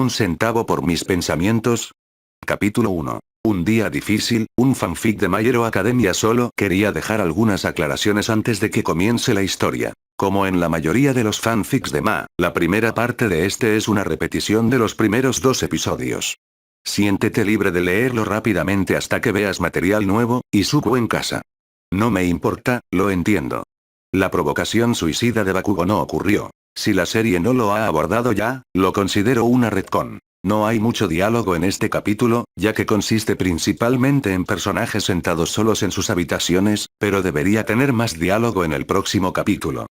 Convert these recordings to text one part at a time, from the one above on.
¿Un centavo por mis pensamientos? Capítulo 1. Un día difícil, un fanfic de My Hero Academia. Solo quería dejar algunas aclaraciones antes de que comience la historia. Como en la mayoría de los fanfics de Ma, la primera parte de este es una repetición de los primeros 2 episodios. Siéntete libre de leerlo rápidamente hasta que veas material nuevo, Izuku en casa. No me importa, lo entiendo. La provocación suicida de Bakugo no ocurrió. Si la serie no lo ha abordado ya, lo considero una retcon. No hay mucho diálogo en este capítulo, ya que consiste principalmente en personajes sentados solos en sus habitaciones, pero debería tener más diálogo en el próximo capítulo.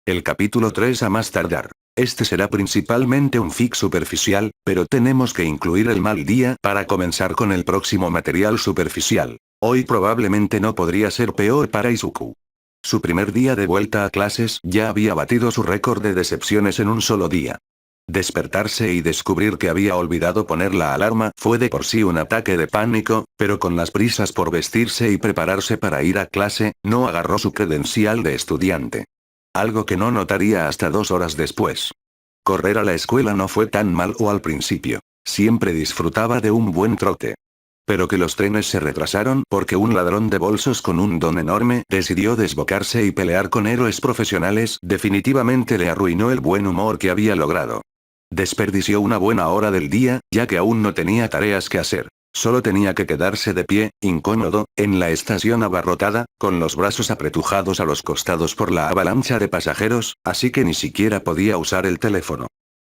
El capítulo 3 a más tardar. Este será principalmente un fic superficial, pero tenemos que incluir el mal día para comenzar con el próximo material superficial. Hoy probablemente no podría ser peor para Izuku. Su primer día de vuelta a clases ya había batido su récord de decepciones en un solo día. Despertarse y descubrir que había olvidado poner la alarma fue de por sí un ataque de pánico, pero con las prisas por vestirse y prepararse para ir a clase, no agarró su credencial de estudiante. Algo que no notaría hasta 2 horas después. Correr a la escuela no fue tan malo al principio. Siempre disfrutaba de un buen trote. Pero que los trenes se retrasaron porque un ladrón de bolsos con un don enorme decidió desbocarse y pelear con héroes profesionales definitivamente le arruinó el buen humor que había logrado. Desperdició una buena hora del día, ya que aún no tenía tareas que hacer. Solo tenía que quedarse de pie, incómodo, en la estación abarrotada, con los brazos apretujados a los costados por la avalancha de pasajeros, así que ni siquiera podía usar el teléfono.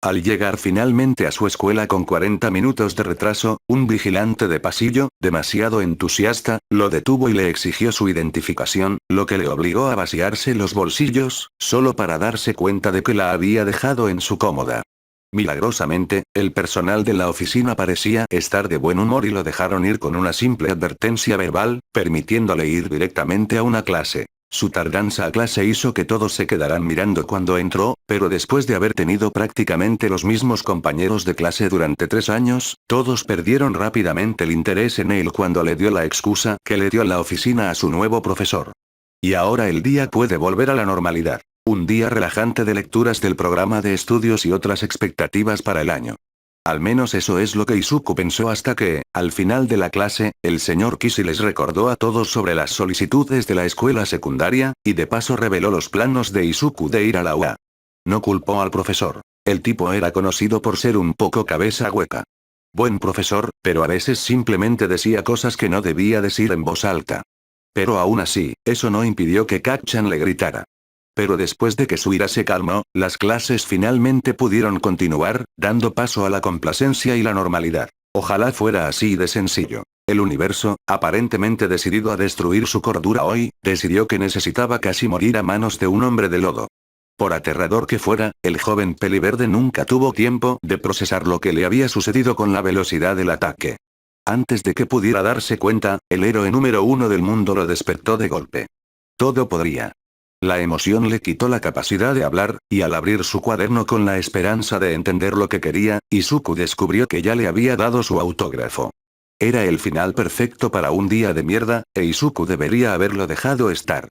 Al llegar finalmente a su escuela con 40 minutos de retraso, un vigilante de pasillo, demasiado entusiasta, lo detuvo y le exigió su identificación, lo que le obligó a vaciarse los bolsillos, solo para darse cuenta de que la había dejado en su cómoda. Milagrosamente, el personal de la oficina parecía estar de buen humor y lo dejaron ir con una simple advertencia verbal, permitiéndole ir directamente a una clase. Su tardanza a clase hizo que todos se quedaran mirando cuando entró, pero después de haber tenido prácticamente los mismos compañeros de clase durante 3 años, todos perdieron rápidamente el interés en él cuando le dio la excusa que le dio la oficina a su nuevo profesor. Y ahora el día puede volver a la normalidad. Un día relajante de lecturas del programa de estudios y otras expectativas para el año. Al menos eso es lo que Izuku pensó hasta que, al final de la clase, el señor Kishi les recordó a todos sobre las solicitudes de la escuela secundaria, y de paso reveló los planos de Izuku de ir a la UA. No culpó al profesor. El tipo era conocido por ser un poco cabeza hueca. Buen profesor, pero a veces simplemente decía cosas que no debía decir en voz alta. Pero aún así, eso no impidió que Kacchan le gritara. Pero después de que su ira se calmó, las clases finalmente pudieron continuar, dando paso a la complacencia y la normalidad. Ojalá fuera así de sencillo. El universo, aparentemente decidido a destruir su cordura hoy, decidió que necesitaba casi morir a manos de un hombre de lodo. Por aterrador que fuera, el joven peliverde nunca tuvo tiempo de procesar lo que le había sucedido con la velocidad del ataque. Antes de que pudiera darse cuenta, el héroe número 1 del mundo lo despertó de golpe. Todo podría. La emoción le quitó la capacidad de hablar, y al abrir su cuaderno con la esperanza de entender lo que quería, Izuku descubrió que ya le había dado su autógrafo. Era el final perfecto para un día de mierda, e Izuku debería haberlo dejado estar.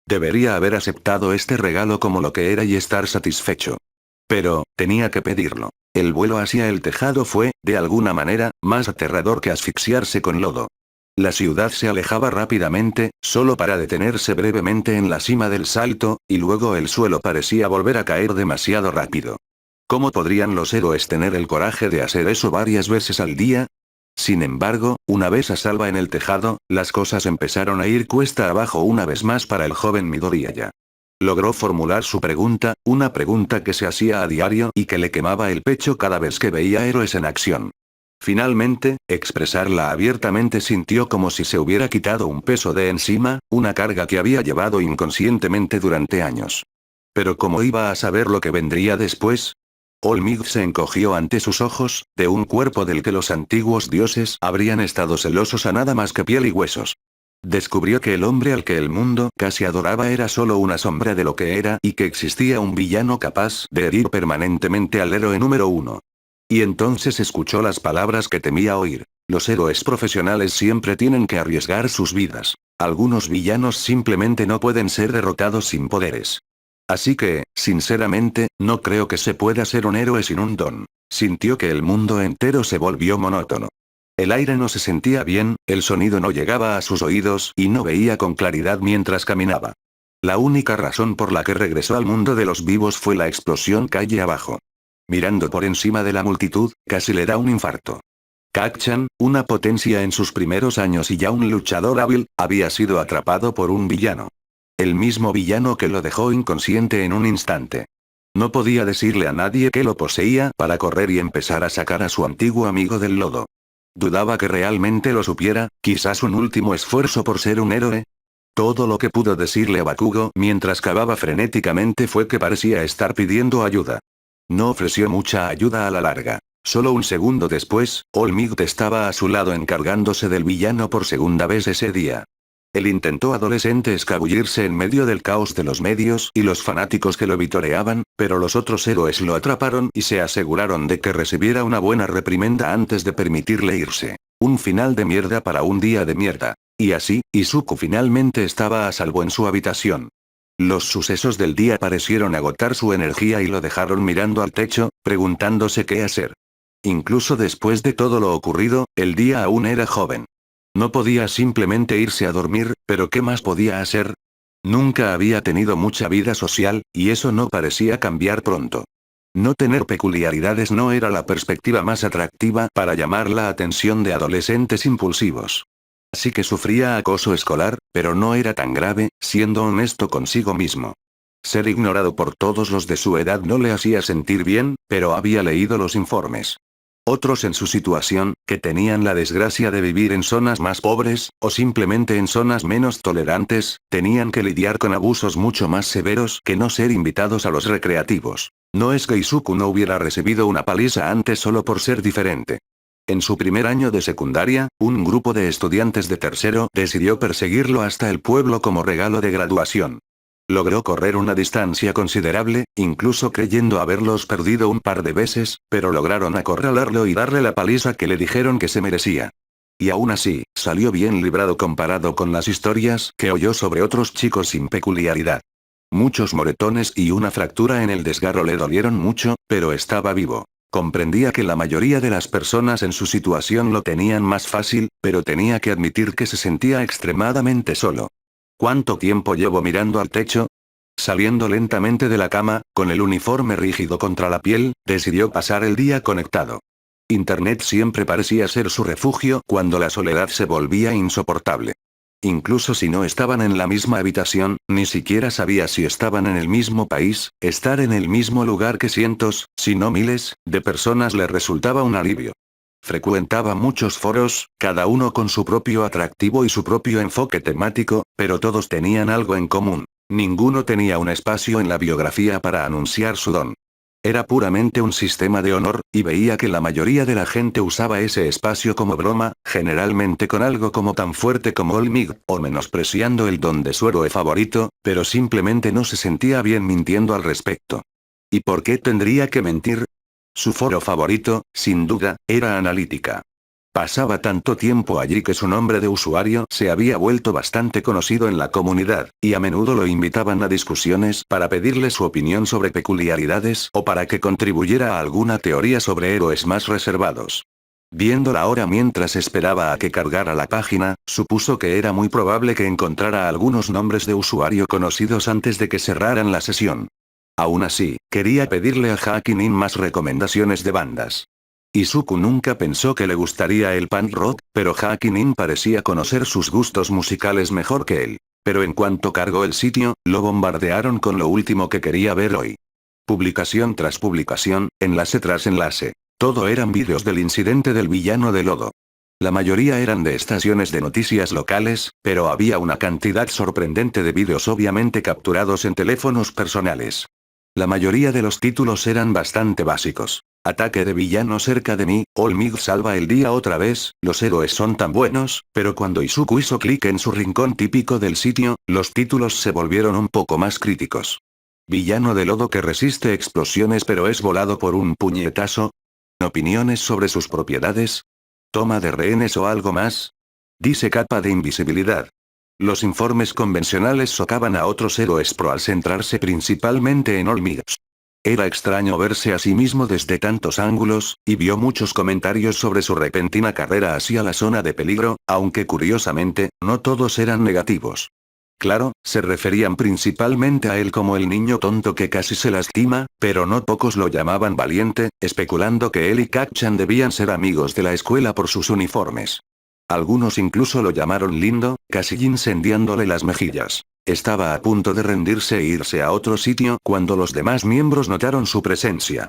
Debería haber aceptado este regalo como lo que era y estar satisfecho. Pero, tenía que pedirlo. El vuelo hacia el tejado fue, de alguna manera, más aterrador que asfixiarse con lodo. La ciudad se alejaba rápidamente, solo para detenerse brevemente en la cima del salto, y luego el suelo parecía volver a caer demasiado rápido. ¿Cómo podrían los héroes tener el coraje de hacer eso varias veces al día? Sin embargo, una vez a salvo en el tejado, las cosas empezaron a ir cuesta abajo una vez más para el joven Midoriya. Logró formular su pregunta, una pregunta que se hacía a diario y que le quemaba el pecho cada vez que veía héroes en acción. Finalmente, expresarla abiertamente sintió como si se hubiera quitado un peso de encima, una carga que había llevado inconscientemente durante años. Pero ¿cómo iba a saber lo que vendría después? Olmig se encogió ante sus ojos, de un cuerpo del que los antiguos dioses habrían estado celosos a nada más que piel y huesos. Descubrió que el hombre al que el mundo casi adoraba era solo una sombra de lo que era y que existía un villano capaz de herir permanentemente al héroe número 1. Y entonces escuchó las palabras que temía oír. Los héroes profesionales siempre tienen que arriesgar sus vidas. Algunos villanos simplemente no pueden ser derrotados sin poderes. Así que, sinceramente, no creo que se pueda ser un héroe sin un don. Sintió que el mundo entero se volvió monótono. El aire no se sentía bien, el sonido no llegaba a sus oídos y no veía con claridad mientras caminaba. La única razón por la que regresó al mundo de los vivos fue la explosión calle abajo. Mirando por encima de la multitud, casi le da un infarto. Kak-chan, una potencia en sus primeros años y ya un luchador hábil, había sido atrapado por un villano. El mismo villano que lo dejó inconsciente en un instante. No podía decirle a nadie que lo poseía para correr y empezar a sacar a su antiguo amigo del lodo. Dudaba que realmente lo supiera, quizás un último esfuerzo por ser un héroe. Todo lo que pudo decirle a Bakugo mientras cavaba frenéticamente fue que parecía estar pidiendo ayuda. No ofreció mucha ayuda a la larga. Solo un segundo después, All Might estaba a su lado encargándose del villano por segunda vez ese día. El intentó adolescente escabullirse en medio del caos de los medios y los fanáticos que lo vitoreaban, pero los otros héroes lo atraparon y se aseguraron de que recibiera una buena reprimenda antes de permitirle irse. Un final de mierda para un día de mierda. Y así, Izuku finalmente estaba a salvo en su habitación. Los sucesos del día parecieron agotar su energía y lo dejaron mirando al techo, preguntándose qué hacer. Incluso después de todo lo ocurrido, el día aún era joven. No podía simplemente irse a dormir, pero ¿qué más podía hacer? Nunca había tenido mucha vida social, y eso no parecía cambiar pronto. No tener peculiaridades no era la perspectiva más atractiva para llamar la atención de adolescentes impulsivos. Así que sufría acoso escolar, pero no era tan grave, siendo honesto consigo mismo. Ser ignorado por todos los de su edad no le hacía sentir bien, pero había leído los informes. Otros en su situación, que tenían la desgracia de vivir en zonas más pobres, o simplemente en zonas menos tolerantes, tenían que lidiar con abusos mucho más severos que no ser invitados a los recreativos. No es que Izuku no hubiera recibido una paliza antes solo por ser diferente. En su primer año de secundaria, un grupo de estudiantes de tercero decidió perseguirlo hasta el pueblo como regalo de graduación. Logró correr una distancia considerable, incluso creyendo haberlos perdido un par de veces, pero lograron acorralarlo y darle la paliza que le dijeron que se merecía. Y aún así, salió bien librado comparado con las historias que oyó sobre otros chicos sin peculiaridad. Muchos moretones y una fractura en el desgarro le dolieron mucho, pero estaba vivo. Comprendía que la mayoría de las personas en su situación lo tenían más fácil, pero tenía que admitir que se sentía extremadamente solo. ¿Cuánto tiempo llevo mirando al techo? Saliendo lentamente de la cama, con el uniforme rígido contra la piel, decidió pasar el día conectado. Internet siempre parecía ser su refugio cuando la soledad se volvía insoportable. Incluso si no estaban en la misma habitación, ni siquiera sabía si estaban en el mismo país, estar en el mismo lugar que cientos, si no miles, de personas le resultaba un alivio. Frecuentaba muchos foros, cada uno con su propio atractivo y su propio enfoque temático, pero todos tenían algo en común. Ninguno tenía un espacio en la biografía para anunciar su don. Era puramente un sistema de honor, y veía que la mayoría de la gente usaba ese espacio como broma, generalmente con algo como tan fuerte como All Might, o menospreciando el don de su héroe favorito, pero simplemente no se sentía bien mintiendo al respecto. ¿Y por qué tendría que mentir? Su foro favorito, sin duda, era Analítica. Pasaba tanto tiempo allí que su nombre de usuario se había vuelto bastante conocido en la comunidad, y a menudo lo invitaban a discusiones para pedirle su opinión sobre peculiaridades o para que contribuyera a alguna teoría sobre héroes más reservados. Viendo la hora mientras esperaba a que cargara la página, supuso que era muy probable que encontrara algunos nombres de usuario conocidos antes de que cerraran la sesión. Aún así, quería pedirle a Hakunin más recomendaciones de bandas. Izuku nunca pensó que le gustaría el punk rock, pero Hakunin parecía conocer sus gustos musicales mejor que él. Pero en cuanto cargó el sitio, lo bombardearon con lo último que quería ver hoy. Publicación tras publicación, enlace tras enlace. Todo eran vídeos del incidente del villano de lodo. La mayoría eran de estaciones de noticias locales, pero había una cantidad sorprendente de vídeos obviamente capturados en teléfonos personales. La mayoría de los títulos eran bastante básicos. Ataque de villano cerca de mí, All Might salva el día otra vez, los héroes son tan buenos, pero cuando Izuku hizo clic en su rincón típico del sitio, los títulos se volvieron un poco más críticos. Villano de lodo que resiste explosiones pero es volado por un puñetazo. ¿Opiniones sobre sus propiedades? ¿Toma de rehenes o algo más? Dice capa de invisibilidad. Los informes convencionales socavan a otros héroes pro al centrarse principalmente en Olmigos. Era extraño verse a sí mismo desde tantos ángulos, y vio muchos comentarios sobre su repentina carrera hacia la zona de peligro, aunque curiosamente, no todos eran negativos. Claro, se referían principalmente a él como el niño tonto que casi se lastima, pero no pocos lo llamaban valiente, especulando que él y Kak-chan debían ser amigos de la escuela por sus uniformes. Algunos incluso lo llamaron lindo, casi incendiándole las mejillas. Estaba a punto de rendirse e irse a otro sitio cuando los demás miembros notaron su presencia.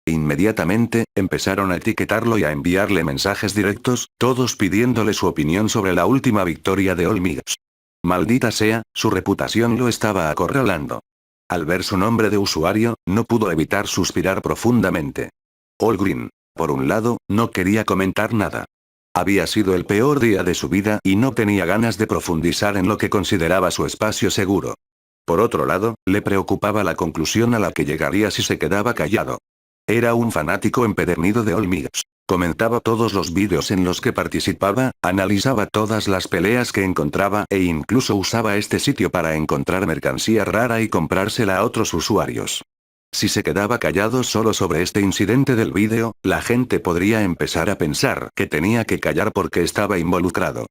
Inmediatamente, empezaron a etiquetarlo y a enviarle mensajes directos, todos pidiéndole su opinión sobre la última victoria de Olmigos. Maldita sea, su reputación lo estaba acorralando. Al ver su nombre de usuario, no pudo evitar suspirar profundamente. All Green. Por un lado, no quería comentar nada. Había sido el peor día de su vida y no tenía ganas de profundizar en lo que consideraba su espacio seguro. Por otro lado, le preocupaba la conclusión a la que llegaría si se quedaba callado. Era un fanático empedernido de Olmigos. Comentaba todos los vídeos en los que participaba, analizaba todas las peleas que encontraba e incluso usaba este sitio para encontrar mercancía rara y comprársela a otros usuarios. Si se quedaba callado solo sobre este incidente del vídeo, la gente podría empezar a pensar que tenía que callar porque estaba involucrado.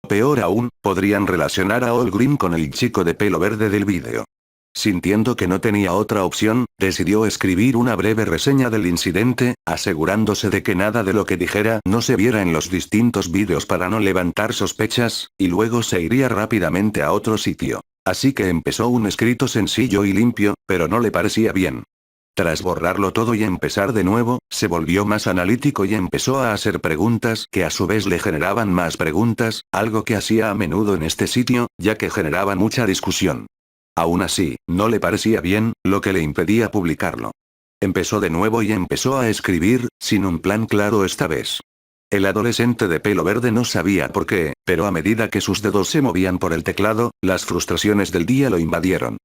Peor aún, podrían relacionar a All Green con el chico de pelo verde del vídeo. Sintiendo que no tenía otra opción, decidió escribir una breve reseña del incidente, asegurándose de que nada de lo que dijera no se viera en los distintos vídeos para no levantar sospechas, y luego se iría rápidamente a otro sitio. Así que empezó un escrito sencillo y limpio, pero no le parecía bien. Tras borrarlo todo y empezar de nuevo, se volvió más analítico y empezó a hacer preguntas que a su vez le generaban más preguntas, algo que hacía a menudo en este sitio, ya que generaba mucha discusión. Aún así, no le parecía bien, lo que le impedía publicarlo. Empezó de nuevo y empezó a escribir, sin un plan claro esta vez. El adolescente de pelo verde no sabía por qué, pero a medida que sus dedos se movían por el teclado, las frustraciones del día lo invadieron.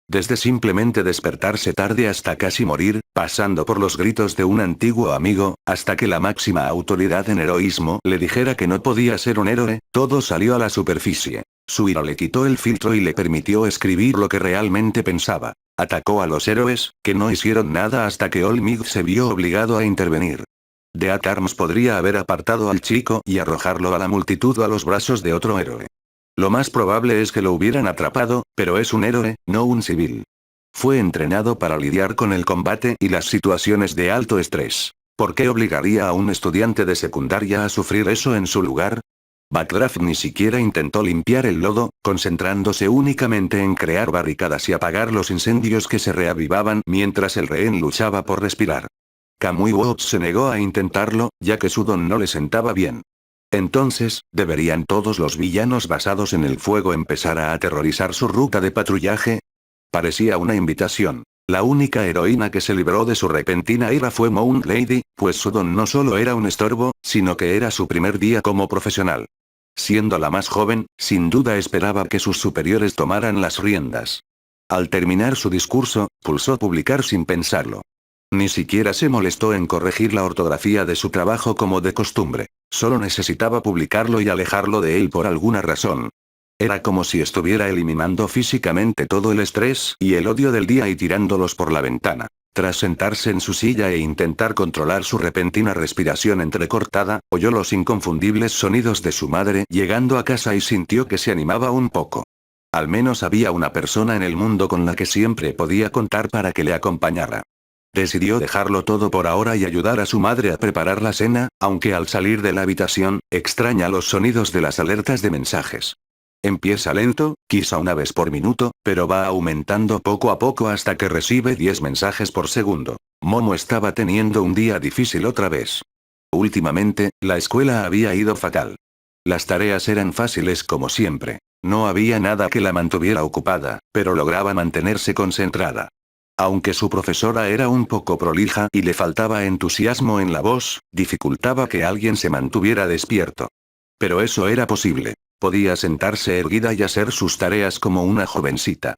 Desde simplemente despertarse tarde hasta casi morir, pasando por los gritos de un antiguo amigo, hasta que la máxima autoridad en heroísmo le dijera que no podía ser un héroe, todo salió a la superficie. Su ira le quitó el filtro y le permitió escribir lo que realmente pensaba. Atacó a los héroes, que no hicieron nada hasta que Olmig se vio obligado a intervenir. Death Arms podría haber apartado al chico y arrojarlo a la multitud o a los brazos de otro héroe. Lo más probable es que lo hubieran atrapado, pero es un héroe, no un civil. Fue entrenado para lidiar con el combate y las situaciones de alto estrés. ¿Por qué obligaría a un estudiante de secundaria a sufrir eso en su lugar? Backdraft ni siquiera intentó limpiar el lodo, concentrándose únicamente en crear barricadas y apagar los incendios que se reavivaban mientras el rehén luchaba por respirar. Kamui Watts se negó a intentarlo, ya que su don no le sentaba bien. Entonces, ¿deberían todos los villanos basados en el fuego empezar a aterrorizar su ruta de patrullaje? Parecía una invitación. La única heroína que se libró de su repentina ira fue Moon Lady, pues su don no solo era un estorbo, sino que era su primer día como profesional. Siendo la más joven, sin duda esperaba que sus superiores tomaran las riendas. Al terminar su discurso, pulsó publicar sin pensarlo. Ni siquiera se molestó en corregir la ortografía de su trabajo como de costumbre. Solo necesitaba publicarlo y alejarlo de él por alguna razón. Era como si estuviera eliminando físicamente todo el estrés y el odio del día y tirándolos por la ventana. Tras sentarse en su silla e intentar controlar su repentina respiración entrecortada, oyó los inconfundibles sonidos de su madre llegando a casa y sintió que se animaba un poco. Al menos había una persona en el mundo con la que siempre podía contar para que le acompañara. Decidió dejarlo todo por ahora y ayudar a su madre a preparar la cena, aunque al salir de la habitación, extraña los sonidos de las alertas de mensajes. Empieza lento, quizá una vez por minuto, pero va aumentando poco a poco hasta que recibe 10 mensajes por segundo. Momo estaba teniendo un día difícil otra vez. Últimamente, la escuela había ido fatal. Las tareas eran fáciles como siempre. No había nada que la mantuviera ocupada, pero lograba mantenerse concentrada. Aunque su profesora era un poco prolija y le faltaba entusiasmo en la voz, dificultaba que alguien se mantuviera despierto. Pero eso era posible. Podía sentarse erguida y hacer sus tareas como una jovencita.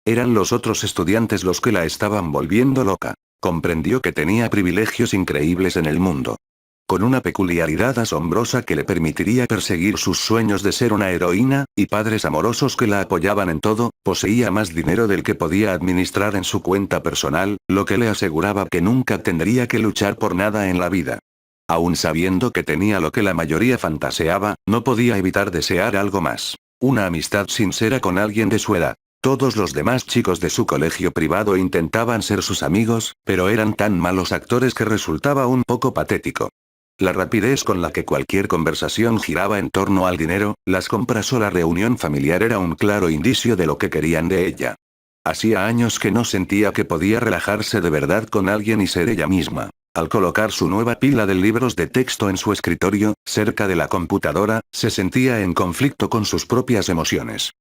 Eran los otros estudiantes los que la estaban volviendo loca. Comprendió que tenía privilegios increíbles en el mundo. con una peculiaridad asombrosa que le permitiría perseguir sus sueños de ser una heroína, y padres amorosos que la apoyaban en todo. Poseía más dinero del que podía administrar en su cuenta personal, lo que le aseguraba que nunca tendría que luchar por nada en la vida. Aun sabiendo que tenía lo que la mayoría fantaseaba, no podía evitar desear algo más. Una amistad sincera con alguien de su edad. Todos los demás chicos de su colegio privado intentaban ser sus amigos, pero eran tan malos actores que resultaba un poco patético. La rapidez con la que cualquier conversación giraba en torno al dinero, las compras o la reunión familiar era un claro indicio de lo que querían de ella. Hacía años que no sentía que podía relajarse de verdad con alguien y ser ella misma. Al colocar su nueva pila de libros de texto en su escritorio, cerca de la computadora, se sentía en conflicto con sus propias emociones.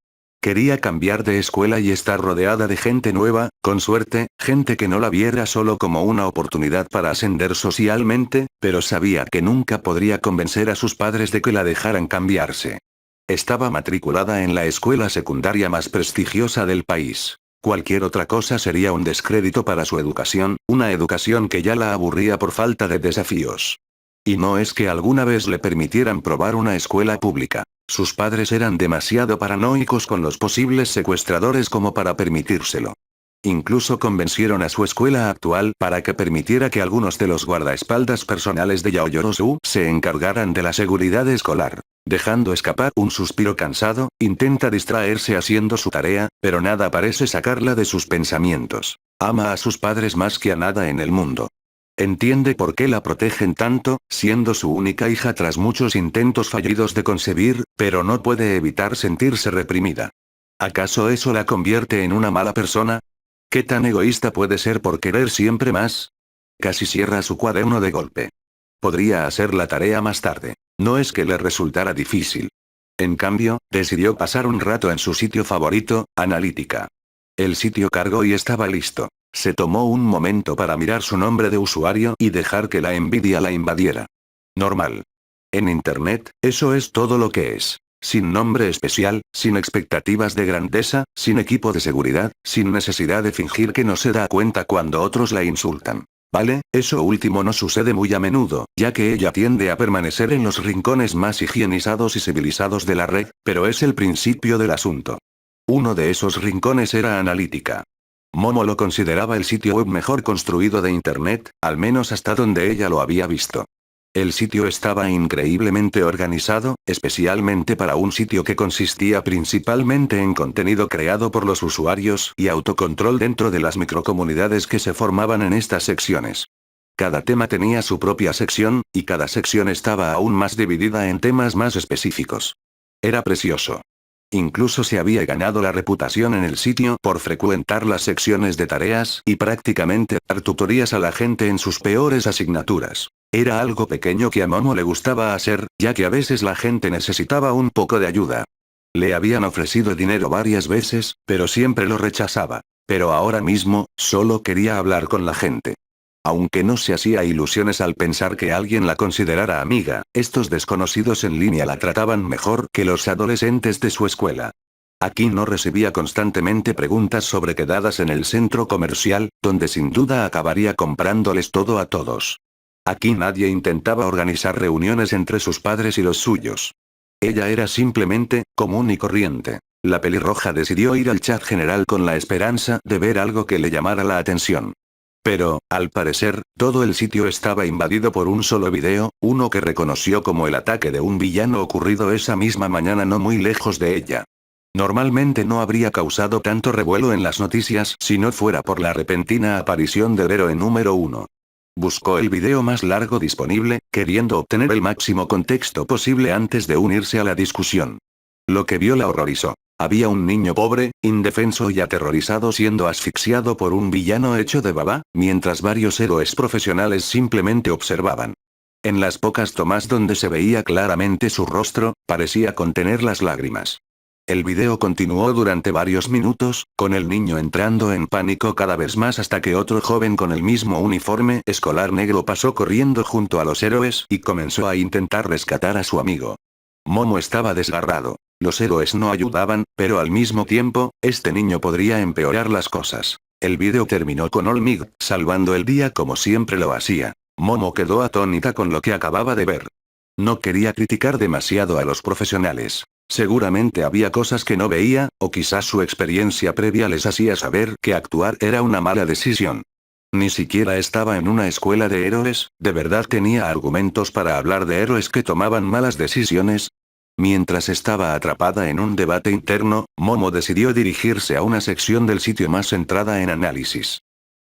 Quería cambiar de escuela y estar rodeada de gente nueva, con suerte, gente que no la viera solo como una oportunidad para ascender socialmente, pero sabía que nunca podría convencer a sus padres de que la dejaran cambiarse. Estaba matriculada en la escuela secundaria más prestigiosa del país. Cualquier otra cosa sería un descrédito para su educación, una educación que ya la aburría por falta de desafíos. Y no es que alguna vez le permitieran probar una escuela pública. Sus padres eran demasiado paranoicos con los posibles secuestradores como para permitírselo. Incluso convencieron a su escuela actual para que permitiera que algunos de los guardaespaldas personales de Yaoyorozu se encargaran de la seguridad escolar. Dejando escapar un suspiro cansado, intenta distraerse haciendo su tarea, pero nada parece sacarla de sus pensamientos. Ama a sus padres más que a nada en el mundo. Entiende por qué la protegen tanto, siendo su única hija tras muchos intentos fallidos de concebir, pero no puede evitar sentirse reprimida. ¿Acaso eso la convierte en una mala persona? ¿Qué tan egoísta puede ser por querer siempre más? Casi cierra su cuaderno de golpe. Podría hacer la tarea más tarde. No es que le resultara difícil. En cambio, decidió pasar un rato en su sitio favorito, Analítica. El sitio cargó y estaba listo. Se tomó un momento para mirar su nombre de usuario y dejar que la envidia la invadiera. Normal. En Internet, eso es todo lo que es. Sin nombre especial, sin expectativas de grandeza, sin equipo de seguridad, sin necesidad de fingir que no se da cuenta cuando otros la insultan. Vale, eso último no sucede muy a menudo, ya que ella tiende a permanecer en los rincones más higienizados y civilizados de la red, pero es el principio del asunto. Uno de esos rincones era Analítica. Momo lo consideraba el sitio web mejor construido de Internet, al menos hasta donde ella lo había visto. El sitio estaba increíblemente organizado, especialmente para un sitio que consistía principalmente en contenido creado por los usuarios y autocontrol dentro de las microcomunidades que se formaban en estas secciones. Cada tema tenía su propia sección, y cada sección estaba aún más dividida en temas más específicos. Era precioso. Incluso se había ganado la reputación en el sitio por frecuentar las secciones de tareas y prácticamente dar tutorías a la gente en sus peores asignaturas. Era algo pequeño que a Momo le gustaba hacer, ya que a veces la gente necesitaba un poco de ayuda. Le habían ofrecido dinero varias veces, pero siempre lo rechazaba. Pero ahora mismo, solo quería hablar con la gente. Aunque no se hacía ilusiones al pensar que alguien la considerara amiga, estos desconocidos en línea la trataban mejor que los adolescentes de su escuela. Aquí no recibía constantemente preguntas sobre quedadas en el centro comercial, donde sin duda acabaría comprándoles todo a todos. Aquí nadie intentaba organizar reuniones entre sus padres y los suyos. Ella era simplemente, común y corriente. La pelirroja decidió ir al chat general con la esperanza de ver algo que le llamara la atención. Pero, al parecer, todo el sitio estaba invadido por un solo video, uno que reconoció como el ataque de un villano ocurrido esa misma mañana no muy lejos de ella. Normalmente no habría causado tanto revuelo en las noticias si no fuera por la repentina aparición del héroe número 1. Buscó el video más largo disponible, queriendo obtener el máximo contexto posible antes de unirse a la discusión. Lo que vio la horrorizó. Había un niño pobre, indefenso y aterrorizado siendo asfixiado por un villano hecho de baba, mientras varios héroes profesionales simplemente observaban. En las pocas tomas donde se veía claramente su rostro, parecía contener las lágrimas. El video continuó durante varios minutos, con el niño entrando en pánico cada vez más hasta que otro joven con el mismo uniforme escolar negro pasó corriendo junto a los héroes y comenzó a intentar rescatar a su amigo. Momo estaba desgarrado. Los héroes no ayudaban, pero al mismo tiempo, este niño podría empeorar las cosas. El vídeo terminó con Olmig salvando el día como siempre lo hacía. Momo quedó atónita con lo que acababa de ver. No quería criticar demasiado a los profesionales. Seguramente había cosas que no veía, o quizás su experiencia previa les hacía saber que actuar era una mala decisión. Ni siquiera estaba en una escuela de héroes, ¿de verdad tenía argumentos para hablar de héroes que tomaban malas decisiones? Mientras estaba atrapada en un debate interno, Momo decidió dirigirse a una sección del sitio más centrada en análisis.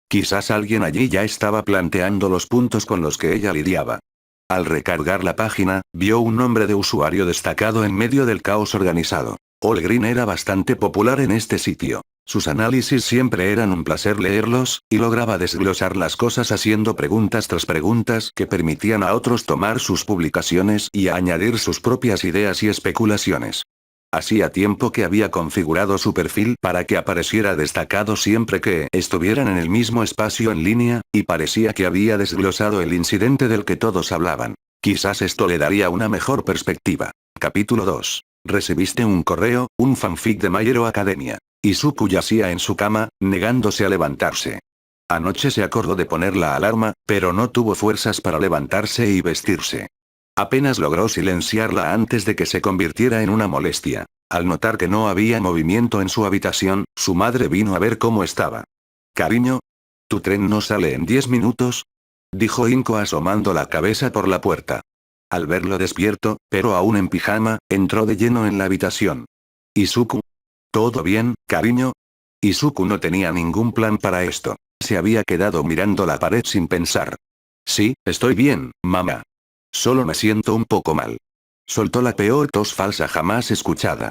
Quizás alguien allí ya estaba planteando los puntos con los que ella lidiaba. Al recargar la página, vio un nombre de usuario destacado en medio del caos organizado. All Green era bastante popular en este sitio. Sus análisis siempre eran un placer leerlos, y lograba desglosar las cosas haciendo preguntas tras preguntas que permitían a otros tomar sus publicaciones y añadir sus propias ideas y especulaciones. Hacía tiempo que había configurado su perfil para que apareciera destacado siempre que estuvieran en el mismo espacio en línea, y parecía que había desglosado el incidente del que todos hablaban. Quizás esto le daría una mejor perspectiva. Capítulo 2. Recibiste un correo, un fanfic de My Hero Academia. Izuku yacía en su cama, negándose a levantarse. Anoche se acordó de poner la alarma, pero no tuvo fuerzas para levantarse y vestirse. Apenas logró silenciarla antes de que se convirtiera en una molestia. Al notar que no había movimiento en su habitación, su madre vino a ver cómo estaba. «Cariño, ¿tu tren no sale en 10 minutos?» dijo Inko asomando la cabeza por la puerta. Al verlo despierto, pero aún en pijama, entró de lleno en la habitación. «Izuku. ¿Todo bien, cariño?» Izuku no tenía ningún plan para esto. Se había quedado mirando la pared sin pensar. «Sí, estoy bien, mamá. Solo me siento un poco mal». Soltó la peor tos falsa jamás escuchada.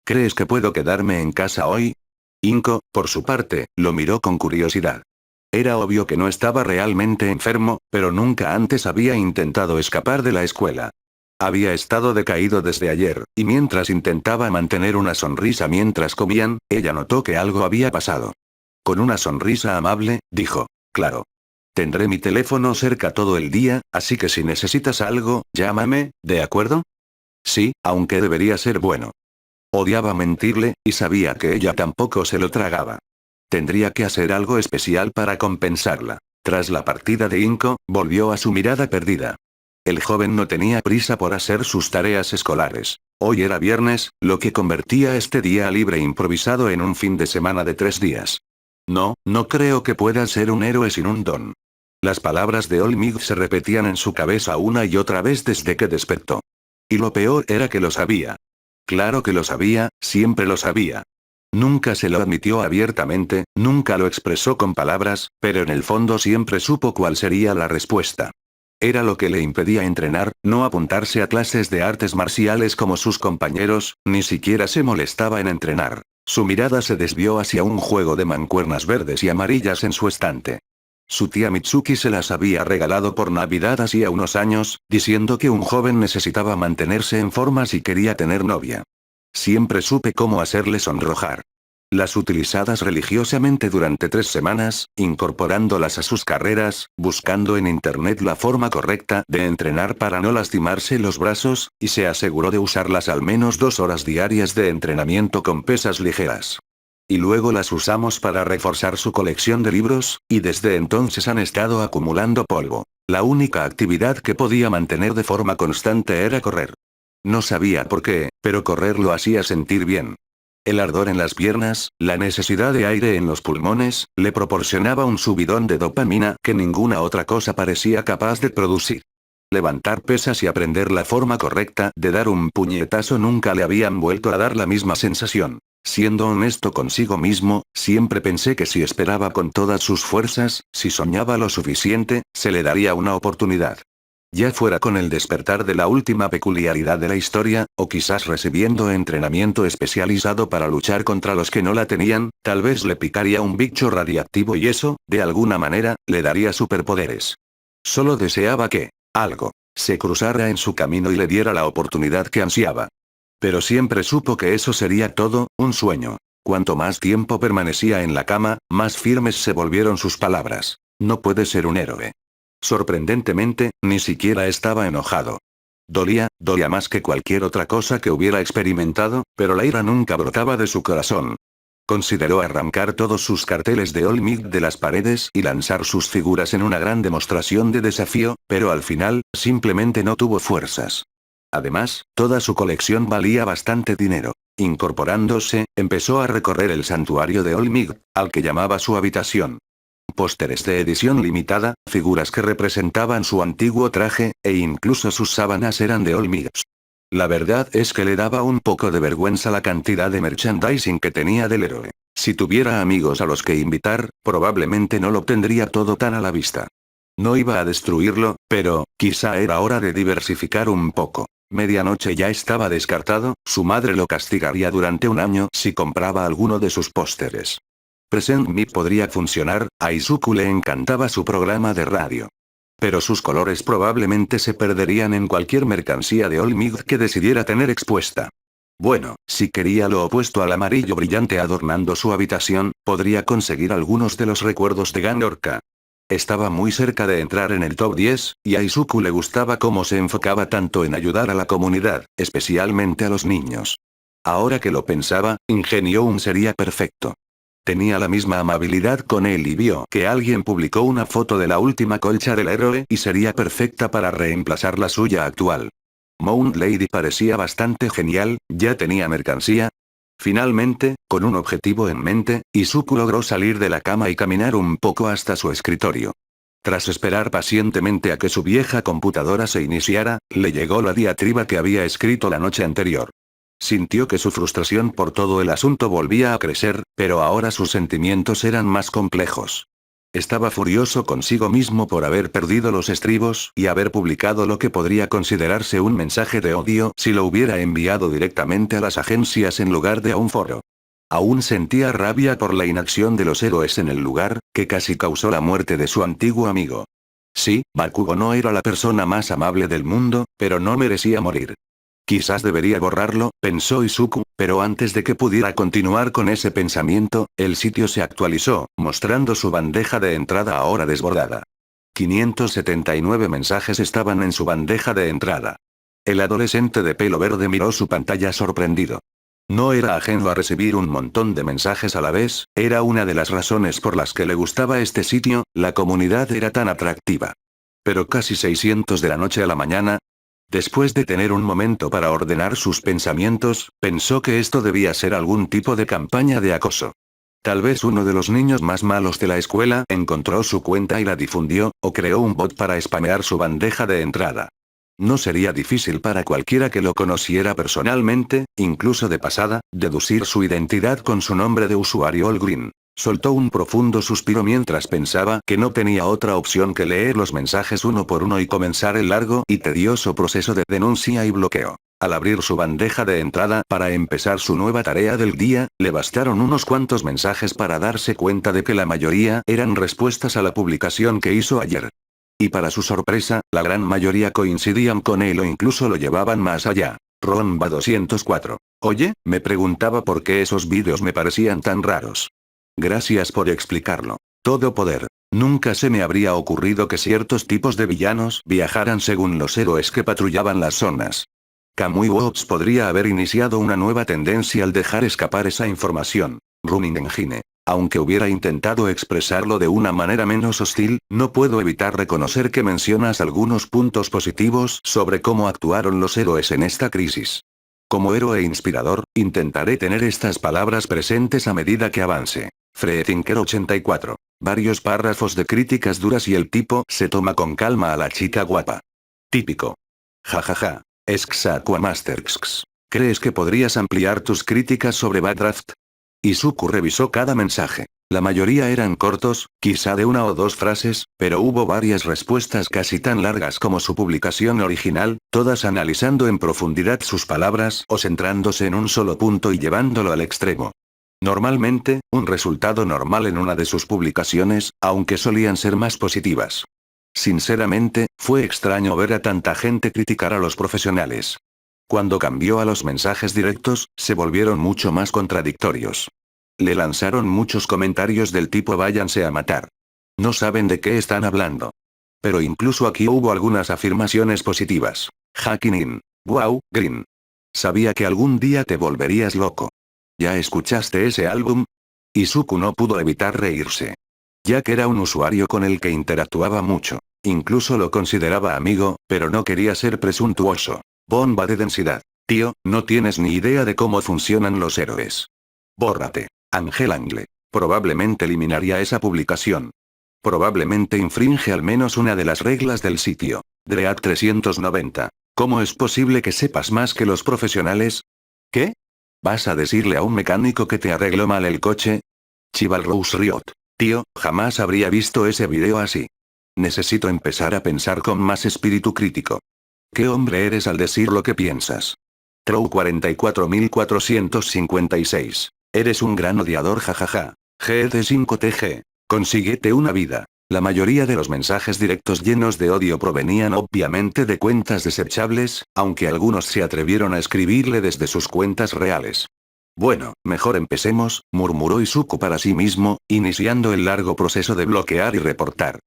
«¿Crees que puedo quedarme en casa hoy?» Inko, por su parte, lo miró con curiosidad. Era obvio que no estaba realmente enfermo, pero nunca antes había intentado escapar de la escuela. Había estado decaído desde ayer, y mientras intentaba mantener una sonrisa mientras comían, ella notó que algo había pasado. Con una sonrisa amable, dijo: «Claro. Tendré mi teléfono cerca todo el día, así que si necesitas algo, llámame, ¿de acuerdo?» Sí, aunque debería ser bueno. Odiaba mentirle, y sabía que ella tampoco se lo tragaba. Tendría que hacer algo especial para compensarla. Tras la partida de Inko, volvió a su mirada perdida. El joven no tenía prisa por hacer sus tareas escolares. Hoy era viernes, lo que convertía este día libre improvisado en un fin de semana de 3 días. No creo que pueda ser un héroe sin un don. Las palabras de Olmig se repetían en su cabeza una y otra vez desde que despertó. Y lo peor era que lo sabía. Claro que lo sabía, siempre lo sabía. Nunca se lo admitió abiertamente, nunca lo expresó con palabras, pero en el fondo siempre supo cuál sería la respuesta. Era lo que le impedía entrenar, no apuntarse a clases de artes marciales como sus compañeros, ni siquiera se molestaba en entrenar. Su mirada se desvió hacia un juego de mancuernas verdes y amarillas en su estante. Su tía Mitsuki se las había regalado por Navidad hacía unos años, diciendo que un joven necesitaba mantenerse en forma si quería tener novia. Siempre supe cómo hacerle sonrojar. Las utilizadas religiosamente durante 3 semanas, incorporándolas a sus carreras, buscando en internet la forma correcta de entrenar para no lastimarse los brazos, y se aseguró de usarlas al menos 2 horas diarias de entrenamiento con pesas ligeras. Y luego las usamos para reforzar su colección de libros, y desde entonces han estado acumulando polvo. La única actividad que podía mantener de forma constante era correr. No sabía por qué, pero correr lo hacía sentir bien. El ardor en las piernas, la necesidad de aire en los pulmones, le proporcionaba un subidón de dopamina que ninguna otra cosa parecía capaz de producir. Levantar pesas y aprender la forma correcta de dar un puñetazo nunca le habían vuelto a dar la misma sensación. Siendo honesto consigo mismo, siempre pensé que si esperaba con todas sus fuerzas, si soñaba lo suficiente, se le daría una oportunidad. Ya fuera con el despertar de la última peculiaridad de la historia, o quizás recibiendo entrenamiento especializado para luchar contra los que no la tenían, tal vez le picaría un bicho radiactivo y eso, de alguna manera, le daría superpoderes. Solo deseaba que algo se cruzara en su camino y le diera la oportunidad que ansiaba. Pero siempre supo que eso sería todo, un sueño. Cuanto más tiempo permanecía en la cama, más firmes se volvieron sus palabras. No puede ser un héroe. Sorprendentemente, ni siquiera estaba enojado. Dolía más que cualquier otra cosa que hubiera experimentado, pero la ira nunca brotaba de su corazón. Consideró arrancar todos sus carteles de All Might de las paredes y lanzar sus figuras en una gran demostración de desafío, pero al final, simplemente no tuvo fuerzas. Además, toda su colección valía bastante dinero. Incorporándose, empezó a recorrer el santuario de All Might, al que llamaba su habitación. Pósteres de edición limitada, figuras que representaban su antiguo traje, e incluso sus sábanas eran de All Might. La verdad es que le daba un poco de vergüenza la cantidad de merchandising que tenía del héroe. Si tuviera amigos a los que invitar, probablemente no lo tendría todo tan a la vista. No iba a destruirlo, pero, quizá era hora de diversificar un poco. Medianoche ya estaba descartado, su madre lo castigaría durante un año si compraba alguno de sus pósteres. Present Me podría funcionar, a Izuku le encantaba su programa de radio. Pero sus colores probablemente se perderían en cualquier mercancía de All Might que decidiera tener expuesta. Bueno, si quería lo opuesto al amarillo brillante adornando su habitación, podría conseguir algunos de los recuerdos de Gang Orca. Estaba muy cerca de entrar en el top 10, y a Izuku le gustaba cómo se enfocaba tanto en ayudar a la comunidad, especialmente a los niños. Ahora que lo pensaba, Ingenio sería perfecto. Tenía la misma amabilidad con él y vio que alguien publicó una foto de la última colcha del héroe y sería perfecta para reemplazar la suya actual. Mount Lady parecía bastante genial, ya tenía mercancía. Finalmente, con un objetivo en mente, Izuku logró salir de la cama y caminar un poco hasta su escritorio. Tras esperar pacientemente a que su vieja computadora se iniciara, le llegó la diatriba que había escrito la noche anterior. Sintió que su frustración por todo el asunto volvía a crecer, pero ahora sus sentimientos eran más complejos. Estaba furioso consigo mismo por haber perdido los estribos y haber publicado lo que podría considerarse un mensaje de odio si lo hubiera enviado directamente a las agencias en lugar de a un foro. Aún sentía rabia por la inacción de los héroes en el lugar, que casi causó la muerte de su antiguo amigo. Sí, Bakugo no era la persona más amable del mundo, pero no merecía morir. Quizás debería borrarlo, pensó Izuku, pero antes de que pudiera continuar con ese pensamiento, el sitio se actualizó, mostrando su bandeja de entrada ahora desbordada. 579 mensajes estaban en su bandeja de entrada. El adolescente de pelo verde miró su pantalla sorprendido. No era ajeno a recibir un montón de mensajes a la vez, era una de las razones por las que le gustaba este sitio, la comunidad era tan atractiva. Pero casi 600 de la noche a la mañana. Después de tener un momento para ordenar sus pensamientos, pensó que esto debía ser algún tipo de campaña de acoso. Tal vez uno de los niños más malos de la escuela encontró su cuenta y la difundió, o creó un bot para spamear su bandeja de entrada. No sería difícil para cualquiera que lo conociera personalmente, incluso de pasada, deducir su identidad con su nombre de usuario All Green. Soltó un profundo suspiro mientras pensaba que no tenía otra opción que leer los mensajes uno por uno y comenzar el largo y tedioso proceso de denuncia y bloqueo. Al abrir su bandeja de entrada para empezar su nueva tarea del día, le bastaron unos cuantos mensajes para darse cuenta de que la mayoría eran respuestas a la publicación que hizo ayer. Y para su sorpresa, la gran mayoría coincidían con él o incluso lo llevaban más allá. Romba 204. Oye, me preguntaba por qué esos vídeos me parecían tan raros. Gracias por explicarlo. Todo poder. Nunca se me habría ocurrido que ciertos tipos de villanos viajaran según los héroes que patrullaban las zonas. Kamui Works podría haber iniciado una nueva tendencia al dejar escapar esa información. Running Engine. Aunque hubiera intentado expresarlo de una manera menos hostil, no puedo evitar reconocer que mencionas algunos puntos positivos sobre cómo actuaron los héroes en esta crisis. Como héroe inspirador, intentaré tener estas palabras presentes a medida que avance. Freethinker 84. Varios párrafos de críticas duras y el tipo se toma con calma a la chica guapa. Típico. Jajaja. Exaquamasterx. ¿Crees que podrías ampliar tus críticas sobre Backdraft? Izuku revisó cada mensaje. La mayoría eran cortos, quizá de una o dos frases, pero hubo varias respuestas casi tan largas como su publicación original, todas analizando en profundidad sus palabras o centrándose en un solo punto y llevándolo al extremo. Normalmente, un resultado normal en una de sus publicaciones, aunque solían ser más positivas. Sinceramente, fue extraño ver a tanta gente criticar a los profesionales. Cuando cambió a los mensajes directos, se volvieron mucho más contradictorios. Le lanzaron muchos comentarios del tipo váyanse a matar. No saben de qué están hablando. Pero incluso aquí hubo algunas afirmaciones positivas. Hacking in. Wow, Green. Sabía que algún día te volverías loco. ¿Ya escuchaste ese álbum? Izuku no pudo evitar reírse. Jack era un usuario con el que interactuaba mucho. Incluso lo consideraba amigo, pero no quería ser presuntuoso. Bomba de densidad. Tío, no tienes ni idea de cómo funcionan los héroes. Bórrate. Ángel Angle. Probablemente eliminaría esa publicación. Probablemente infringe al menos una de las reglas del sitio. Dread 390. ¿Cómo es posible que sepas más que los profesionales? ¿Qué? ¿Vas a decirle a un mecánico que te arregló mal el coche? Chivalrous Riot. Tío, jamás habría visto ese video así. Necesito empezar a pensar con más espíritu crítico. ¿Qué hombre eres al decir lo que piensas? Trow 44456. Eres un gran odiador jajaja. GD5TG. Consíguete una vida. La mayoría de los mensajes directos llenos de odio provenían obviamente de cuentas desechables, aunque algunos se atrevieron a escribirle desde sus cuentas reales. Bueno, mejor empecemos, murmuró Izuku para sí mismo, iniciando el largo proceso de bloquear y reportar.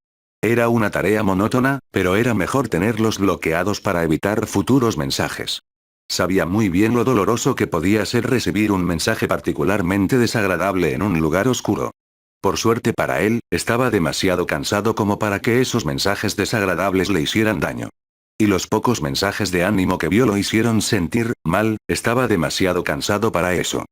Era una tarea monótona, pero era mejor tenerlos bloqueados para evitar futuros mensajes. Sabía muy bien lo doloroso que podía ser recibir un mensaje particularmente desagradable en un lugar oscuro. Por suerte para él, estaba demasiado cansado como para que esos mensajes desagradables le hicieran daño. Y los pocos mensajes de ánimo que vio lo hicieron sentir mal, estaba demasiado cansado para eso.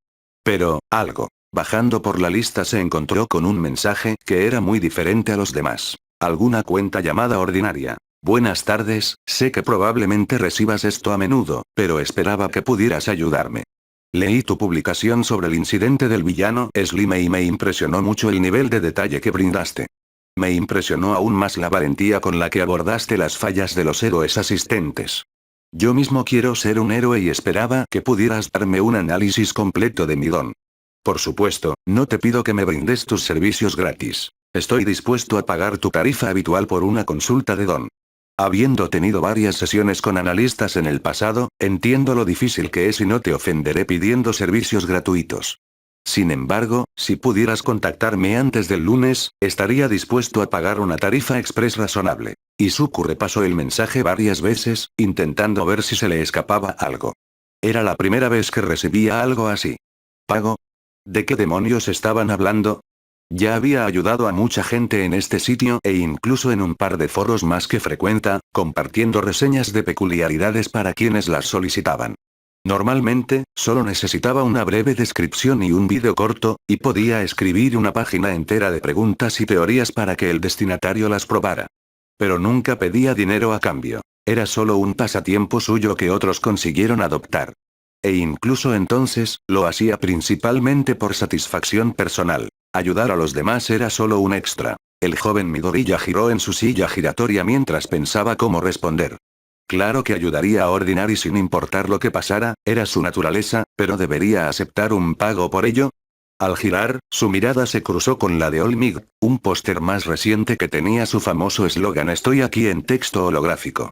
Pero, algo. Bajando por la lista se encontró con un mensaje que era muy diferente a los demás. Alguna cuenta llamada ordinaria. Buenas tardes, sé que probablemente recibas esto a menudo, pero esperaba que pudieras ayudarme. Leí tu publicación sobre el incidente del villano Slime y me impresionó mucho el nivel de detalle que brindaste. Me impresionó aún más la valentía con la que abordaste las fallas de los héroes asistentes. Yo mismo quiero ser un héroe y esperaba que pudieras darme un análisis completo de mi don. Por supuesto, no te pido que me brindes tus servicios gratis. Estoy dispuesto a pagar tu tarifa habitual por una consulta de don. Habiendo tenido varias sesiones con analistas en el pasado, entiendo lo difícil que es y no te ofenderé pidiendo servicios gratuitos. Sin embargo, si pudieras contactarme antes del lunes, estaría dispuesto a pagar una tarifa express razonable. Izuku repasó el mensaje varias veces, intentando ver si se le escapaba algo. Era la primera vez que recibía algo así. ¿Pago? ¿De qué demonios estaban hablando? Ya había ayudado a mucha gente en este sitio e incluso en un par de foros más que frecuenta, compartiendo reseñas de peculiaridades para quienes las solicitaban. Normalmente, solo necesitaba una breve descripción y un vídeo corto, y podía escribir una página entera de preguntas y teorías para que el destinatario las probara. Pero nunca pedía dinero a cambio. Era solo un pasatiempo suyo que otros consiguieron adoptar. E incluso entonces, lo hacía principalmente por satisfacción personal. Ayudar a los demás era solo un extra. El joven Midoriya giró en su silla giratoria mientras pensaba cómo responder. Claro que ayudaría a Ordinary sin importar lo que pasara, era su naturaleza, pero ¿debería aceptar un pago por ello? Al girar, su mirada se cruzó con la de Olmig, un póster más reciente que tenía su famoso eslogan "Estoy aquí" en texto holográfico.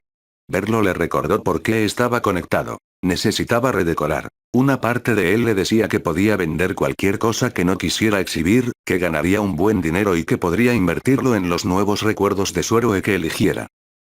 Verlo le recordó por qué estaba conectado. Necesitaba redecorar. Una parte de él le decía que podía vender cualquier cosa que no quisiera exhibir, que ganaría un buen dinero y que podría invertirlo en los nuevos recuerdos de su héroe que eligiera.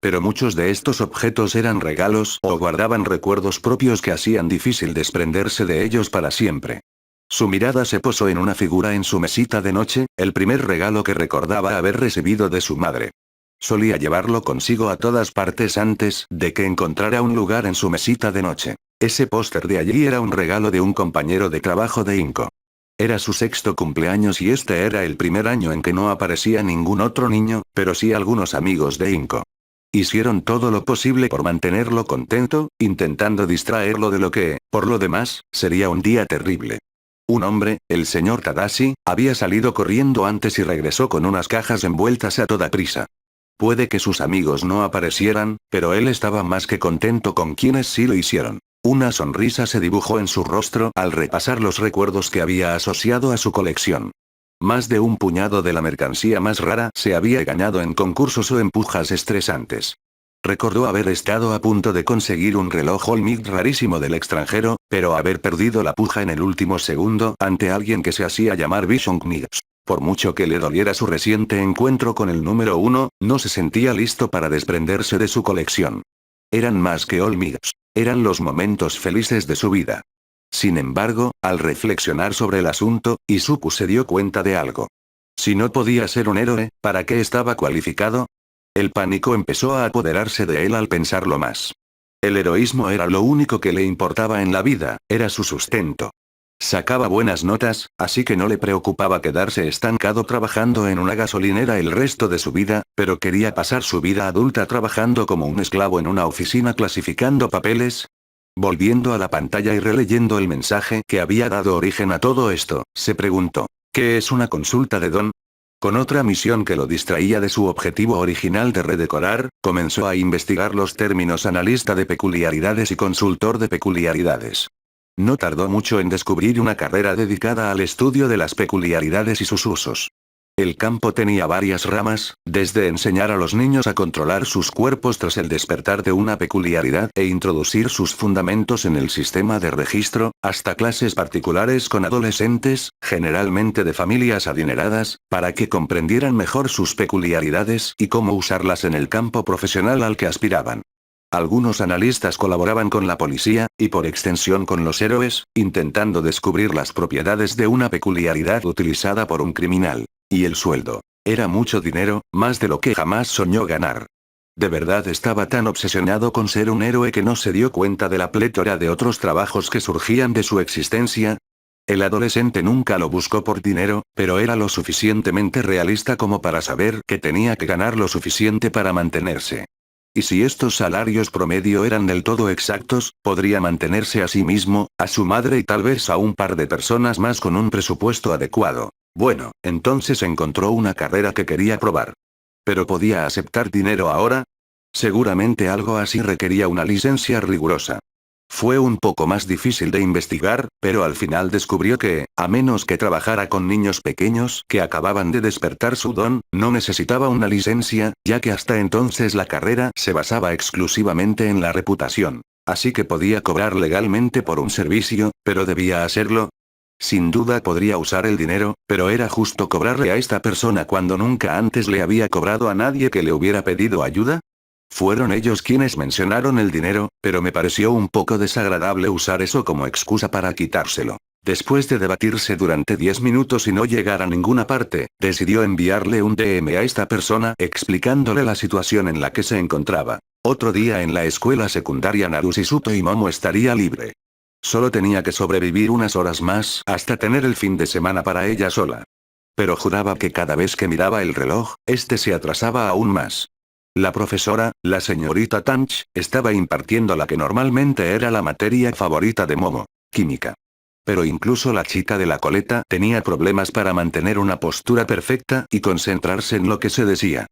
Pero muchos de estos objetos eran regalos o guardaban recuerdos propios que hacían difícil desprenderse de ellos para siempre. Su mirada se posó en una figura en su mesita de noche, el primer regalo que recordaba haber recibido de su madre. Solía llevarlo consigo a todas partes antes de que encontrara un lugar en su mesita de noche. Ese póster de allí era un regalo de un compañero de trabajo de Inko. Era su sexto cumpleaños y este era el primer año en que no aparecía ningún otro niño, pero sí algunos amigos de Inko. Hicieron todo lo posible por mantenerlo contento, intentando distraerlo de lo que, por lo demás, sería un día terrible. Un hombre, el señor Tadashi, había salido corriendo antes y regresó con unas cajas envueltas a toda prisa. Puede que sus amigos no aparecieran, pero él estaba más que contento con quienes sí lo hicieron. Una sonrisa se dibujó en su rostro al repasar los recuerdos que había asociado a su colección. Más de un puñado de la mercancía más rara se había ganado en concursos o empujas estresantes. Recordó haber estado a punto de conseguir un reloj Olmig rarísimo del extranjero, pero haber perdido la puja en el último segundo ante alguien que se hacía llamar Vision Knights. Por mucho que le doliera su reciente encuentro con el número 1, no se sentía listo para desprenderse de su colección. Eran más que Olmigs. Eran los momentos felices de su vida. Sin embargo, al reflexionar sobre el asunto, Izuku se dio cuenta de algo. Si no podía ser un héroe, ¿para qué estaba cualificado? El pánico empezó a apoderarse de él al pensarlo más. El heroísmo era lo único que le importaba en la vida, era su sustento. Sacaba buenas notas, así que no le preocupaba quedarse estancado trabajando en una gasolinera el resto de su vida, pero quería pasar su vida adulta trabajando como un esclavo en una oficina clasificando papeles. Volviendo a la pantalla y releyendo el mensaje que había dado origen a todo esto, se preguntó, ¿qué es una consulta de don? Con otra misión que lo distraía de su objetivo original de redecorar, comenzó a investigar los términos analista de peculiaridades y consultor de peculiaridades. No tardó mucho en descubrir una carrera dedicada al estudio de las peculiaridades y sus usos. El campo tenía varias ramas, desde enseñar a los niños a controlar sus cuerpos tras el despertar de una peculiaridad e introducir sus fundamentos en el sistema de registro, hasta clases particulares con adolescentes, generalmente de familias adineradas, para que comprendieran mejor sus peculiaridades y cómo usarlas en el campo profesional al que aspiraban. Algunos analistas colaboraban con la policía, y por extensión con los héroes, intentando descubrir las propiedades de una peculiaridad utilizada por un criminal. Y el sueldo. Era mucho dinero, más de lo que jamás soñó ganar. ¿De verdad estaba tan obsesionado con ser un héroe que no se dio cuenta de la plétora de otros trabajos que surgían de su existencia? El adolescente nunca lo buscó por dinero, pero era lo suficientemente realista como para saber que tenía que ganar lo suficiente para mantenerse. Y si estos salarios promedio eran del todo exactos, podría mantenerse a sí mismo, a su madre y tal vez a un par de personas más con un presupuesto adecuado. Bueno, entonces encontró una carrera que quería probar. ¿Pero podía aceptar dinero ahora? Seguramente algo así requería una licencia rigurosa. Fue un poco más difícil de investigar, pero al final descubrió que, a menos que trabajara con niños pequeños que acababan de despertar su don, no necesitaba una licencia, ya que hasta entonces la carrera se basaba exclusivamente en la reputación. Así que podía cobrar legalmente por un servicio, pero debía hacerlo. Sin duda podría usar el dinero, pero era justo cobrarle a esta persona cuando nunca antes le había cobrado a nadie que le hubiera pedido ayuda. Fueron ellos quienes mencionaron el dinero, pero me pareció un poco desagradable usar eso como excusa para quitárselo. Después de debatirse durante 10 minutos y no llegar a ninguna parte, decidió enviarle un DM a esta persona explicándole la situación en la que se encontraba. Otro día en la escuela secundaria Narushisuto y Momo estaría libre. Solo tenía que sobrevivir unas horas más hasta tener el fin de semana para ella sola. Pero juraba que cada vez que miraba el reloj, este se atrasaba aún más. La profesora, la señorita Tanch, estaba impartiendo la que normalmente era la materia favorita de Momo, química. Pero incluso la chica de la coleta tenía problemas para mantener una postura perfecta y concentrarse en lo que se decía.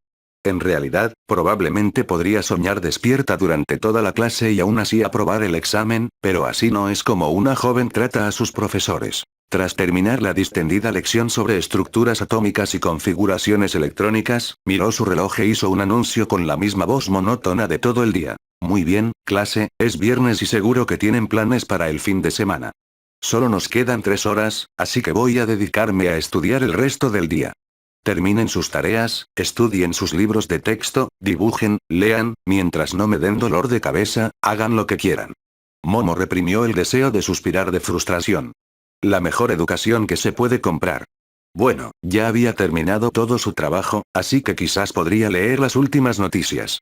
En realidad, probablemente podría soñar despierta durante toda la clase y aún así aprobar el examen, pero así no es como una joven trata a sus profesores. Tras terminar la distendida lección sobre estructuras atómicas y configuraciones electrónicas, miró su reloj e hizo un anuncio con la misma voz monótona de todo el día. Muy bien, clase, es viernes y seguro que tienen planes para el fin de semana. Solo nos quedan 3 horas, así que voy a dedicarme a estudiar el resto del día. Terminen sus tareas, estudien sus libros de texto, dibujen, lean, mientras no me den dolor de cabeza, hagan lo que quieran. Momo reprimió el deseo de suspirar de frustración. La mejor educación que se puede comprar. Bueno, ya había terminado todo su trabajo, así que quizás podría leer las últimas noticias.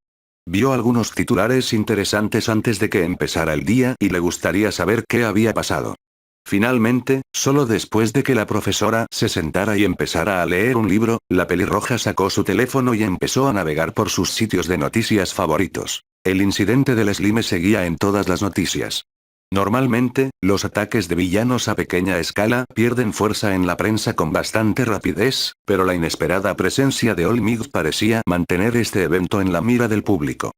Vio algunos titulares interesantes antes de que empezara el día y le gustaría saber qué había pasado. Finalmente, solo después de que la profesora se sentara y empezara a leer un libro, la pelirroja sacó su teléfono y empezó a navegar por sus sitios de noticias favoritos. El incidente del Slime seguía en todas las noticias. Normalmente, los ataques de villanos a pequeña escala pierden fuerza en la prensa con bastante rapidez, pero la inesperada presencia de All Might parecía mantener este evento en la mira del público.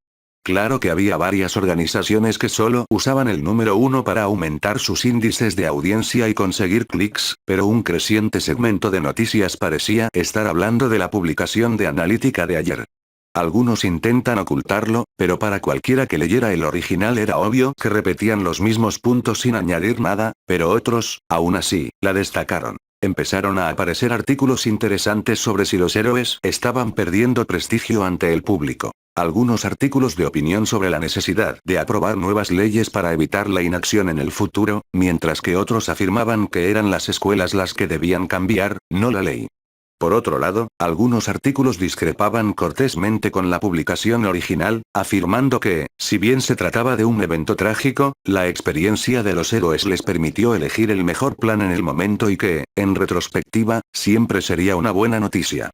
Claro que había varias organizaciones que solo usaban el número 1 para aumentar sus índices de audiencia y conseguir clics, pero un creciente segmento de noticias parecía estar hablando de la publicación de analítica de ayer. Algunos intentan ocultarlo, pero para cualquiera que leyera el original era obvio que repetían los mismos puntos sin añadir nada, pero otros, aún así, la destacaron. Empezaron a aparecer artículos interesantes sobre si los héroes estaban perdiendo prestigio ante el público. Algunos artículos de opinión sobre la necesidad de aprobar nuevas leyes para evitar la inacción en el futuro, mientras que otros afirmaban que eran las escuelas las que debían cambiar, no la ley. Por otro lado, algunos artículos discrepaban cortésmente con la publicación original, afirmando que, si bien se trataba de un evento trágico, la experiencia de los héroes les permitió elegir el mejor plan en el momento y que, en retrospectiva, siempre sería una buena noticia.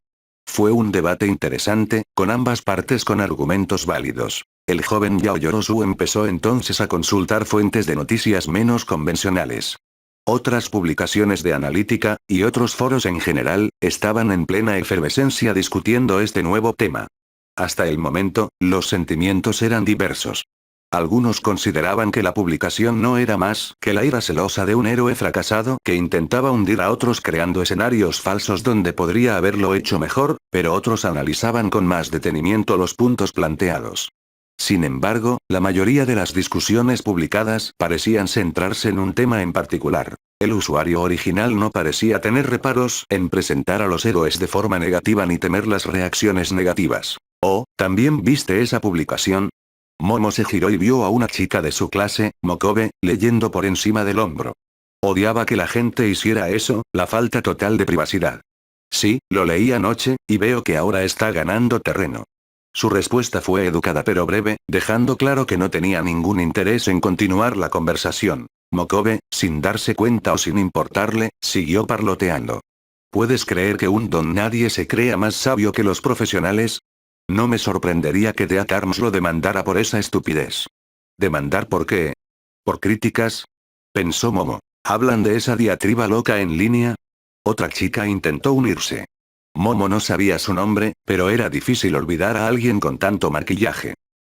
Fue un debate interesante, con ambas partes con argumentos válidos. El joven Yao Yorosu empezó entonces a consultar fuentes de noticias menos convencionales. Otras publicaciones de analítica, y otros foros en general, estaban en plena efervescencia discutiendo este nuevo tema. Hasta el momento, los sentimientos eran diversos. Algunos consideraban que la publicación no era más que la ira celosa de un héroe fracasado que intentaba hundir a otros creando escenarios falsos donde podría haberlo hecho mejor, pero otros analizaban con más detenimiento los puntos planteados. Sin embargo, la mayoría de las discusiones publicadas parecían centrarse en un tema en particular. El usuario original no parecía tener reparos en presentar a los héroes de forma negativa ni temer las reacciones negativas. Oh, ¿también viste esa publicación? Momo se giró y vio a una chica de su clase, Mokobe, leyendo por encima del hombro. Odiaba que la gente hiciera eso, la falta total de privacidad. Sí, lo leí anoche, y veo que ahora está ganando terreno. Su respuesta fue educada pero breve, dejando claro que no tenía ningún interés en continuar la conversación. Mokobe, sin darse cuenta o sin importarle, siguió parloteando. ¿Puedes creer que un don nadie se crea más sabio que los profesionales? No me sorprendería que The Arms lo demandara por esa estupidez. ¿Demandar por qué? ¿Por críticas? Pensó Momo. ¿Hablan de esa diatriba loca en línea? Otra chica intentó unirse. Momo no sabía su nombre, pero era difícil olvidar a alguien con tanto maquillaje.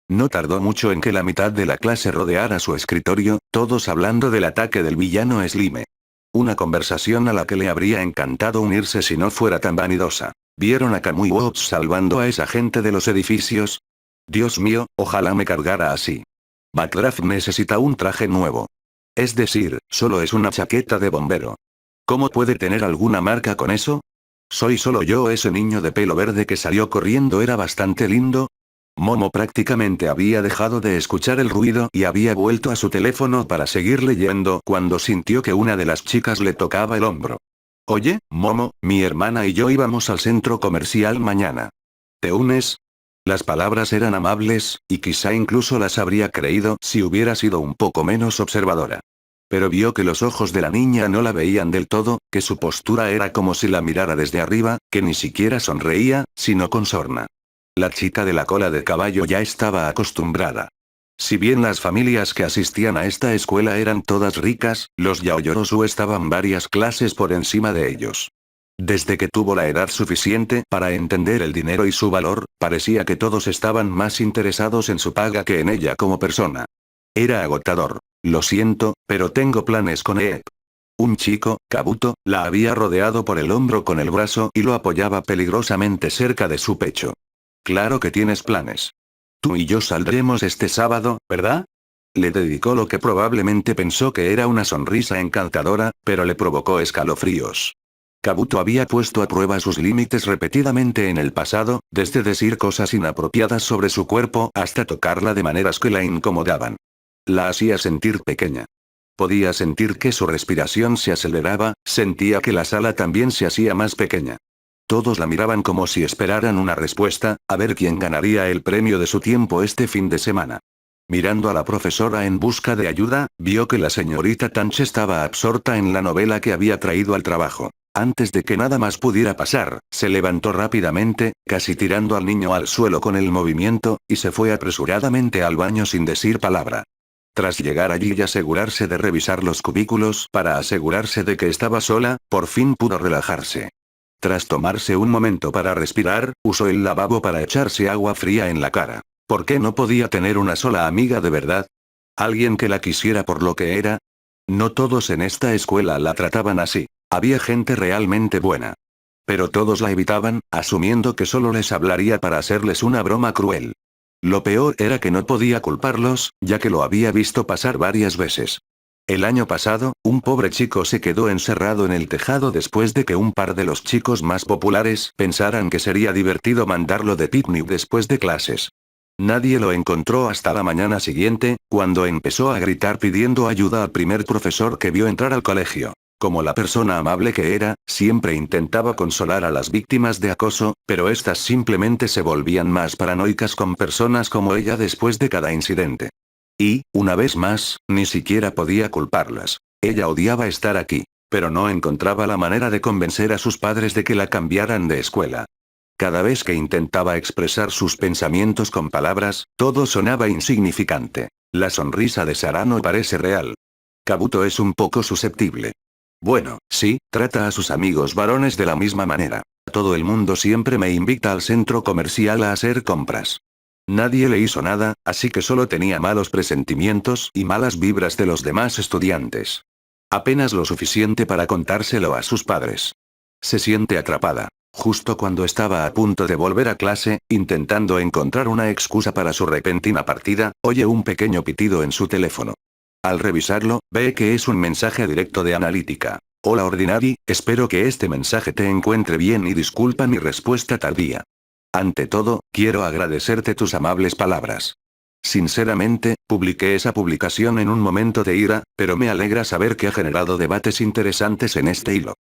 No tardó mucho en que la mitad de la clase rodeara su escritorio, todos hablando del ataque del villano Slime. Una conversación a la que le habría encantado unirse si no fuera tan vanidosa. ¿Vieron a Kamui Watts salvando a esa gente de los edificios? Dios mío, ojalá me cargara así. McGrath necesita un traje nuevo. Es decir, solo es una chaqueta de bombero. ¿Cómo puede tener alguna marca con eso? ¿Soy solo yo? Ese niño de pelo verde que salió corriendo era bastante lindo. Momo prácticamente había dejado de escuchar el ruido y había vuelto a su teléfono para seguir leyendo cuando sintió que una de las chicas le tocaba el hombro. Oye, Momo, mi hermana y yo íbamos al centro comercial mañana. ¿Te unes? Las palabras eran amables, y quizá incluso las habría creído si hubiera sido un poco menos observadora. Pero vio que los ojos de la niña no la veían del todo, que su postura era como si la mirara desde arriba, que ni siquiera sonreía, sino con sorna. La chica de la cola de caballo ya estaba acostumbrada. Si bien las familias que asistían a esta escuela eran todas ricas, los Yaoyorosu estaban varias clases por encima de ellos. Desde que tuvo la edad suficiente para entender el dinero y su valor, parecía que todos estaban más interesados en su paga que en ella como persona. Era agotador. Lo siento, pero tengo planes con Eep. Un chico, Kabuto, la había rodeado por el hombro con el brazo y lo apoyaba peligrosamente cerca de su pecho. Claro que tienes planes. Tú y yo saldremos este sábado, ¿verdad? Le dedicó lo que probablemente pensó que era una sonrisa encantadora, pero le provocó escalofríos. Kabuto había puesto a prueba sus límites repetidamente en el pasado, desde decir cosas inapropiadas sobre su cuerpo hasta tocarla de maneras que la incomodaban. La hacía sentir pequeña. Podía sentir que su respiración se aceleraba, sentía que la sala también se hacía más pequeña. Todos la miraban como si esperaran una respuesta, a ver quién ganaría el premio de su tiempo este fin de semana. Mirando a la profesora en busca de ayuda, vio que la señorita Tanch estaba absorta en la novela que había traído al trabajo. Antes de que nada más pudiera pasar, se levantó rápidamente, casi tirando al niño al suelo con el movimiento, y se fue apresuradamente al baño sin decir palabra. Tras llegar allí y asegurarse de revisar los cubículos para asegurarse de que estaba sola, por fin pudo relajarse. Tras tomarse un momento para respirar, usó el lavabo para echarse agua fría en la cara. ¿Por qué no podía tener una sola amiga de verdad? ¿Alguien que la quisiera por lo que era? No todos en esta escuela la trataban así. Había gente realmente buena. Pero todos la evitaban, asumiendo que solo les hablaría para hacerles una broma cruel. Lo peor era que no podía culparlos, ya que lo había visto pasar varias veces. El año pasado, un pobre chico se quedó encerrado en el tejado después de que un par de los chicos más populares pensaran que sería divertido mandarlo de picnic después de clases. Nadie lo encontró hasta la mañana siguiente, cuando empezó a gritar pidiendo ayuda al primer profesor que vio entrar al colegio. Como la persona amable que era, siempre intentaba consolar a las víctimas de acoso, pero estas simplemente se volvían más paranoicas con personas como ella después de cada incidente. Y, una vez más, ni siquiera podía culparlas. Ella odiaba estar aquí, pero no encontraba la manera de convencer a sus padres de que la cambiaran de escuela. Cada vez que intentaba expresar sus pensamientos con palabras, todo sonaba insignificante. La sonrisa de Sarah no parece real. Kabuto es un poco susceptible. Bueno, sí, trata a sus amigos varones de la misma manera. Todo el mundo siempre me invita al centro comercial a hacer compras. Nadie le hizo nada, así que solo tenía malos presentimientos y malas vibras de los demás estudiantes. Apenas lo suficiente para contárselo a sus padres. Se siente atrapada. Justo cuando estaba a punto de volver a clase, intentando encontrar una excusa para su repentina partida, oye un pequeño pitido en su teléfono. Al revisarlo, ve que es un mensaje directo de Analítica. Hola Ordinary, espero que este mensaje te encuentre bien y disculpa mi respuesta tardía. Ante todo, quiero agradecerte tus amables palabras. Sinceramente, publiqué esa publicación en un momento de ira, pero me alegra saber que ha generado debates interesantes en este hilo.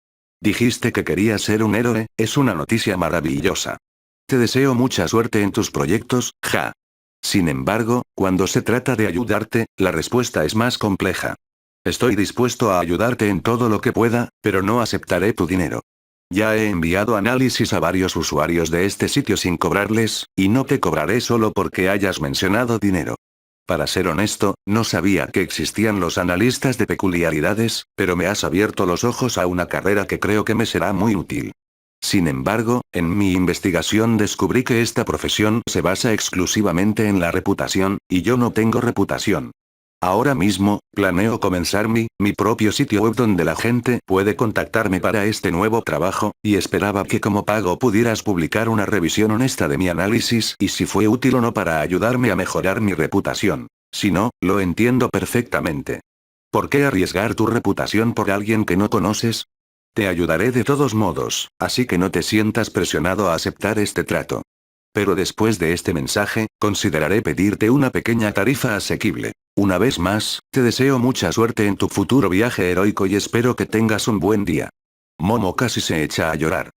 Dijiste que querías ser un héroe, es una noticia maravillosa. Te deseo mucha suerte en tus proyectos, ja. Sin embargo, cuando se trata de ayudarte, la respuesta es más compleja. Estoy dispuesto a ayudarte en todo lo que pueda, pero no aceptaré tu dinero. Ya he enviado análisis a varios usuarios de este sitio sin cobrarles, y no te cobraré solo porque hayas mencionado dinero. Para ser honesto, no sabía que existían los analistas de peculiaridades, pero me has abierto los ojos a una carrera que creo que me será muy útil. Sin embargo, en mi investigación descubrí que esta profesión se basa exclusivamente en la reputación, y yo no tengo reputación. Ahora mismo, planeo comenzar mi propio sitio web donde la gente puede contactarme para este nuevo trabajo, y esperaba que como pago pudieras publicar una revisión honesta de mi análisis y si fue útil o no para ayudarme a mejorar mi reputación. Si no, lo entiendo perfectamente. ¿Por qué arriesgar tu reputación por alguien que no conoces? Te ayudaré de todos modos, así que no te sientas presionado a aceptar este trato. Pero después de este mensaje, consideraré pedirte una pequeña tarifa asequible. Una vez más, te deseo mucha suerte en tu futuro viaje heroico y espero que tengas un buen día. Momo casi se echa a llorar.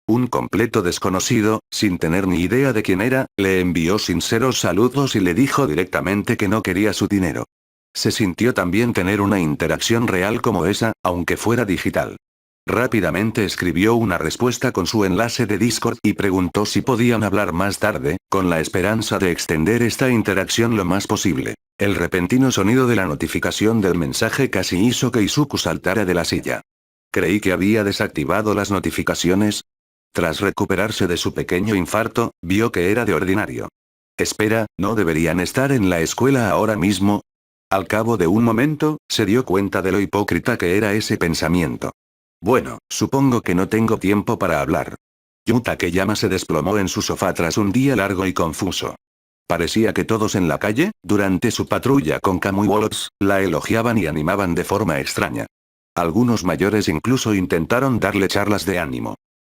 Un completo desconocido, sin tener ni idea de quién era, le envió sinceros saludos y le dijo directamente que no quería su dinero. Se sintió también tener una interacción real como esa, aunque fuera digital. Rápidamente escribió una respuesta con su enlace de Discord y preguntó si podían hablar más tarde, con la esperanza de extender esta interacción lo más posible. El repentino sonido de la notificación del mensaje casi hizo que Izuku saltara de la silla. Creí que había desactivado las notificaciones. Tras recuperarse de su pequeño infarto, vio que era de ordinario. Espera, ¿no deberían estar en la escuela ahora mismo? Al cabo de un momento, se dio cuenta de lo hipócrita que era ese pensamiento. Bueno, supongo que no tengo tiempo para hablar. Yuta Keyama se desplomó en su sofá tras un día largo y confuso. Parecía que todos en la calle, durante su patrulla con Kamui Wolves, la elogiaban y animaban de forma extraña. Algunos mayores incluso intentaron darle charlas de ánimo.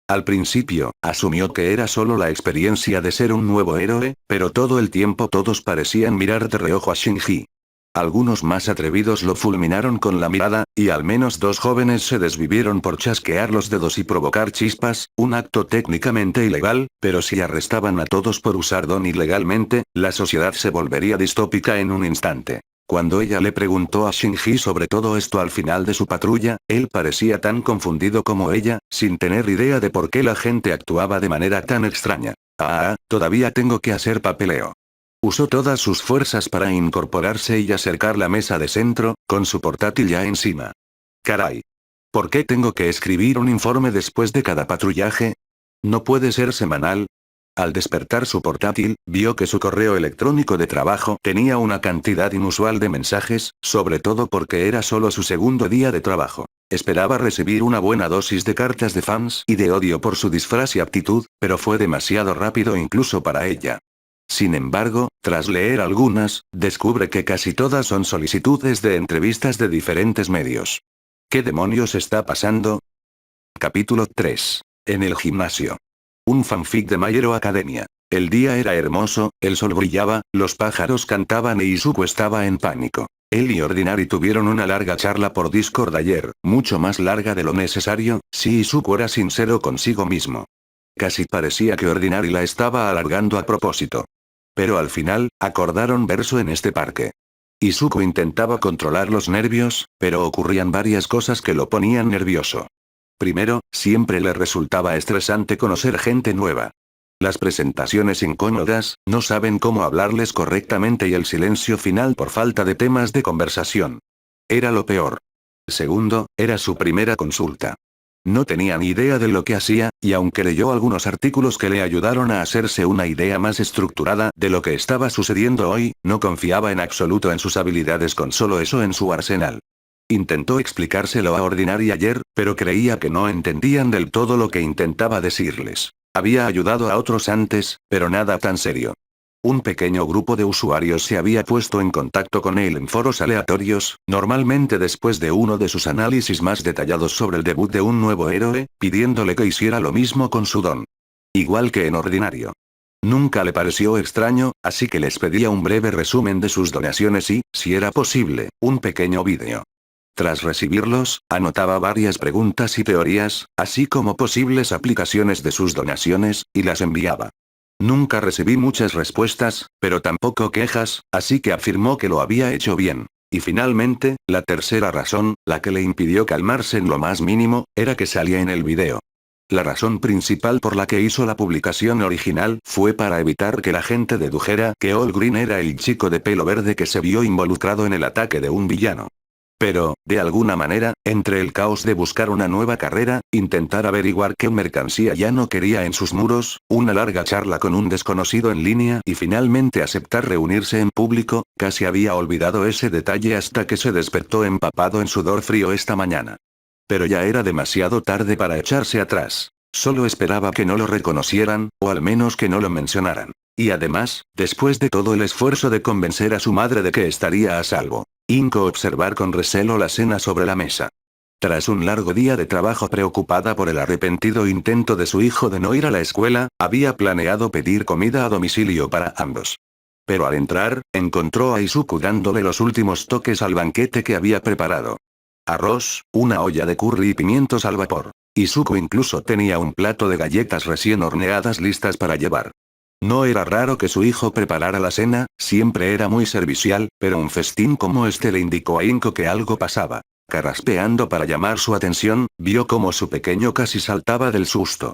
Al principio, asumió que era solo la experiencia de ser un nuevo héroe, pero todo el tiempo todos parecían mirar de reojo a Shinji. Algunos más atrevidos lo fulminaron con la mirada, y al menos 2 jóvenes se desvivieron por chasquear los dedos y provocar chispas, un acto técnicamente ilegal, pero si arrestaban a todos por usar don ilegalmente, la sociedad se volvería distópica en un instante. Cuando ella le preguntó a Shinji sobre todo esto al final de su patrulla, él parecía tan confundido como ella, sin tener idea de por qué la gente actuaba de manera tan extraña. Todavía tengo que hacer papeleo. Usó todas sus fuerzas para incorporarse y acercar la mesa de centro, con su portátil ya encima. Caray. ¿Por qué tengo que escribir un informe después de cada patrullaje? ¿No puede ser semanal? Al despertar su portátil, vio que su correo electrónico de trabajo tenía una cantidad inusual de mensajes, sobre todo porque era solo su segundo día de trabajo. Esperaba recibir una buena dosis de cartas de fans y de odio por su disfraz y aptitud, pero fue demasiado rápido incluso para ella. Sin embargo, tras leer algunas, descubre que casi todas son solicitudes de entrevistas de diferentes medios. ¿Qué demonios está pasando? Capítulo 3. En el gimnasio. Un fanfic de My Hero Academia. El día era hermoso, el sol brillaba, los pájaros cantaban e Izuku estaba en pánico. Él y Ordinary tuvieron una larga charla por Discord ayer, mucho más larga de lo necesario, si Izuku era sincero consigo mismo. Casi parecía que Ordinary la estaba alargando a propósito. Pero al final, acordaron verse en este parque. Izuku intentaba controlar los nervios, pero ocurrían varias cosas que lo ponían nervioso. Primero, siempre le resultaba estresante conocer gente nueva. Las presentaciones incómodas, no saben cómo hablarles correctamente y el silencio final por falta de temas de conversación. Era lo peor. Segundo, era su primera consulta. No tenía ni idea de lo que hacía, y aunque leyó algunos artículos que le ayudaron a hacerse una idea más estructurada de lo que estaba sucediendo hoy, no confiaba en absoluto en sus habilidades con solo eso en su arsenal. Intentó explicárselo a Ordinary ayer, pero creía que no entendían del todo lo que intentaba decirles. Había ayudado a otros antes, pero nada tan serio. Un pequeño grupo de usuarios se había puesto en contacto con él en foros aleatorios, normalmente después de uno de sus análisis más detallados sobre el debut de un nuevo héroe, pidiéndole que hiciera lo mismo con su don. Igual que en Ordinario. Nunca le pareció extraño, así que les pedía un breve resumen de sus donaciones y, si era posible, un pequeño vídeo. Tras recibirlos, anotaba varias preguntas y teorías, así como posibles aplicaciones de sus donaciones, y las enviaba. Nunca recibí muchas respuestas, pero tampoco quejas, así que afirmó que lo había hecho bien. Y finalmente, la tercera razón, la que le impidió calmarse en lo más mínimo, era que salía en el video. La razón principal por la que hizo la publicación original fue para evitar que la gente dedujera que All Green era el chico de pelo verde que se vio involucrado en el ataque de un villano. Pero, de alguna manera, entre el caos de buscar una nueva carrera, intentar averiguar qué mercancía ya no quería en sus muros, una larga charla con un desconocido en línea y finalmente aceptar reunirse en público, casi había olvidado ese detalle hasta que se despertó empapado en sudor frío esta mañana. Pero ya era demasiado tarde para echarse atrás. Solo esperaba que no lo reconocieran, o al menos que no lo mencionaran. Y además, después de todo el esfuerzo de convencer a su madre de que estaría a salvo. Inco observar con recelo la cena sobre la mesa. Tras un largo día de trabajo preocupada por el arrepentido intento de su hijo de no ir a la escuela, había planeado pedir comida a domicilio para ambos. Pero al entrar, encontró a Izuku dándole los últimos toques al banquete que había preparado. Arroz, una olla de curry y pimientos al vapor. Izuku incluso tenía un plato de galletas recién horneadas listas para llevar. No era raro que su hijo preparara la cena, siempre era muy servicial, pero un festín como este le indicó a Inko que algo pasaba. Carraspeando para llamar su atención, vio cómo su pequeño casi saltaba del susto.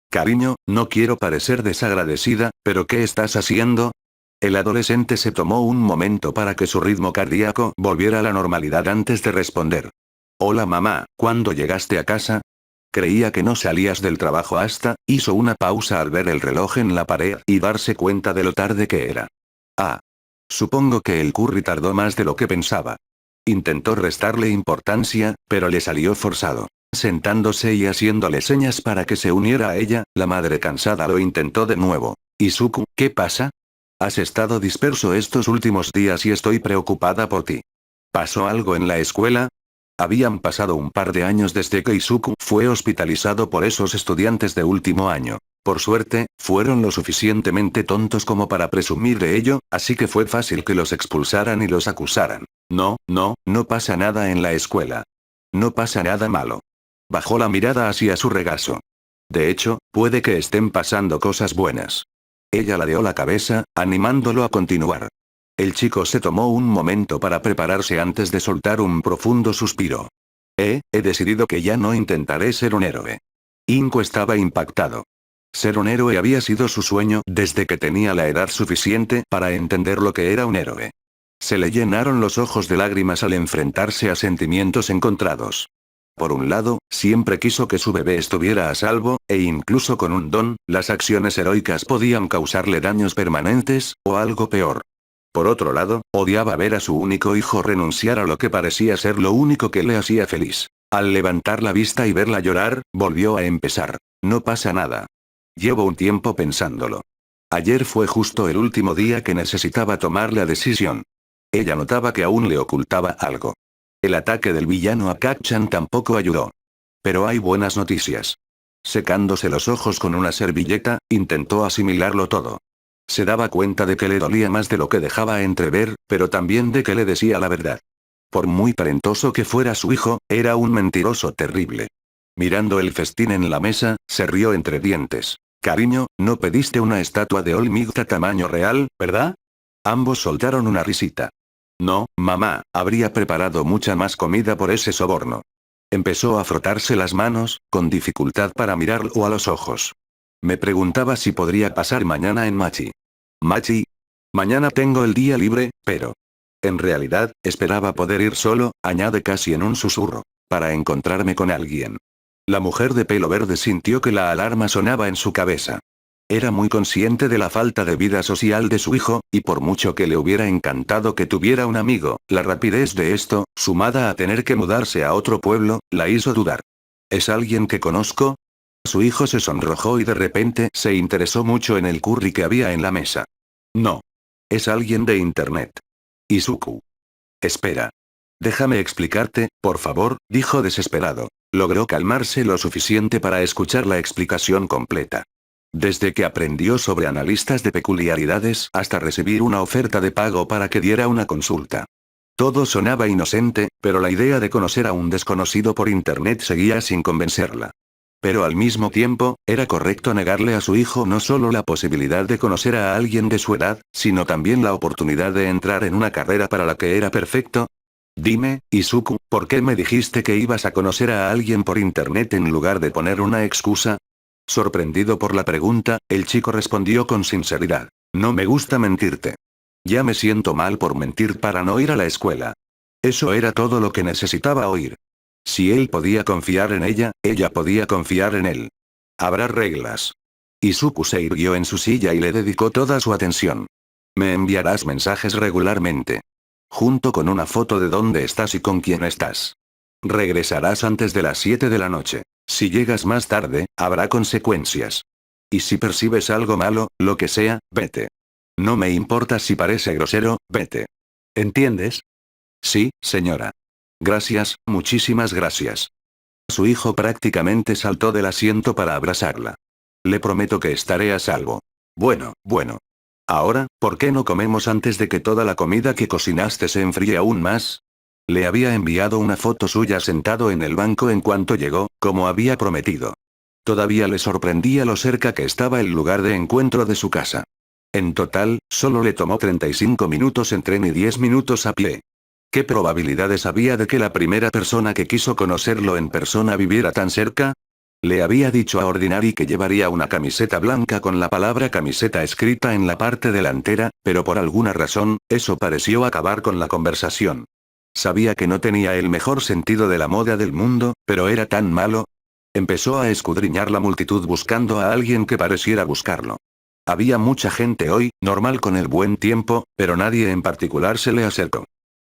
Cariño, no quiero parecer desagradecida, pero ¿qué estás haciendo? El adolescente se tomó un momento para que su ritmo cardíaco volviera a la normalidad antes de responder. Hola mamá, ¿cuándo llegaste a casa? Creía que no salías del trabajo hasta, hizo una pausa al ver el reloj en la pared y darse cuenta de lo tarde que era. Ah. Supongo que el curry tardó más de lo que pensaba. Intentó restarle importancia, pero le salió forzado. Sentándose y haciéndole señas para que se uniera a ella, la madre cansada lo intentó de nuevo. Izuku, ¿qué pasa? Has estado disperso estos últimos días y estoy preocupada por ti. ¿Pasó algo en la escuela? Habían pasado un par de años desde que Izuku fue hospitalizado por esos estudiantes de último año. Por suerte, fueron lo suficientemente tontos como para presumir de ello, así que fue fácil que los expulsaran y los acusaran. No pasa nada en la escuela. No pasa nada malo. Bajó la mirada hacia su regazo. De hecho, puede que estén pasando cosas buenas. Ella ladeó la cabeza, animándolo a continuar. El chico se tomó un momento para prepararse antes de soltar un profundo suspiro. He decidido que ya no intentaré ser un héroe. Inko estaba impactado. Ser un héroe había sido su sueño desde que tenía la edad suficiente para entender lo que era un héroe. Se le llenaron los ojos de lágrimas al enfrentarse a sentimientos encontrados. Por un lado, siempre quiso que su bebé estuviera a salvo, e incluso con un don, las acciones heroicas podían causarle daños permanentes, o algo peor. Por otro lado, odiaba ver a su único hijo renunciar a lo que parecía ser lo único que le hacía feliz. Al levantar la vista y verla llorar, volvió a empezar. No pasa nada. Llevo un tiempo pensándolo. Ayer fue justo el último día que necesitaba tomar la decisión. Ella notaba que aún le ocultaba algo. El ataque del villano a Kacchan tampoco ayudó. Pero hay buenas noticias. Secándose los ojos con una servilleta, intentó asimilarlo todo. Se daba cuenta de que le dolía más de lo que dejaba entrever, pero también de que le decía la verdad. Por muy talentoso que fuera su hijo, era un mentiroso terrible. Mirando el festín en la mesa, se rió entre dientes. Cariño, no pediste una estatua de Olmigta tamaño real, ¿verdad? Ambos soltaron una risita. No, mamá, habría preparado mucha más comida por ese soborno. Empezó a frotarse las manos, con dificultad para mirarlo a los ojos. Me preguntaba si podría pasar mañana en Machi. Machi. Mañana tengo el día libre, pero... En realidad, esperaba poder ir solo, añade casi en un susurro, para encontrarme con alguien. La mujer de pelo verde sintió que la alarma sonaba en su cabeza. Era muy consciente de la falta de vida social de su hijo, y por mucho que le hubiera encantado que tuviera un amigo, la rapidez de esto, sumada a tener que mudarse a otro pueblo, la hizo dudar. ¿Es alguien que conozco? Su hijo se sonrojó y de repente se interesó mucho en el curry que había en la mesa. No. Es alguien de internet. Izuku. Espera. Déjame explicarte, por favor, dijo desesperado. Logró calmarse lo suficiente para escuchar la explicación completa. Desde que aprendió sobre analistas de peculiaridades hasta recibir una oferta de pago para que diera una consulta. Todo sonaba inocente, pero la idea de conocer a un desconocido por internet seguía sin convencerla. Pero al mismo tiempo, era correcto negarle a su hijo no solo la posibilidad de conocer a alguien de su edad, sino también la oportunidad de entrar en una carrera para la que era perfecto. Dime, Izuku, ¿por qué me dijiste que ibas a conocer a alguien por internet en lugar de poner una excusa? Sorprendido por la pregunta, el chico respondió con sinceridad. No me gusta mentirte. Ya me siento mal por mentir para no ir a la escuela. Eso era todo lo que necesitaba oír. Si él podía confiar en ella podía confiar en él. Habrá reglas. Izuku se irguió en su silla y le dedicó toda su atención. Me enviarás mensajes regularmente. Junto con una foto de dónde estás y con quién estás. Regresarás antes de las 7 de la noche. Si llegas más tarde, habrá consecuencias. Y si percibes algo malo, lo que sea, vete. No me importa si parece grosero, vete. ¿Entiendes? Sí, señora. Gracias, muchísimas gracias. Su hijo prácticamente saltó del asiento para abrazarla. Le prometo que estaré a salvo. Bueno. Ahora, ¿por qué no comemos antes de que toda la comida que cocinaste se enfríe aún más? Le había enviado una foto suya sentado en el banco en cuanto llegó, como había prometido. Todavía le sorprendía lo cerca que estaba el lugar de encuentro de su casa. En total, solo le tomó 35 minutos en tren y 10 minutos a pie. ¿Qué probabilidades había de que la primera persona que quiso conocerlo en persona viviera tan cerca? Le había dicho a Ordinary que llevaría una camiseta blanca con la palabra camiseta escrita en la parte delantera, pero por alguna razón, eso pareció acabar con la conversación. Sabía que no tenía el mejor sentido de la moda del mundo, pero era tan malo. Empezó a escudriñar la multitud buscando a alguien que pareciera buscarlo. Había mucha gente hoy, normal con el buen tiempo, pero nadie en particular se le acercó.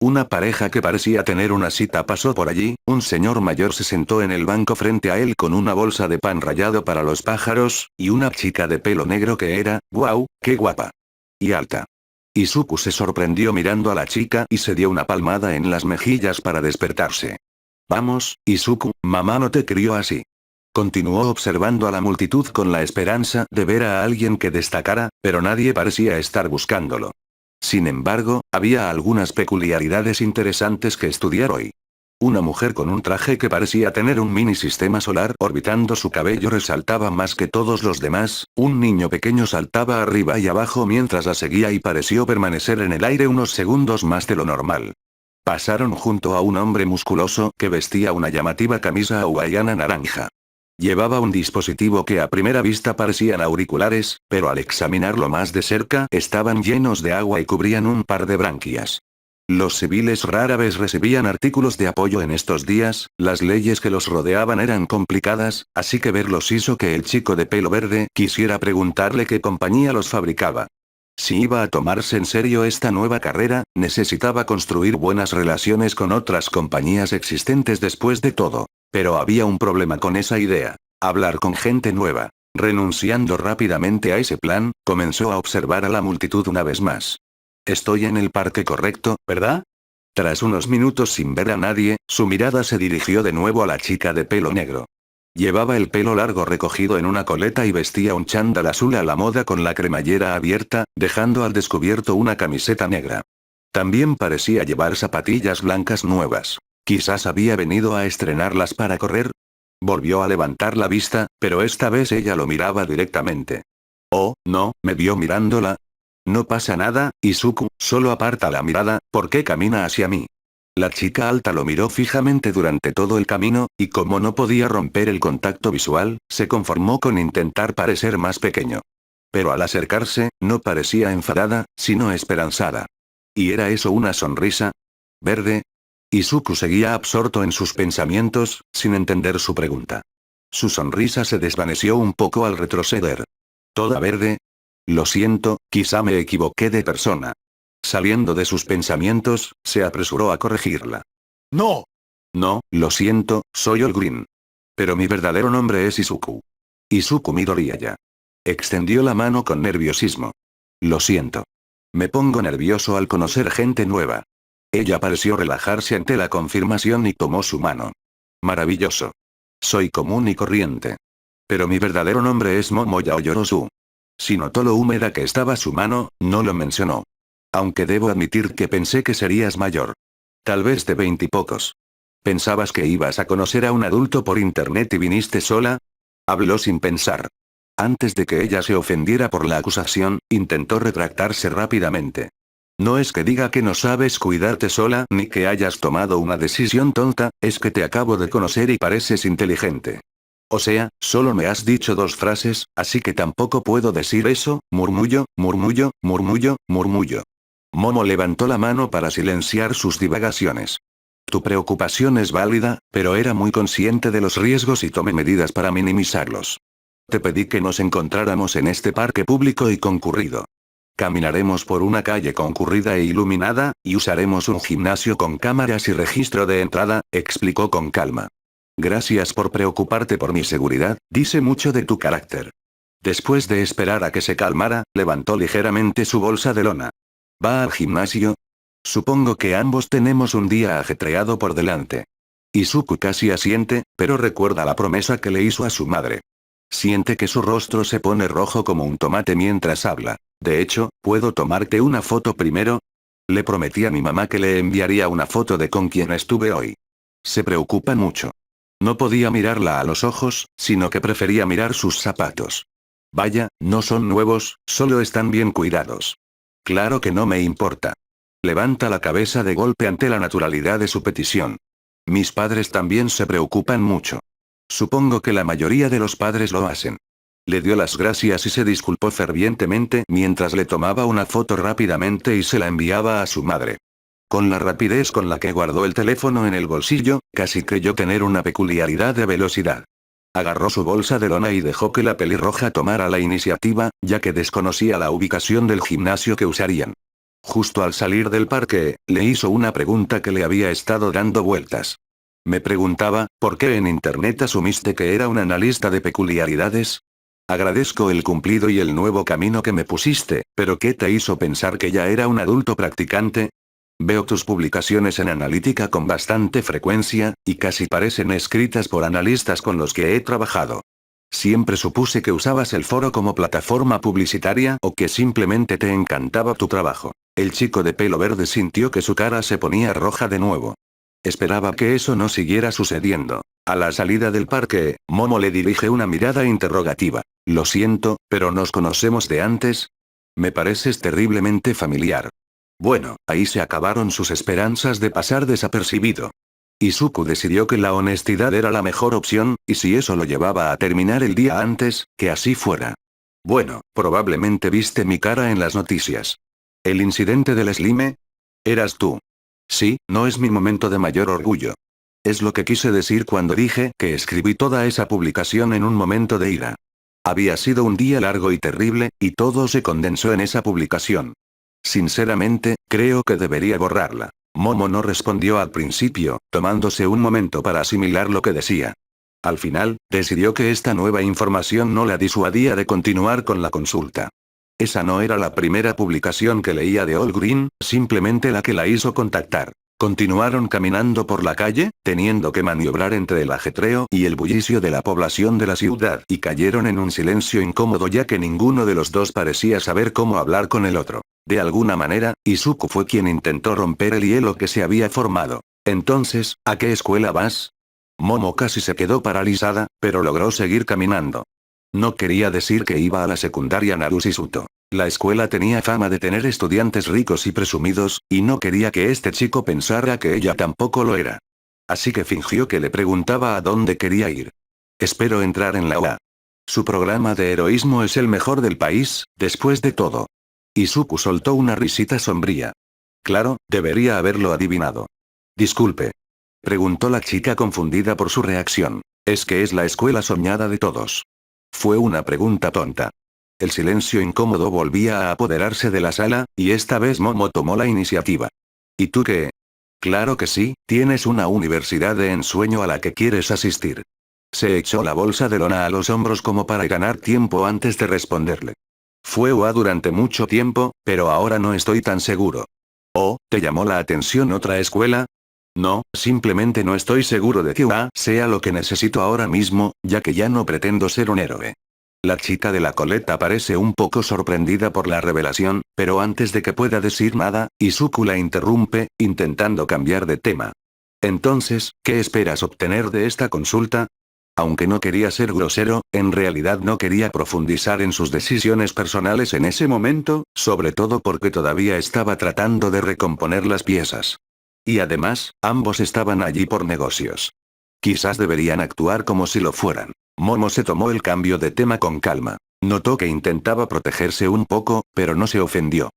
Una pareja que parecía tener una cita pasó por allí, un señor mayor se sentó en el banco frente a él con una bolsa de pan rallado para los pájaros, y una chica de pelo negro que era, ¡guau!, ¡qué guapa! Y alta. Izuku se sorprendió mirando a la chica y se dio una palmada en las mejillas para despertarse. Vamos, Izuku, mamá no te crió así. Continuó observando a la multitud con la esperanza de ver a alguien que destacara, pero nadie parecía estar buscándolo. Sin embargo, había algunas peculiaridades interesantes que estudiar hoy. Una mujer con un traje que parecía tener un mini sistema solar orbitando su cabello resaltaba más que todos los demás, un niño pequeño saltaba arriba y abajo mientras la seguía y pareció permanecer en el aire unos segundos más de lo normal. Pasaron junto a un hombre musculoso que vestía una llamativa camisa hawaiana naranja. Llevaba un dispositivo que a primera vista parecían auriculares, pero al examinarlo más de cerca estaban llenos de agua y cubrían un par de branquias. Los civiles rara vez recibían artículos de apoyo en estos días, las leyes que los rodeaban eran complicadas, así que verlos hizo que el chico de pelo verde quisiera preguntarle qué compañía los fabricaba. Si iba a tomarse en serio esta nueva carrera, necesitaba construir buenas relaciones con otras compañías existentes después de todo. Pero había un problema con esa idea. Hablar con gente nueva. Renunciando rápidamente a ese plan, comenzó a observar a la multitud una vez más. Estoy en el parque correcto, ¿verdad? Tras unos minutos sin ver a nadie, su mirada se dirigió de nuevo a la chica de pelo negro. Llevaba el pelo largo recogido en una coleta y vestía un chándal azul a la moda con la cremallera abierta, dejando al descubierto una camiseta negra. También parecía llevar zapatillas blancas nuevas. Quizás había venido a estrenarlas para correr. Volvió a levantar la vista, pero esta vez ella lo miraba directamente. Oh, no, me vio mirándola. No pasa nada, Izuku, solo aparta la mirada, ¿por qué camina hacia mí? La chica alta lo miró fijamente durante todo el camino, y como no podía romper el contacto visual, se conformó con intentar parecer más pequeño. Pero al acercarse, no parecía enfadada, sino esperanzada. ¿Y era eso una sonrisa? ¿Verde? Izuku seguía absorto en sus pensamientos, sin entender su pregunta. Su sonrisa se desvaneció un poco al retroceder. ¿Toda verde? Lo siento, quizá me equivoqué de persona. Saliendo de sus pensamientos, se apresuró a corregirla. ¡No! No, lo siento, soy All Green. Pero mi verdadero nombre es Izuku. Izuku Midoriyaya. Extendió la mano con nerviosismo. Lo siento. Me pongo nervioso al conocer gente nueva. Ella pareció relajarse ante la confirmación y tomó su mano. Maravilloso. Soy común y corriente. Pero mi verdadero nombre es Momoya Oyorosu. Si notó lo húmeda que estaba su mano, no lo mencionó. Aunque debo admitir que pensé que serías mayor. Tal vez de 20 y pocos. ¿Pensabas que ibas a conocer a un adulto por internet y viniste sola? Habló sin pensar. Antes de que ella se ofendiera por la acusación, intentó retractarse rápidamente. No es que diga que no sabes cuidarte sola ni que hayas tomado una decisión tonta, es que te acabo de conocer y pareces inteligente. O sea, solo me has dicho 2 frases, así que tampoco puedo decir eso, murmullo, murmullo, murmullo, murmullo. Momo levantó la mano para silenciar sus divagaciones. Tu preocupación es válida, pero era muy consciente de los riesgos y tomé medidas para minimizarlos. Te pedí que nos encontráramos en este parque público y concurrido. Caminaremos por una calle concurrida e iluminada, y usaremos un gimnasio con cámaras y registro de entrada, explicó con calma. Gracias por preocuparte por mi seguridad, dice mucho de tu carácter. Después de esperar a que se calmara, levantó ligeramente su bolsa de lona. ¿Va al gimnasio? Supongo que ambos tenemos un día ajetreado por delante. Izuku casi asiente, pero recuerda la promesa que le hizo a su madre. Siente que su rostro se pone rojo como un tomate mientras habla. De hecho, ¿puedo tomarte una foto primero? Le prometí a mi mamá que le enviaría una foto de con quien estuve hoy. Se preocupa mucho. No podía mirarla a los ojos, sino que prefería mirar sus zapatos. Vaya, no son nuevos, solo están bien cuidados. Claro que no me importa. Levanta la cabeza de golpe ante la naturalidad de su petición. Mis padres también se preocupan mucho. Supongo que la mayoría de los padres lo hacen. Le dio las gracias y se disculpó fervientemente mientras le tomaba una foto rápidamente y se la enviaba a su madre. Con la rapidez con la que guardó el teléfono en el bolsillo, casi creyó tener una peculiaridad de velocidad. Agarró su bolsa de lona y dejó que la pelirroja tomara la iniciativa, ya que desconocía la ubicación del gimnasio que usarían. Justo al salir del parque, le hizo una pregunta que le había estado dando vueltas. Me preguntaba, ¿por qué en internet asumiste que era un analista de peculiaridades? Agradezco el cumplido y el nuevo camino que me pusiste, pero ¿qué te hizo pensar que ya era un adulto practicante? Veo tus publicaciones en analítica con bastante frecuencia, y casi parecen escritas por analistas con los que he trabajado. Siempre supuse que usabas el foro como plataforma publicitaria o que simplemente te encantaba tu trabajo. El chico de pelo verde sintió que su cara se ponía roja de nuevo. Esperaba que eso no siguiera sucediendo. A la salida del parque, Momo le dirige una mirada interrogativa. Lo siento, pero ¿nos conocemos de antes? Me pareces terriblemente familiar. Bueno, ahí se acabaron sus esperanzas de pasar desapercibido. Izuku decidió que la honestidad era la mejor opción, y si eso lo llevaba a terminar el día antes, que así fuera. Bueno, probablemente viste mi cara en las noticias. ¿El incidente del Slime? Eras tú. Sí, no es mi momento de mayor orgullo. Es lo que quise decir cuando dije que escribí toda esa publicación en un momento de ira. Había sido un día largo y terrible, y todo se condensó en esa publicación. Sinceramente, creo que debería borrarla. Momo no respondió al principio, tomándose un momento para asimilar lo que decía. Al final, decidió que esta nueva información no la disuadía de continuar con la consulta. Esa no era la primera publicación que leía de All Green, simplemente la que la hizo contactar. Continuaron caminando por la calle, teniendo que maniobrar entre el ajetreo y el bullicio de la población de la ciudad, y cayeron en un silencio incómodo ya que ninguno de los dos parecía saber cómo hablar con el otro. De alguna manera, Izuku fue quien intentó romper el hielo que se había formado. Entonces, ¿a qué escuela vas? Momo casi se quedó paralizada, pero logró seguir caminando. No quería decir que iba a la secundaria Narusisuto. La escuela tenía fama de tener estudiantes ricos y presumidos, y no quería que este chico pensara que ella tampoco lo era. Así que fingió que le preguntaba a dónde quería ir. Espero entrar en la UA. Su programa de heroísmo es el mejor del país, después de todo. Izuku soltó una risita sombría. Claro, debería haberlo adivinado. Disculpe. Preguntó la chica confundida por su reacción. ¿Es que es la escuela soñada de todos? Fue una pregunta tonta. El silencio incómodo volvía a apoderarse de la sala, y esta vez Momo tomó la iniciativa. ¿Y tú qué? Claro que sí, tienes una universidad de ensueño a la que quieres asistir. Se echó la bolsa de lona a los hombros como para ganar tiempo antes de responderle. Fue UA durante mucho tiempo, pero ahora no estoy tan seguro. ¿Oh, te llamó la atención otra escuela? No, simplemente no estoy seguro de que UA sea lo que necesito ahora mismo, ya que ya no pretendo ser un héroe. La chica de la coleta parece un poco sorprendida por la revelación, pero antes de que pueda decir nada, Izuku la interrumpe, intentando cambiar de tema. Entonces, ¿qué esperas obtener de esta consulta? Aunque no quería ser grosero, en realidad no quería profundizar en sus decisiones personales en ese momento, sobre todo porque todavía estaba tratando de recomponer las piezas. Y además, ambos estaban allí por negocios. Quizás deberían actuar como si lo fueran. Momo se tomó el cambio de tema con calma. Notó que intentaba protegerse un poco, pero no se ofendió.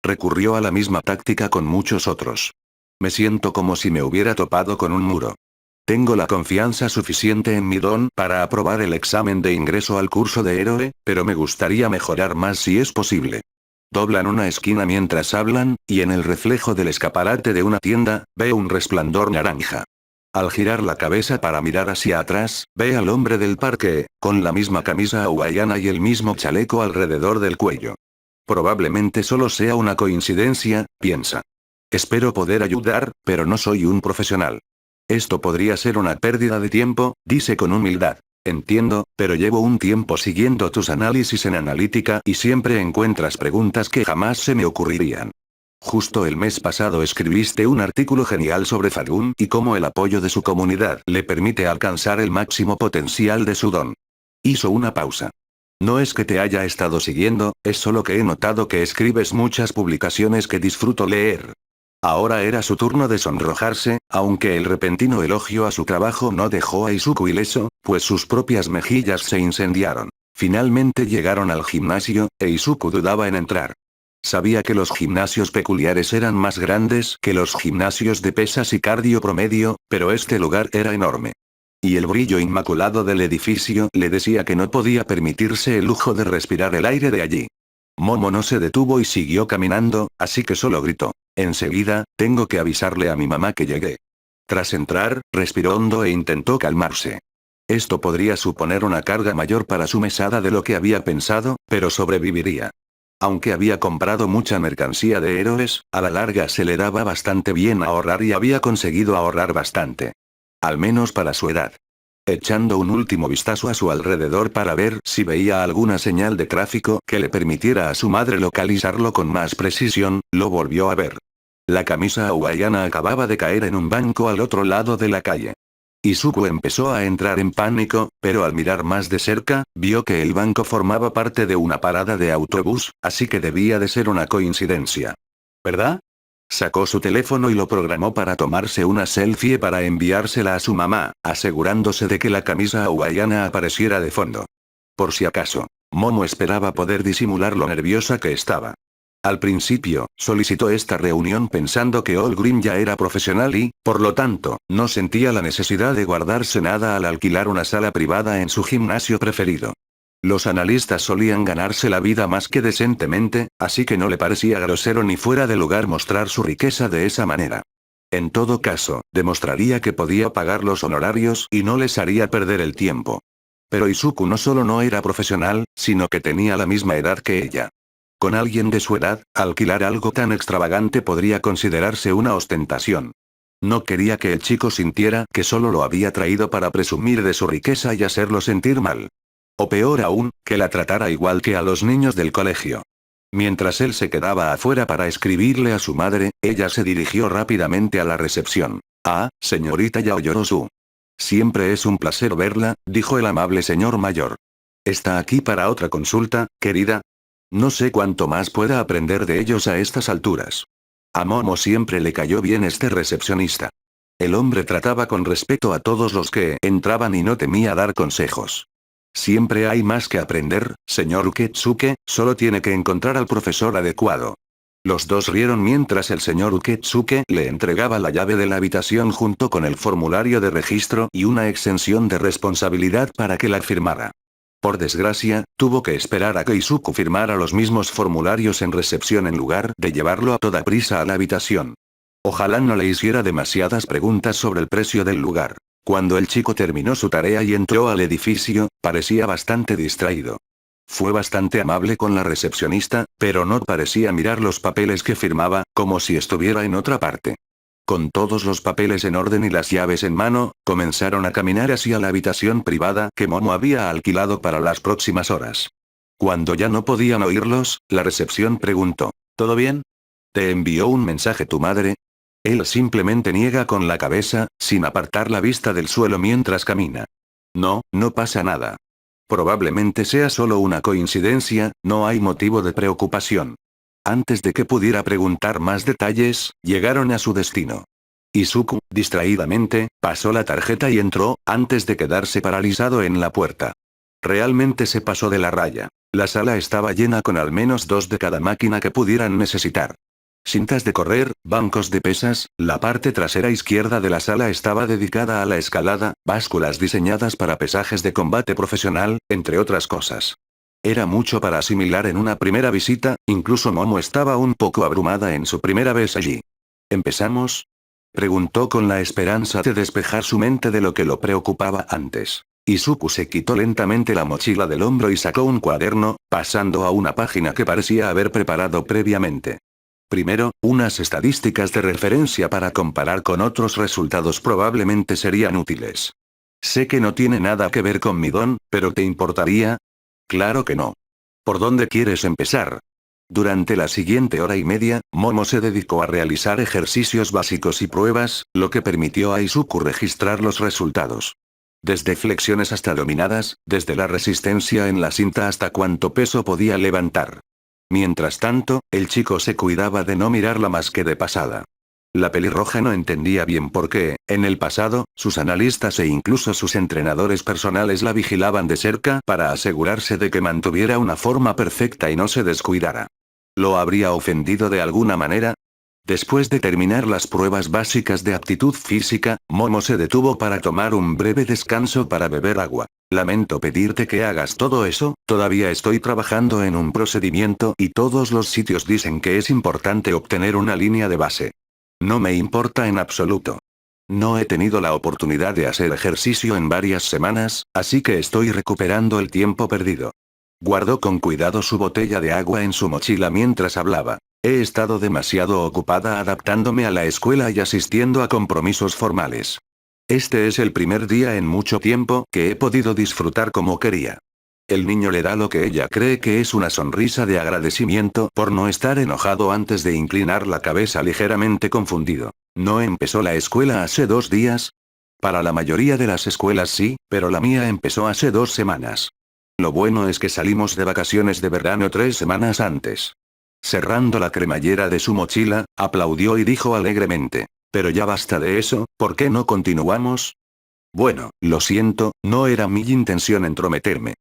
Recurrió a la misma táctica con muchos otros. Me siento como si me hubiera topado con un muro. Tengo la confianza suficiente en mi don para aprobar el examen de ingreso al curso de héroe, pero me gustaría mejorar más si es posible. Doblan una esquina mientras hablan, y en el reflejo del escaparate de una tienda, ve un resplandor naranja. Al girar la cabeza para mirar hacia atrás, ve al hombre del parque, con la misma camisa hawaiana y el mismo chaleco alrededor del cuello. Probablemente solo sea una coincidencia, piensa. Espero poder ayudar, pero no soy un profesional. Esto podría ser una pérdida de tiempo, dice con humildad. Entiendo, pero llevo un tiempo siguiendo tus análisis en analítica y siempre encuentras preguntas que jamás se me ocurrirían. Justo el mes pasado escribiste un artículo genial sobre Farun y cómo el apoyo de su comunidad le permite alcanzar el máximo potencial de su don. Hizo una pausa. No es que te haya estado siguiendo, es solo que he notado que escribes muchas publicaciones que disfruto leer. Ahora era su turno de sonrojarse, aunque el repentino elogio a su trabajo no dejó a Izuku ileso, pues sus propias mejillas se incendiaron. Finalmente llegaron al gimnasio, e Izuku dudaba en entrar. Sabía que los gimnasios peculiares eran más grandes que los gimnasios de pesas y cardio promedio, pero este lugar era enorme. Y el brillo inmaculado del edificio le decía que no podía permitirse el lujo de respirar el aire de allí. Momo no se detuvo y siguió caminando, así que solo gritó. Enseguida, tengo que avisarle a mi mamá que llegué. Tras entrar, respiró hondo e intentó calmarse. Esto podría suponer una carga mayor para su mesada de lo que había pensado, pero sobreviviría. Aunque había comprado mucha mercancía de héroes, a la larga se le daba bastante bien ahorrar y había conseguido ahorrar bastante. Al menos para su edad. Echando un último vistazo a su alrededor para ver si veía alguna señal de tráfico que le permitiera a su madre localizarlo con más precisión, lo volvió a ver. La camisa hawaiana acababa de caer en un banco al otro lado de la calle. Izuku empezó a entrar en pánico, pero al mirar más de cerca, vio que el banco formaba parte de una parada de autobús, así que debía de ser una coincidencia. ¿Verdad? Sacó su teléfono y lo programó para tomarse una selfie para enviársela a su mamá, asegurándose de que la camisa hawaiana apareciera de fondo. Por si acaso, Momo esperaba poder disimular lo nerviosa que estaba. Al principio, solicitó esta reunión pensando que All Green ya era profesional y, por lo tanto, no sentía la necesidad de guardarse nada al alquilar una sala privada en su gimnasio preferido. Los analistas solían ganarse la vida más que decentemente, así que no le parecía grosero ni fuera de lugar mostrar su riqueza de esa manera. En todo caso, demostraría que podía pagar los honorarios y no les haría perder el tiempo. Pero Izuku no solo no era profesional, sino que tenía la misma edad que ella. Con alguien de su edad, alquilar algo tan extravagante podría considerarse una ostentación. No quería que el chico sintiera que solo lo había traído para presumir de su riqueza y hacerlo sentir mal. O peor aún, que la tratara igual que a los niños del colegio. Mientras él se quedaba afuera para escribirle a su madre, ella se dirigió rápidamente a la recepción. Ah, señorita Yaoyorosu. Siempre es un placer verla, dijo el amable señor mayor. ¿Está aquí para otra consulta, querida? No sé cuánto más pueda aprender de ellos a estas alturas. A Momo siempre le cayó bien este recepcionista. El hombre trataba con respeto a todos los que entraban y no temía dar consejos. Siempre hay más que aprender, señor Uketsuke, solo tiene que encontrar al profesor adecuado. Los dos rieron mientras el señor Uketsuke le entregaba la llave de la habitación junto con el formulario de registro y una exención de responsabilidad para que la firmara. Por desgracia, tuvo que esperar a que Izuku firmara los mismos formularios en recepción en lugar de llevarlo a toda prisa a la habitación. Ojalá no le hiciera demasiadas preguntas sobre el precio del lugar. Cuando el chico terminó su tarea y entró al edificio, parecía bastante distraído. Fue bastante amable con la recepcionista, pero no parecía mirar los papeles que firmaba, como si estuviera en otra parte. Con todos los papeles en orden y las llaves en mano, comenzaron a caminar hacia la habitación privada que Momo había alquilado para las próximas horas. Cuando ya no podían oírlos, la recepción preguntó, ¿todo bien? ¿Te envió un mensaje tu madre? Él simplemente niega con la cabeza, sin apartar la vista del suelo mientras camina. No, no pasa nada. Probablemente sea solo una coincidencia, no hay motivo de preocupación. Antes de que pudiera preguntar más detalles, llegaron a su destino. Izuku, distraídamente, pasó la tarjeta y entró, antes de quedarse paralizado en la puerta. Realmente se pasó de la raya. La sala estaba llena con al menos 2 de cada máquina que pudieran necesitar. Cintas de correr, bancos de pesas, la parte trasera izquierda de la sala estaba dedicada a la escalada, básculas diseñadas para pesajes de combate profesional, entre otras cosas. Era mucho para asimilar en una primera visita, incluso Momo estaba un poco abrumada en su primera vez allí. ¿Empezamos? Preguntó con la esperanza de despejar su mente de lo que lo preocupaba antes. Izuku se quitó lentamente la mochila del hombro y sacó un cuaderno, pasando a una página que parecía haber preparado previamente. Primero, unas estadísticas de referencia para comparar con otros resultados probablemente serían útiles. Sé que no tiene nada que ver con mi don, pero ¿te importaría? Claro que no. ¿Por dónde quieres empezar? Durante la siguiente hora y media, Momo se dedicó a realizar ejercicios básicos y pruebas, lo que permitió a Izuku registrar los resultados. Desde flexiones hasta dominadas, desde la resistencia en la cinta hasta cuánto peso podía levantar. Mientras tanto, el chico se cuidaba de no mirarla más que de pasada. La pelirroja no entendía bien por qué, en el pasado, sus analistas e incluso sus entrenadores personales la vigilaban de cerca para asegurarse de que mantuviera una forma perfecta y no se descuidara. ¿Lo habría ofendido de alguna manera? Después de terminar las pruebas básicas de aptitud física, Momo se detuvo para tomar un breve descanso para beber agua. Lamento pedirte que hagas todo eso, todavía estoy trabajando en un procedimiento y todos los sitios dicen que es importante obtener una línea de base. No me importa en absoluto. No he tenido la oportunidad de hacer ejercicio en varias semanas, así que estoy recuperando el tiempo perdido. Guardó con cuidado su botella de agua en su mochila mientras hablaba. He estado demasiado ocupada adaptándome a la escuela y asistiendo a compromisos formales. Este es el primer día en mucho tiempo que he podido disfrutar como quería. El niño le da lo que ella cree que es una sonrisa de agradecimiento por no estar enojado antes de inclinar la cabeza ligeramente confundido. ¿No empezó la escuela hace 2 días? Para la mayoría de las escuelas sí, pero la mía empezó hace 2 semanas. Lo bueno es que salimos de vacaciones de verano 3 semanas antes. Cerrando la cremallera de su mochila, aplaudió y dijo alegremente. Pero ya basta de eso, ¿por qué no continuamos? Bueno, lo siento, no era mi intención entrometerme.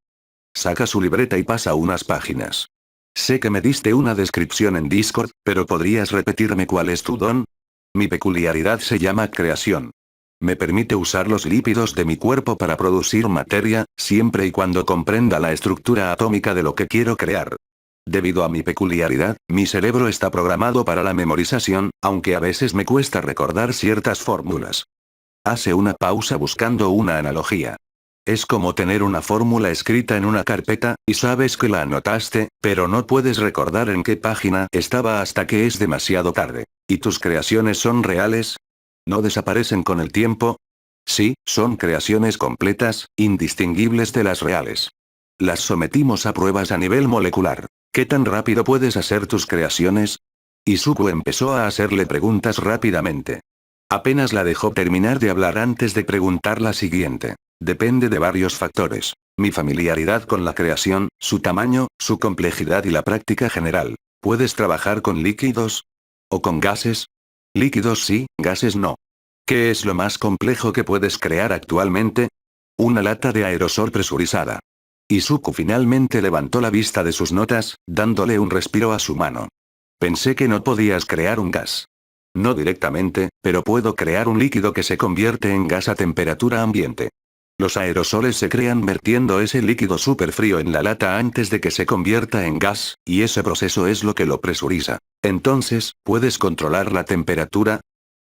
Saca su libreta y pasa unas páginas. Sé que me diste una descripción en Discord, pero ¿podrías repetirme cuál es tu don? Mi peculiaridad se llama creación. Me permite usar los lípidos de mi cuerpo para producir materia, siempre y cuando comprenda la estructura atómica de lo que quiero crear. Debido a mi peculiaridad, mi cerebro está programado para la memorización, aunque a veces me cuesta recordar ciertas fórmulas. Hace una pausa buscando una analogía. Es como tener una fórmula escrita en una carpeta, y sabes que la anotaste, pero no puedes recordar en qué página estaba hasta que es demasiado tarde. ¿Y tus creaciones son reales? ¿No desaparecen con el tiempo? Sí, son creaciones completas, indistinguibles de las reales. Las sometimos a pruebas a nivel molecular. ¿Qué tan rápido puedes hacer tus creaciones? Izuku empezó a hacerle preguntas rápidamente. Apenas la dejó terminar de hablar antes de preguntar la siguiente. Depende de varios factores. Mi familiaridad con la creación, su tamaño, su complejidad y la práctica general. ¿Puedes trabajar con líquidos? ¿O con gases? Líquidos sí, gases no. ¿Qué es lo más complejo que puedes crear actualmente? Una lata de aerosol presurizada. Izuku finalmente levantó la vista de sus notas, dándole un respiro a su mano. Pensé que no podías crear un gas. No directamente, pero puedo crear un líquido que se convierte en gas a temperatura ambiente. Los aerosoles se crean vertiendo ese líquido superfrío en la lata antes de que se convierta en gas, y ese proceso es lo que lo presuriza. Entonces, ¿puedes controlar la temperatura?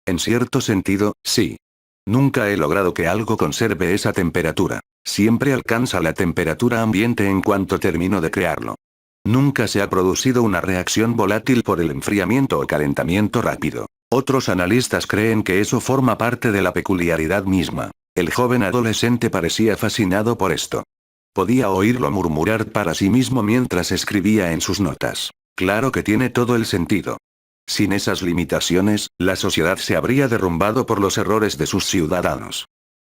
En cierto sentido, sí. Nunca he logrado que algo conserve esa temperatura. Siempre alcanza la temperatura ambiente en cuanto termino de crearlo. Nunca se ha producido una reacción volátil por el enfriamiento o calentamiento rápido. Otros analistas creen que eso forma parte de la peculiaridad misma. El joven adolescente parecía fascinado por esto. Podía oírlo murmurar para sí mismo mientras escribía en sus notas. Claro que tiene todo el sentido. Sin esas limitaciones, la sociedad se habría derrumbado por los errores de sus ciudadanos.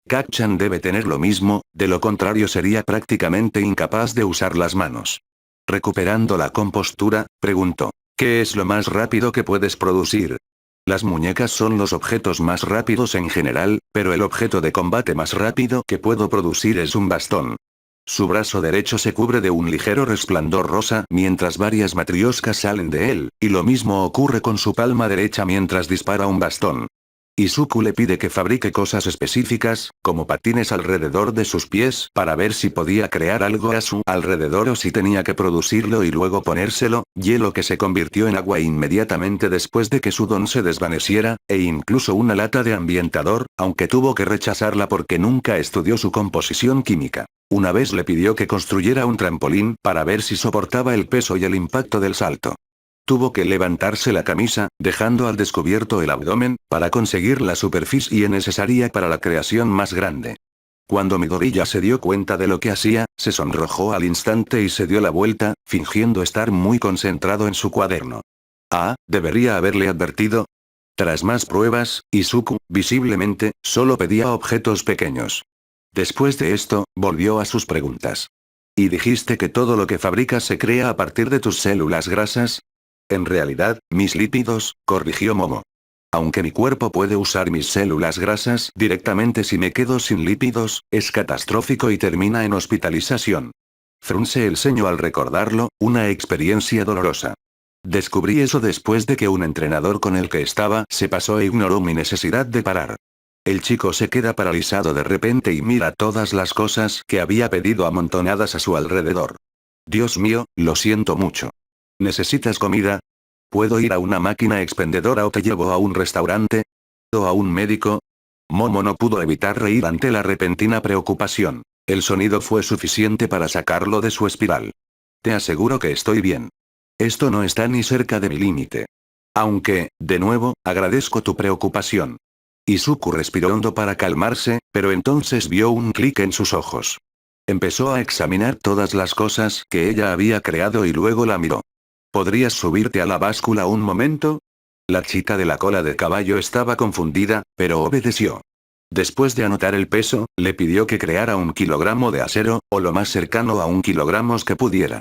Kacchan debe tener lo mismo, de lo contrario sería prácticamente incapaz de usar las manos. Recuperando la compostura, preguntó. ¿Qué es lo más rápido que puedes producir? Las muñecas son los objetos más rápidos en general, pero el objeto de combate más rápido que puedo producir es un bastón. Su brazo derecho se cubre de un ligero resplandor rosa mientras varias matrioscas salen de él, y lo mismo ocurre con su palma derecha mientras dispara un bastón. Izuku le pide que fabrique cosas específicas, como patines alrededor de sus pies, para ver si podía crear algo a su alrededor o si tenía que producirlo y luego ponérselo, hielo que se convirtió en agua inmediatamente después de que su don se desvaneciera, e incluso una lata de ambientador, aunque tuvo que rechazarla porque nunca estudió su composición química. Una vez le pidió que construyera un trampolín para ver si soportaba el peso y el impacto del salto. Tuvo que levantarse la camisa, dejando al descubierto el abdomen, para conseguir la superficie necesaria para la creación más grande. Cuando Midoriya se dio cuenta de lo que hacía, se sonrojó al instante y se dio la vuelta, fingiendo estar muy concentrado en su cuaderno. Ah, debería haberle advertido. Tras más pruebas, Izuku, visiblemente, solo pedía objetos pequeños. Después de esto, volvió a sus preguntas. ¿Y dijiste que todo lo que fabricas se crea a partir de tus células grasas? En realidad, mis lípidos, corrigió Momo. Aunque mi cuerpo puede usar mis células grasas directamente si me quedo sin lípidos, es catastrófico y termina en hospitalización. Frunce el ceño al recordarlo, una experiencia dolorosa. Descubrí eso después de que un entrenador con el que estaba se pasó e ignoró mi necesidad de parar. El chico se queda paralizado de repente y mira todas las cosas que había pedido amontonadas a su alrededor. Dios mío, lo siento mucho. ¿Necesitas comida? ¿Puedo ir a una máquina expendedora o te llevo a un restaurante? ¿O a un médico? Momo no pudo evitar reír ante la repentina preocupación. El sonido fue suficiente para sacarlo de su espiral. Te aseguro que estoy bien. Esto no está ni cerca de mi límite. Aunque, de nuevo, agradezco tu preocupación. Izuku respiró hondo para calmarse, pero entonces vio un clic en sus ojos. Empezó a examinar todas las cosas que ella había creado y luego la miró. ¿Podrías subirte a la báscula un momento? La chica de la cola de caballo estaba confundida, pero obedeció. Después de anotar el peso, le pidió que creara 1 kilogramo de acero, o lo más cercano a 1 kilogramo que pudiera.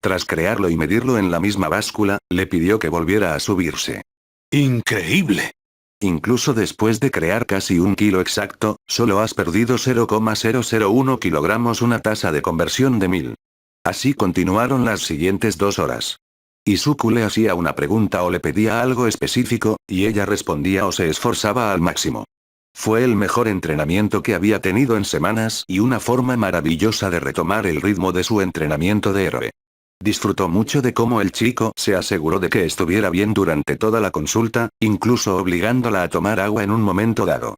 Tras crearlo y medirlo en la misma báscula, le pidió que volviera a subirse. ¡Increíble! Incluso después de crear casi 1 kilo exacto, solo has perdido 0,001 kilogramos, una tasa de conversión de 1000. Así continuaron las siguientes 2 horas. Izuku le hacía una pregunta o le pedía algo específico, y ella respondía o se esforzaba al máximo. Fue el mejor entrenamiento que había tenido en semanas y una forma maravillosa de retomar el ritmo de su entrenamiento de héroe. Disfrutó mucho de cómo el chico se aseguró de que estuviera bien durante toda la consulta, incluso obligándola a tomar agua en un momento dado.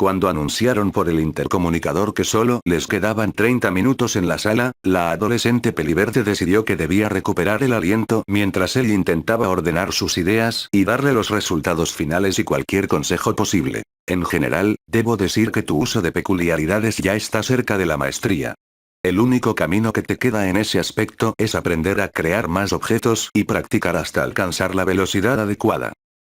Cuando anunciaron por el intercomunicador que solo les quedaban 30 minutos en la sala, la adolescente peliverde decidió que debía recuperar el aliento mientras él intentaba ordenar sus ideas y darle los resultados finales y cualquier consejo posible. En general, debo decir que tu uso de peculiaridades ya está cerca de la maestría. El único camino que te queda en ese aspecto es aprender a crear más objetos y practicar hasta alcanzar la velocidad adecuada.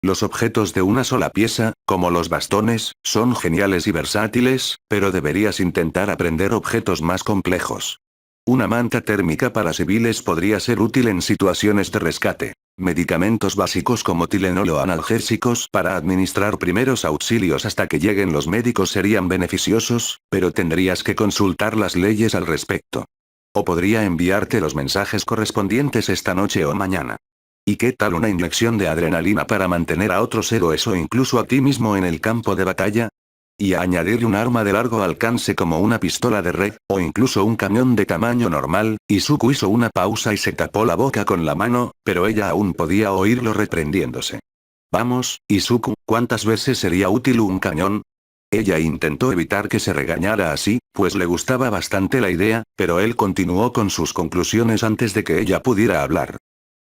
Los objetos de una sola pieza, como los bastones, son geniales y versátiles, pero deberías intentar aprender objetos más complejos. Una manta térmica para civiles podría ser útil en situaciones de rescate. Medicamentos básicos como Tylenol o analgésicos para administrar primeros auxilios hasta que lleguen los médicos serían beneficiosos, pero tendrías que consultar las leyes al respecto. O podría enviarte los mensajes correspondientes esta noche o mañana. ¿Y qué tal una inyección de adrenalina para mantener a otros héroes o incluso a ti mismo en el campo de batalla? Y a añadir un arma de largo alcance como una pistola de red, o incluso un cañón de tamaño normal. Izuku hizo una pausa y se tapó la boca con la mano, pero ella aún podía oírlo reprendiéndose. Vamos, Izuku, ¿cuántas veces sería útil un cañón? Ella intentó evitar que se regañara así, pues le gustaba bastante la idea, pero él continuó con sus conclusiones antes de que ella pudiera hablar.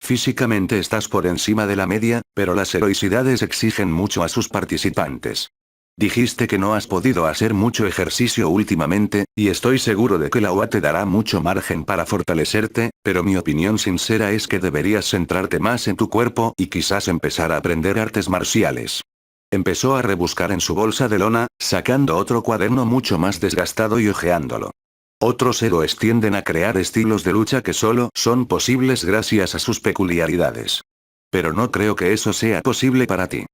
Físicamente estás por encima de la media, pero las heroicidades exigen mucho a sus participantes. Dijiste que no has podido hacer mucho ejercicio últimamente, y estoy seguro de que la UA te dará mucho margen para fortalecerte, pero mi opinión sincera es que deberías centrarte más en tu cuerpo y quizás empezar a aprender artes marciales. Empezó a rebuscar en su bolsa de lona, sacando otro cuaderno mucho más desgastado y hojeándolo. Otros héroes tienden a crear estilos de lucha que solo son posibles gracias a sus peculiaridades. Pero no creo que eso sea posible para ti.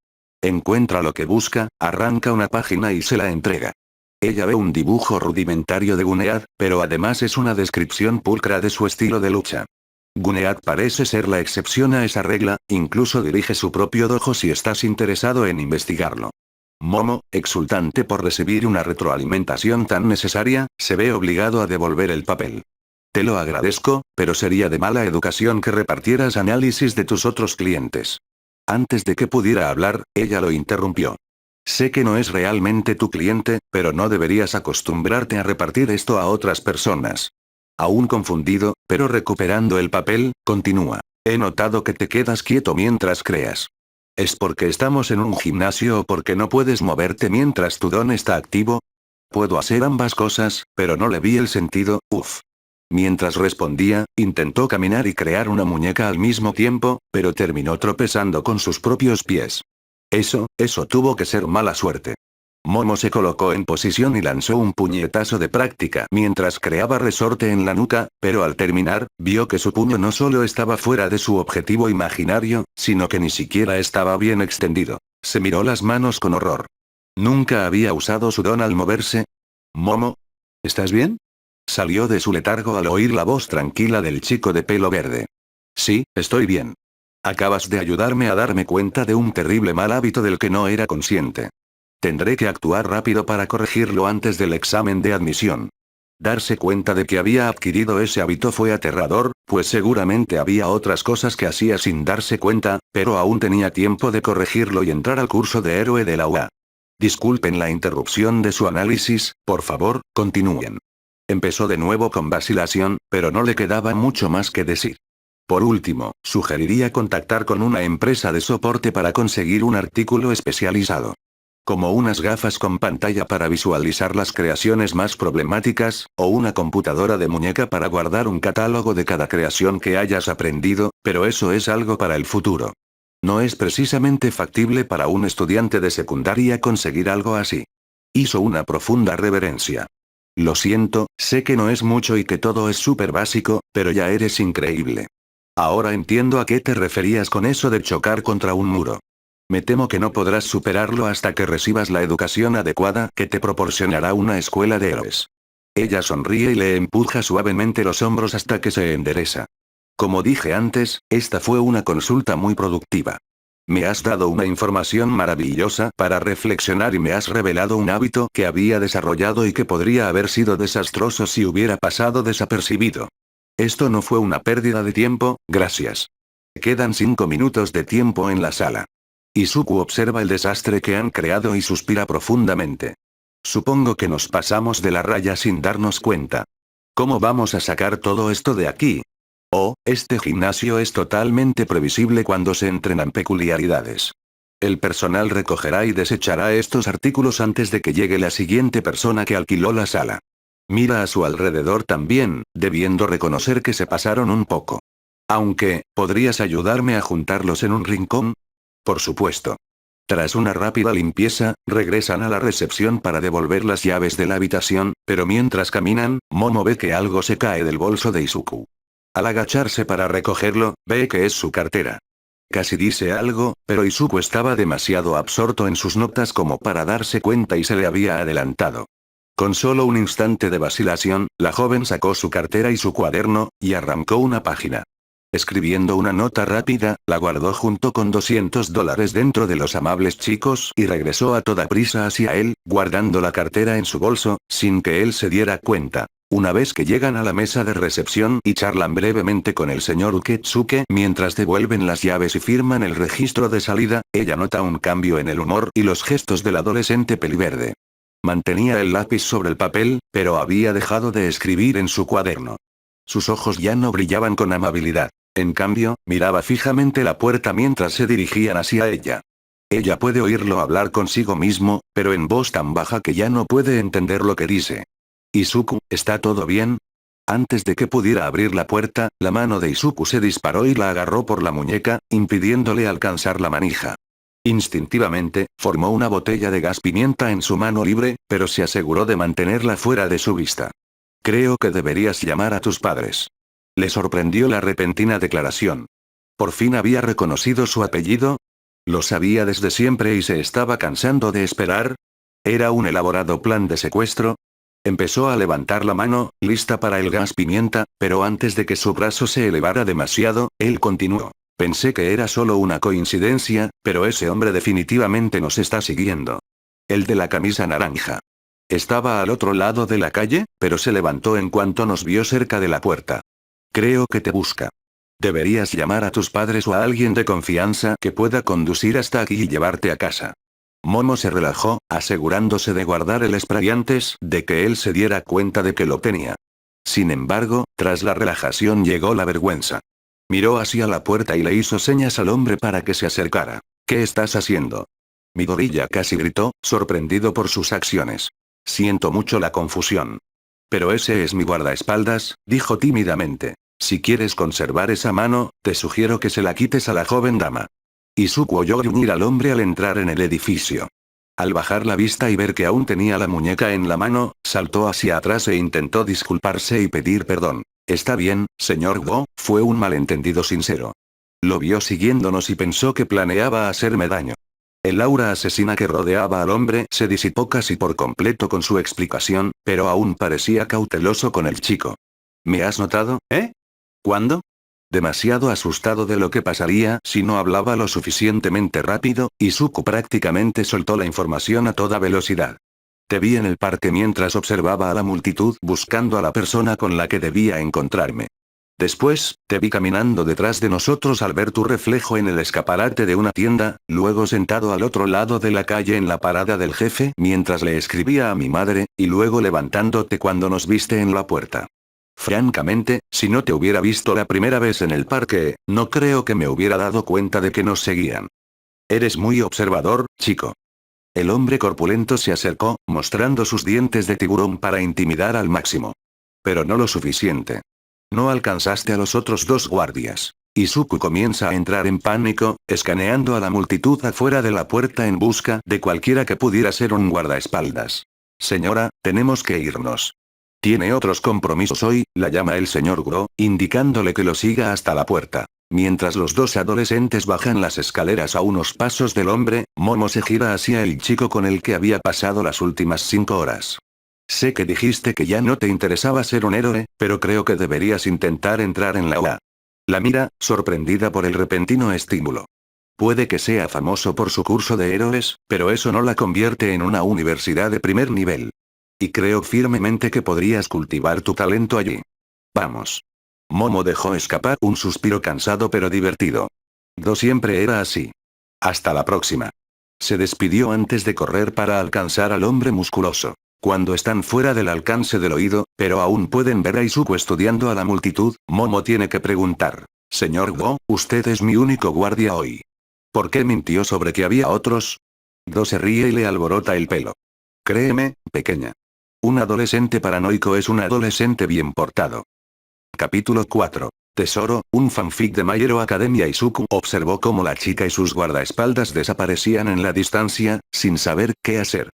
Encuentra lo que busca, arranca una página y se la entrega. Ella ve un dibujo rudimentario de Gunead, pero además es una descripción pulcra de su estilo de lucha. Gunead parece ser la excepción a esa regla, incluso dirige su propio dojo si estás interesado en investigarlo. Momo, exultante por recibir una retroalimentación tan necesaria, se ve obligado a devolver el papel. Te lo agradezco, pero sería de mala educación que repartieras análisis de tus otros clientes. Antes de que pudiera hablar, ella lo interrumpió. Sé que no es realmente tu cliente, pero no deberías acostumbrarte a repartir esto a otras personas. Aún confundido, pero recuperando el papel, continúa. He notado que te quedas quieto mientras creas. ¿Es porque estamos en un gimnasio o porque no puedes moverte mientras tu don está activo? Puedo hacer ambas cosas, pero no le vi el sentido, uff. Mientras respondía, intentó caminar y crear una muñeca al mismo tiempo, pero terminó tropezando con sus propios pies. Eso tuvo que ser mala suerte. Momo se colocó en posición y lanzó un puñetazo de práctica mientras creaba resorte en la nuca, pero al terminar, vio que su puño no solo estaba fuera de su objetivo imaginario, sino que ni siquiera estaba bien extendido. Se miró las manos con horror. Nunca había usado su don al moverse. Momo, ¿estás bien? Salió de su letargo al oír la voz tranquila del chico de pelo verde. Sí, estoy bien. Acabas de ayudarme a darme cuenta de un terrible mal hábito del que no era consciente. Tendré que actuar rápido para corregirlo antes del examen de admisión. Darse cuenta de que había adquirido ese hábito fue aterrador, pues seguramente había otras cosas que hacía sin darse cuenta, pero aún tenía tiempo de corregirlo y entrar al curso de héroe de la UA. Disculpen la interrupción de su análisis, por favor, continúen. Empezó de nuevo con vacilación, pero no le quedaba mucho más que decir. Por último, sugeriría contactar con una empresa de soporte para conseguir un artículo especializado. Como unas gafas con pantalla para visualizar las creaciones más problemáticas, o una computadora de muñeca para guardar un catálogo de cada creación que hayas aprendido, pero eso es algo para el futuro. No es precisamente factible para un estudiante de secundaria conseguir algo así. Hizo una profunda reverencia. Lo siento, sé que no es mucho y que todo es súper básico, pero ya eres increíble. Ahora entiendo a qué te referías con eso de chocar contra un muro. Me temo que no podrás superarlo hasta que recibas la educación adecuada que te proporcionará una escuela de héroes. Ella sonríe y le empuja suavemente los hombros hasta que se endereza. Como dije antes, esta fue una consulta muy productiva. Me has dado una información maravillosa para reflexionar y me has revelado un hábito que había desarrollado y que podría haber sido desastroso si hubiera pasado desapercibido. Esto no fue una pérdida de tiempo, gracias. Quedan 5 minutos de tiempo en la sala. Izuku observa el desastre que han creado y suspira profundamente. Supongo que nos pasamos de la raya sin darnos cuenta. ¿Cómo vamos a sacar todo esto de aquí? Oh, este gimnasio es totalmente previsible cuando se entrenan peculiaridades. El personal recogerá y desechará estos artículos antes de que llegue la siguiente persona que alquiló la sala. Mira a su alrededor también, debiendo reconocer que se pasaron un poco. Aunque, ¿podrías ayudarme a juntarlos en un rincón? Por supuesto. Tras una rápida limpieza, regresan a la recepción para devolver las llaves de la habitación, pero mientras caminan, Momo ve que algo se cae del bolso de Izuku. Al agacharse para recogerlo, ve que es su cartera. Casi dice algo, pero Izuku estaba demasiado absorto en sus notas como para darse cuenta y se le había adelantado. Con solo un instante de vacilación, la joven sacó su cartera y su cuaderno, y arrancó una página. Escribiendo una nota rápida, la guardó junto con $200 dentro de los amables chicos y regresó a toda prisa hacia él, guardando la cartera en su bolso, sin que él se diera cuenta. Una vez que llegan a la mesa de recepción y charlan brevemente con el señor Uketsuke mientras devuelven las llaves y firman el registro de salida, ella nota un cambio en el humor y los gestos del adolescente peliverde. Mantenía el lápiz sobre el papel, pero había dejado de escribir en su cuaderno. Sus ojos ya no brillaban con amabilidad. En cambio, miraba fijamente la puerta mientras se dirigían hacia ella. Ella puede oírlo hablar consigo mismo, pero en voz tan baja que ya no puede entender lo que dice. Izuku, ¿está todo bien? Antes de que pudiera abrir la puerta, la mano de Izuku se disparó y la agarró por la muñeca, impidiéndole alcanzar la manija. Instintivamente, formó una botella de gas pimienta en su mano libre, pero se aseguró de mantenerla fuera de su vista. Creo que deberías llamar a tus padres. Le sorprendió la repentina declaración. ¿Por fin había reconocido su apellido? ¿Lo sabía desde siempre y se estaba cansando de esperar? ¿Era un elaborado plan de secuestro? Empezó a levantar la mano, lista para el gas pimienta, pero antes de que su brazo se elevara demasiado, él continuó. Pensé que era solo una coincidencia, pero ese hombre definitivamente nos está siguiendo. El de la camisa naranja. Estaba al otro lado de la calle, pero se levantó en cuanto nos vio cerca de la puerta. Creo que te busca. Deberías llamar a tus padres o a alguien de confianza que pueda conducir hasta aquí y llevarte a casa. Momo se relajó, asegurándose de guardar el spray antes de que él se diera cuenta de que lo tenía. Sin embargo, tras la relajación llegó la vergüenza. Miró hacia la puerta y le hizo señas al hombre para que se acercara. ¿Qué estás haciendo? Midoriya casi gritó, sorprendido por sus acciones. Siento mucho la confusión. Pero ese es mi guardaespaldas, dijo tímidamente. Si quieres conservar esa mano, te sugiero que se la quites a la joven dama. Izuku oyó gruñir al hombre al entrar en el edificio. Al bajar la vista y ver que aún tenía la muñeca en la mano, saltó hacia atrás e intentó disculparse y pedir perdón. Está bien, señor Go, fue un malentendido sincero. Lo vio siguiéndonos y pensó que planeaba hacerme daño. El aura asesina que rodeaba al hombre se disipó casi por completo con su explicación, pero aún parecía cauteloso con el chico. ¿Me has notado, eh? ¿Cuándo? Demasiado asustado de lo que pasaría si no hablaba lo suficientemente rápido, Izuku prácticamente soltó la información a toda velocidad. Te vi en el parque mientras observaba a la multitud buscando a la persona con la que debía encontrarme. Después, te vi caminando detrás de nosotros al ver tu reflejo en el escaparate de una tienda, luego sentado al otro lado de la calle en la parada del jefe mientras le escribía a mi madre, y luego levantándote cuando nos viste en la puerta. Francamente, si no te hubiera visto la primera vez en el parque, no creo que me hubiera dado cuenta de que nos seguían. Eres muy observador, chico. El hombre corpulento se acercó, mostrando sus dientes de tiburón para intimidar al máximo. Pero no lo suficiente. No alcanzaste a los otros dos guardias. Izuku comienza a entrar en pánico, escaneando a la multitud afuera de la puerta en busca de cualquiera que pudiera ser un guardaespaldas. Señora, tenemos que irnos. Tiene otros compromisos hoy, la llama el señor Guro, indicándole que lo siga hasta la puerta. Mientras los dos adolescentes bajan las escaleras a unos pasos del hombre, Momo se gira hacia el chico con el que había pasado las últimas 5 horas. Sé que dijiste que ya no te interesaba ser un héroe, pero creo que deberías intentar entrar en la UA. La mira, sorprendida por el repentino estímulo. Puede que sea famoso por su curso de héroes, pero eso no la convierte en una universidad de primer nivel. Y creo firmemente que podrías cultivar tu talento allí. Vamos. Momo dejó escapar un suspiro cansado pero divertido. Do siempre era así. Hasta la próxima. Se despidió antes de correr para alcanzar al hombre musculoso. Cuando están fuera del alcance del oído, pero aún pueden ver a Izuku estudiando a la multitud, Momo tiene que preguntar. Señor Go, usted es mi único guardia hoy. ¿Por qué mintió sobre que había otros? Do se ríe y le alborota el pelo. Créeme, pequeña. Un adolescente paranoico es un adolescente bien portado. Capítulo 4. Tesoro, un fanfic de My Hero Academia. Izuku observó cómo la chica y sus guardaespaldas desaparecían en la distancia, sin saber qué hacer.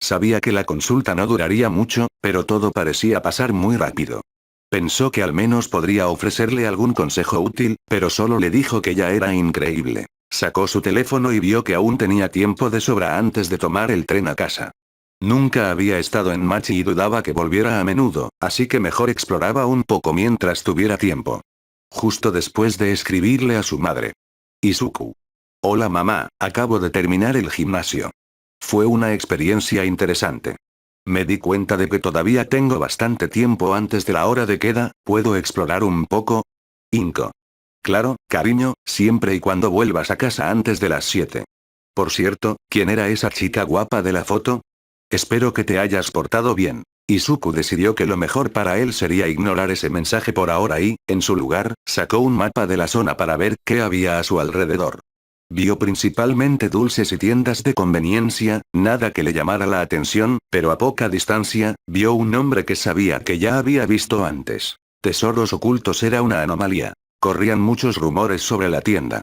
Sabía que la consulta no duraría mucho, pero todo parecía pasar muy rápido. Pensó que al menos podría ofrecerle algún consejo útil, pero solo le dijo que ya era increíble. Sacó su teléfono y vio que aún tenía tiempo de sobra antes de tomar el tren a casa. Nunca había estado en Machi y dudaba que volviera a menudo, así que mejor exploraba un poco mientras tuviera tiempo. Justo después de escribirle a su madre. Izuku. Hola mamá, acabo de terminar el gimnasio. Fue una experiencia interesante. Me di cuenta de que todavía tengo bastante tiempo antes de la hora de queda, ¿puedo explorar un poco? Inco. Claro, cariño, siempre y cuando vuelvas a casa antes de las 7. Por cierto, ¿quién era esa chica guapa de la foto? Espero que te hayas portado bien. Izuku decidió que lo mejor para él sería ignorar ese mensaje por ahora y, en su lugar, sacó un mapa de la zona para ver qué había a su alrededor. Vio principalmente dulces y tiendas de conveniencia, nada que le llamara la atención, pero a poca distancia, vio un nombre que sabía que ya había visto antes. Tesoros ocultos era una anomalía. Corrían muchos rumores sobre la tienda.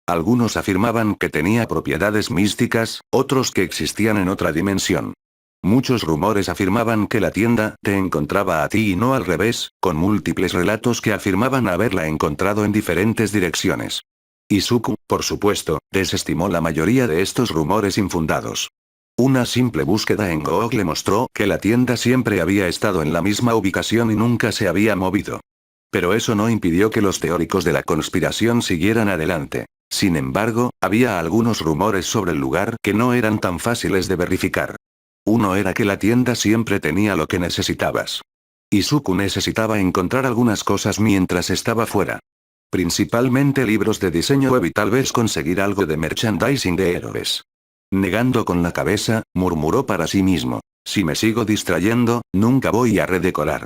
Algunos afirmaban que tenía propiedades místicas, otros que existían en otra dimensión. Muchos rumores afirmaban que la tienda te encontraba a ti y no al revés, con múltiples relatos que afirmaban haberla encontrado en diferentes direcciones. Izuku, por supuesto, desestimó la mayoría de estos rumores infundados. Una simple búsqueda en Google le mostró que la tienda siempre había estado en la misma ubicación y nunca se había movido. Pero eso no impidió que los teóricos de la conspiración siguieran adelante. Sin embargo, había algunos rumores sobre el lugar que no eran tan fáciles de verificar. Uno era que la tienda siempre tenía lo que necesitabas. Izuku necesitaba encontrar algunas cosas mientras estaba fuera. Principalmente libros de diseño web y tal vez conseguir algo de merchandising de héroes. Negando con la cabeza, murmuró para sí mismo. Si me sigo distrayendo, nunca voy a redecorar.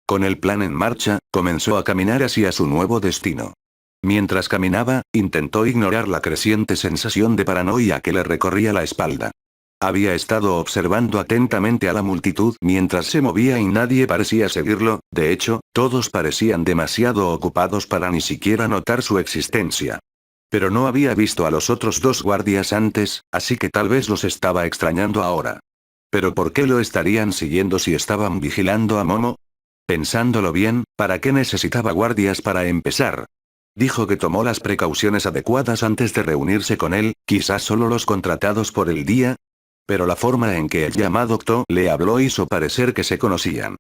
Con el plan en marcha, comenzó a caminar hacia su nuevo destino. Mientras caminaba, intentó ignorar la creciente sensación de paranoia que le recorría la espalda. Había estado observando atentamente a la multitud mientras se movía y nadie parecía seguirlo, de hecho, todos parecían demasiado ocupados para ni siquiera notar su existencia. Pero no había visto a los otros dos guardias antes, así que tal vez los estaba extrañando ahora. ¿Pero por qué lo estarían siguiendo si estaban vigilando a Momo? Pensándolo bien, ¿para qué necesitaba guardias para empezar? Dijo que tomó las precauciones adecuadas antes de reunirse con él, quizás solo los contratados por el día. Pero la forma en que el llamado Kto le habló hizo parecer que se conocían.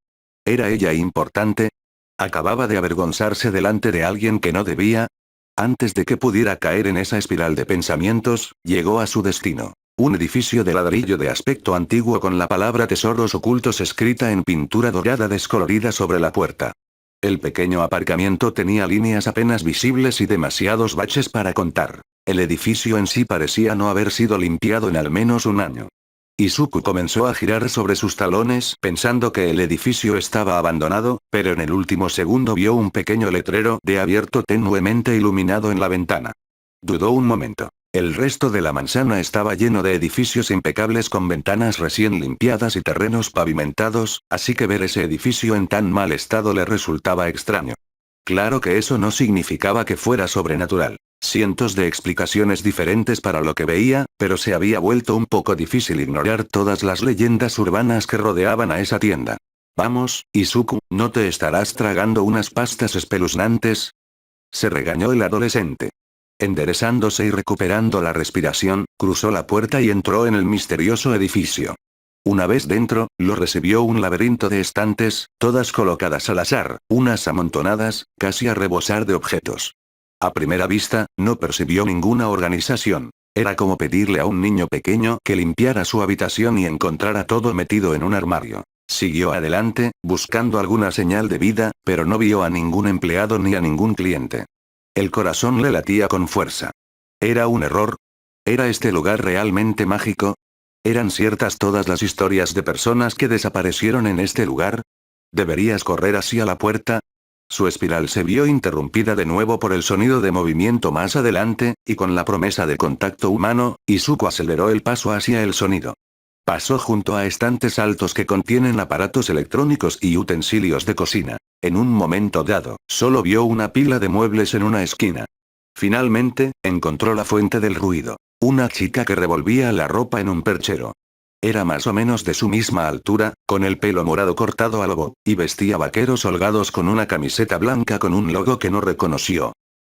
¿Era ella importante? ¿Acababa de avergonzarse delante de alguien que no debía? Antes de que pudiera caer en esa espiral de pensamientos, llegó a su destino. Un edificio de ladrillo de aspecto antiguo con la palabra tesoros ocultos escrita en pintura dorada descolorida sobre la puerta. El pequeño aparcamiento tenía líneas apenas visibles y demasiados baches para contar. El edificio en sí parecía no haber sido limpiado en al menos un año. Izuku comenzó a girar sobre sus talones pensando que el edificio estaba abandonado, pero en el último segundo vio un pequeño letrero de abierto tenuemente iluminado en la ventana. Dudó un momento. El resto de la manzana estaba lleno de edificios impecables con ventanas recién limpiadas y terrenos pavimentados, así que ver ese edificio en tan mal estado le resultaba extraño. Claro que eso no significaba que fuera sobrenatural. Cientos de explicaciones diferentes para lo que veía, pero se había vuelto un poco difícil ignorar todas las leyendas urbanas que rodeaban a esa tienda. Vamos, Izuku, ¿no te estarás tragando unas pastas espeluznantes? Se regañó el adolescente. Enderezándose y recuperando la respiración, cruzó la puerta y entró en el misterioso edificio. Una vez dentro, lo recibió un laberinto de estantes, todas colocadas al azar, unas amontonadas, casi a rebosar de objetos. A primera vista, no percibió ninguna organización. Era como pedirle a un niño pequeño que limpiara su habitación y encontrara todo metido en un armario. Siguió adelante, buscando alguna señal de vida, pero no vio a ningún empleado ni a ningún cliente. El corazón le latía con fuerza. ¿Era un error? ¿Era este lugar realmente mágico? ¿Eran ciertas todas las historias de personas que desaparecieron en este lugar? ¿Deberías correr hacia la puerta? Su espiral se vio interrumpida de nuevo por el sonido de movimiento más adelante, y con la promesa de contacto humano, Izuku aceleró el paso hacia el sonido. Pasó junto a estantes altos que contienen aparatos electrónicos y utensilios de cocina. En un momento dado, solo vio una pila de muebles en una esquina. Finalmente, encontró la fuente del ruido. Una chica que revolvía la ropa en un perchero. Era más o menos de su misma altura, con el pelo morado cortado a lobo, y vestía vaqueros holgados con una camiseta blanca con un logo que no reconoció.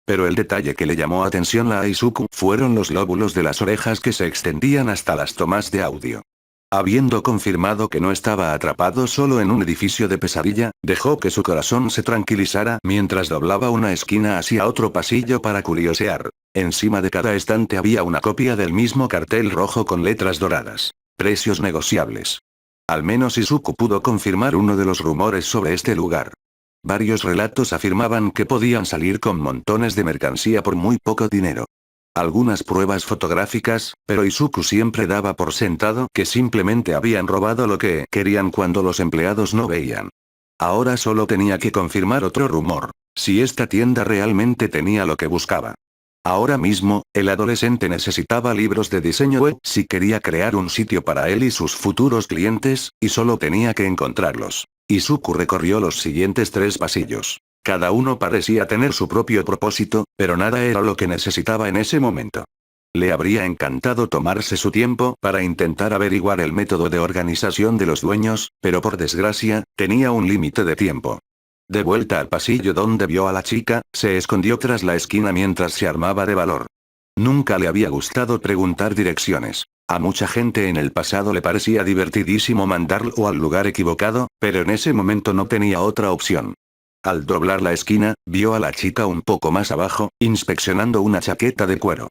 Pero el detalle que le llamó atención a Izuku fueron los lóbulos de las orejas que se extendían hasta las tomas de audio. Habiendo confirmado que no estaba atrapado solo en un edificio de pesadilla, dejó que su corazón se tranquilizara mientras doblaba una esquina hacia otro pasillo para curiosear. Encima de cada estante había una copia del mismo cartel rojo con letras doradas. Precios negociables. Al menos Izuku pudo confirmar uno de los rumores sobre este lugar. Varios relatos afirmaban que podían salir con montones de mercancía por muy poco dinero. Algunas pruebas fotográficas, pero Izuku siempre daba por sentado que simplemente habían robado lo que querían cuando los empleados no veían. Ahora solo tenía que confirmar otro rumor, si esta tienda realmente tenía lo que buscaba. Ahora mismo, el adolescente necesitaba libros de diseño web si quería crear un sitio para él y sus futuros clientes, y solo tenía que encontrarlos. Izuku recorrió los siguientes 3 pasillos. Cada uno parecía tener su propio propósito, pero nada era lo que necesitaba en ese momento. Le habría encantado tomarse su tiempo para intentar averiguar el método de organización de los dueños, pero por desgracia, tenía un límite de tiempo. De vuelta al pasillo donde vio a la chica, se escondió tras la esquina mientras se armaba de valor. Nunca le había gustado preguntar direcciones. A mucha gente en el pasado le parecía divertidísimo mandarlo al lugar equivocado, pero en ese momento no tenía otra opción. Al doblar la esquina, vio a la chica un poco más abajo, inspeccionando una chaqueta de cuero.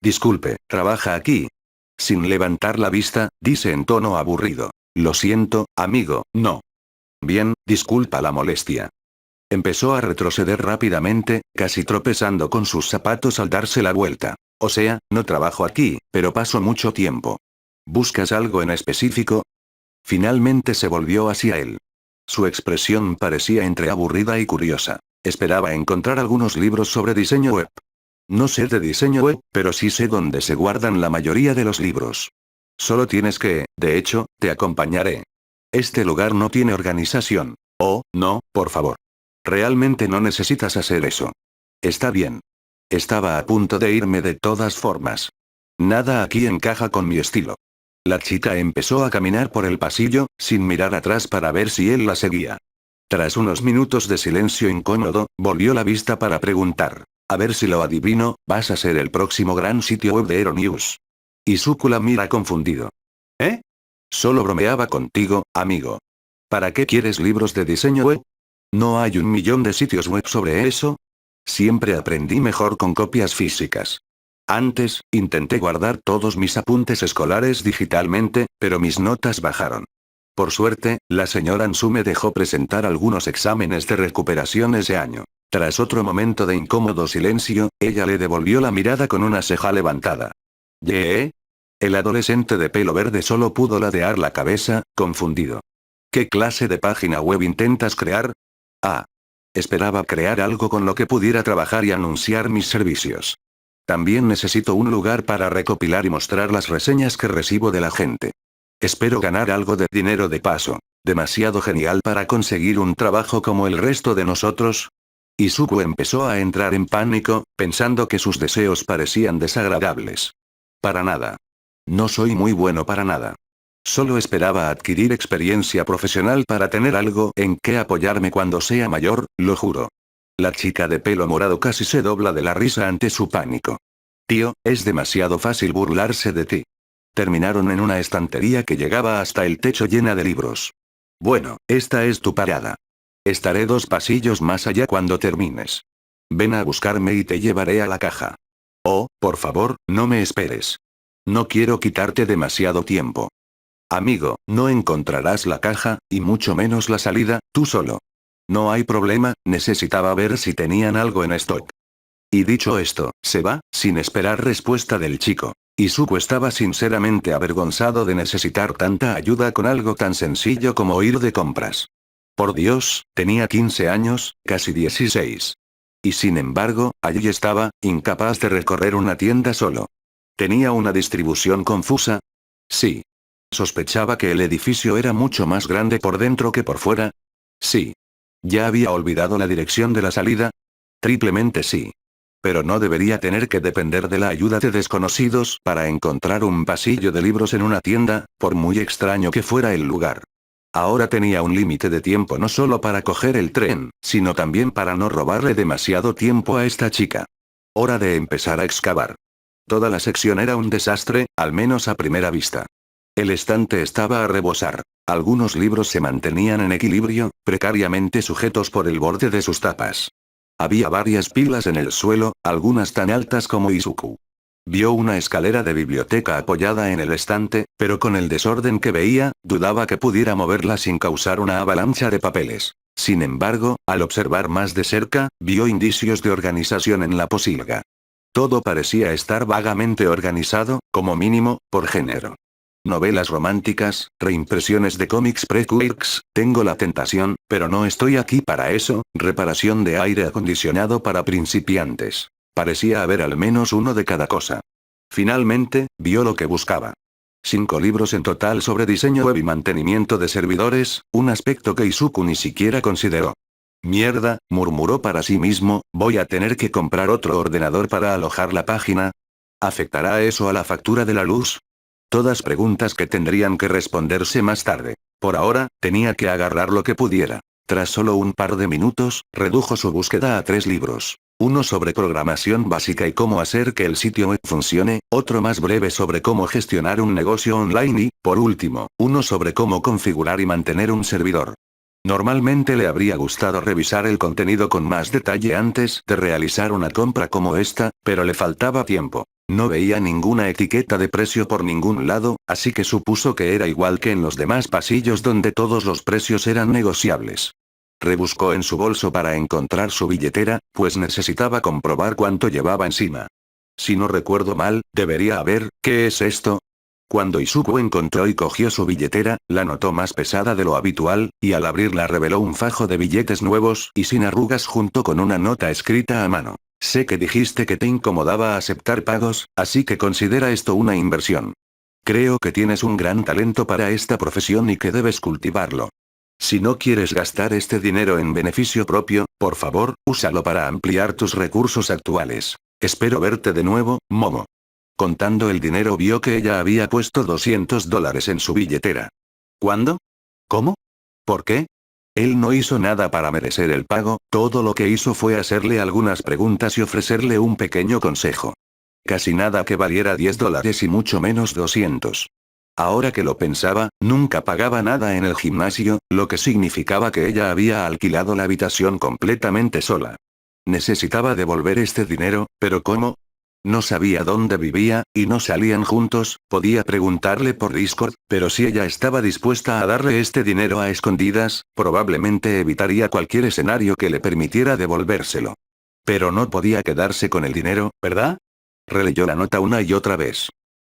Disculpe, ¿trabaja aquí? Sin levantar la vista, dice en tono aburrido. Lo siento, amigo, no. Bien, disculpa la molestia. Empezó a retroceder rápidamente, casi tropezando con sus zapatos al darse la vuelta. O sea, no trabajo aquí, pero paso mucho tiempo. ¿Buscas algo en específico? Finalmente se volvió hacia él. Su expresión parecía entre aburrida y curiosa. Esperaba encontrar algunos libros sobre diseño web. No sé de diseño web, pero sí sé dónde se guardan la mayoría de los libros. Solo tienes que, de hecho, te acompañaré. Este lugar no tiene organización. Oh, no, por favor. Realmente no necesitas hacer eso. Está bien. Estaba a punto de irme de todas formas. Nada aquí encaja con mi estilo. La chica empezó a caminar por el pasillo, sin mirar atrás para ver si él la seguía. Tras unos minutos de silencio incómodo, volvió la vista para preguntar. A ver si lo adivino, ¿vas a ser el próximo gran sitio web de Euronews? Izuku la mira confundido. ¿Eh? Solo bromeaba contigo, amigo. ¿Para qué quieres libros de diseño web? ¿No hay 1.000.000 de sitios web sobre eso? Siempre aprendí mejor con copias físicas. Antes, intenté guardar todos mis apuntes escolares digitalmente, pero mis notas bajaron. Por suerte, la señora Ansu me dejó presentar algunos exámenes de recuperación ese año. Tras otro momento de incómodo silencio, ella le devolvió la mirada con una ceja levantada. ¿Yee? El adolescente de pelo verde solo pudo ladear la cabeza, confundido. ¿Qué clase de página web intentas crear? Ah. Esperaba crear algo con lo que pudiera trabajar y anunciar mis servicios. También necesito un lugar para recopilar y mostrar las reseñas que recibo de la gente. Espero ganar algo de dinero de paso. Demasiado genial para conseguir un trabajo como el resto de nosotros. Izuku empezó a entrar en pánico, pensando que sus deseos parecían desagradables. Para nada. No soy muy bueno para nada. Solo esperaba adquirir experiencia profesional para tener algo en qué apoyarme cuando sea mayor, lo juro. La chica de pelo morado casi se dobla de la risa ante su pánico. Tío, es demasiado fácil burlarse de ti. Terminaron en una estantería que llegaba hasta el techo llena de libros. Bueno, esta es tu parada. Estaré 2 pasillos más allá cuando termines. Ven a buscarme y te llevaré a la caja. Oh, por favor, no me esperes. No quiero quitarte demasiado tiempo. Amigo, no encontrarás la caja, y mucho menos la salida, tú solo. No hay problema, necesitaba ver si tenían algo en stock. Y dicho esto, se va, sin esperar respuesta del chico. Izuku estaba sinceramente avergonzado de necesitar tanta ayuda con algo tan sencillo como ir de compras. Por Dios, tenía 15 años, casi 16. Y sin embargo, allí estaba, incapaz de recorrer una tienda solo. ¿Tenía una distribución confusa? Sí. ¿Sospechaba que el edificio era mucho más grande por dentro que por fuera? Sí. ¿Ya había olvidado la dirección de la salida? Triplemente sí. Pero no debería tener que depender de la ayuda de desconocidos para encontrar un pasillo de libros en una tienda, por muy extraño que fuera el lugar. Ahora tenía un límite de tiempo no solo para coger el tren, sino también para no robarle demasiado tiempo a esta chica. Hora de empezar a excavar. Toda la sección era un desastre, al menos a primera vista. El estante estaba a rebosar. Algunos libros se mantenían en equilibrio, precariamente sujetos por el borde de sus tapas. Había varias pilas en el suelo, algunas tan altas como Izuku. Vio una escalera de biblioteca apoyada en el estante, pero con el desorden que veía, dudaba que pudiera moverla sin causar una avalancha de papeles. Sin embargo, al observar más de cerca, vio indicios de organización en la posilga. Todo parecía estar vagamente organizado, como mínimo, por género. Novelas románticas, reimpresiones de cómics pre-quirks, tengo la tentación, pero no estoy aquí para eso, reparación de aire acondicionado para principiantes. Parecía haber al menos uno de cada cosa. Finalmente, vio lo que buscaba. 5 libros en total sobre diseño web y mantenimiento de servidores, un aspecto que Izuku ni siquiera consideró. Mierda, murmuró para sí mismo, voy a tener que comprar otro ordenador para alojar la página. ¿Afectará eso a la factura de la luz? Todas preguntas que tendrían que responderse más tarde. Por ahora, tenía que agarrar lo que pudiera. Tras solo un par de minutos, redujo su búsqueda a 3 libros. Uno sobre programación básica y cómo hacer que el sitio web funcione, otro más breve sobre cómo gestionar un negocio online y, por último, uno sobre cómo configurar y mantener un servidor. Normalmente le habría gustado revisar el contenido con más detalle antes de realizar una compra como esta, pero le faltaba tiempo. No veía ninguna etiqueta de precio por ningún lado, así que supuso que era igual que en los demás pasillos donde todos los precios eran negociables. Rebuscó en su bolso para encontrar su billetera, pues necesitaba comprobar cuánto llevaba encima. Si no recuerdo mal, debería haber, ¿qué es esto? Cuando Izuku encontró y cogió su billetera, la notó más pesada de lo habitual, y al abrirla reveló un fajo de billetes nuevos y sin arrugas junto con una nota escrita a mano. Sé que dijiste que te incomodaba aceptar pagos, así que considera esto una inversión. Creo que tienes un gran talento para esta profesión y que debes cultivarlo. Si no quieres gastar este dinero en beneficio propio, por favor, úsalo para ampliar tus recursos actuales. Espero verte de nuevo, Momo. Contando el dinero vio que ella había puesto $200 en su billetera. ¿Cuándo? ¿Cómo? ¿Por qué? Él no hizo nada para merecer el pago, todo lo que hizo fue hacerle algunas preguntas y ofrecerle un pequeño consejo. Casi nada que valiera $10 y mucho menos 200. Ahora que lo pensaba, nunca pagaba nada en el gimnasio, lo que significaba que ella había alquilado la habitación completamente sola. Necesitaba devolver este dinero, pero ¿cómo? No sabía dónde vivía, y no salían juntos, podía preguntarle por Discord, pero si ella estaba dispuesta a darle este dinero a escondidas, probablemente evitaría cualquier escenario que le permitiera devolvérselo. Pero no podía quedarse con el dinero, ¿verdad? Releyó la nota una y otra vez.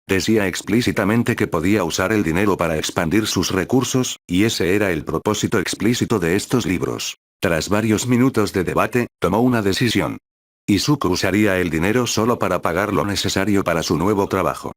Decía explícitamente que podía usar el dinero para expandir sus recursos, y ese era el propósito explícito de estos libros. Tras varios minutos de debate, tomó una decisión. Izuku usaría el dinero solo para pagar lo necesario para su nuevo trabajo.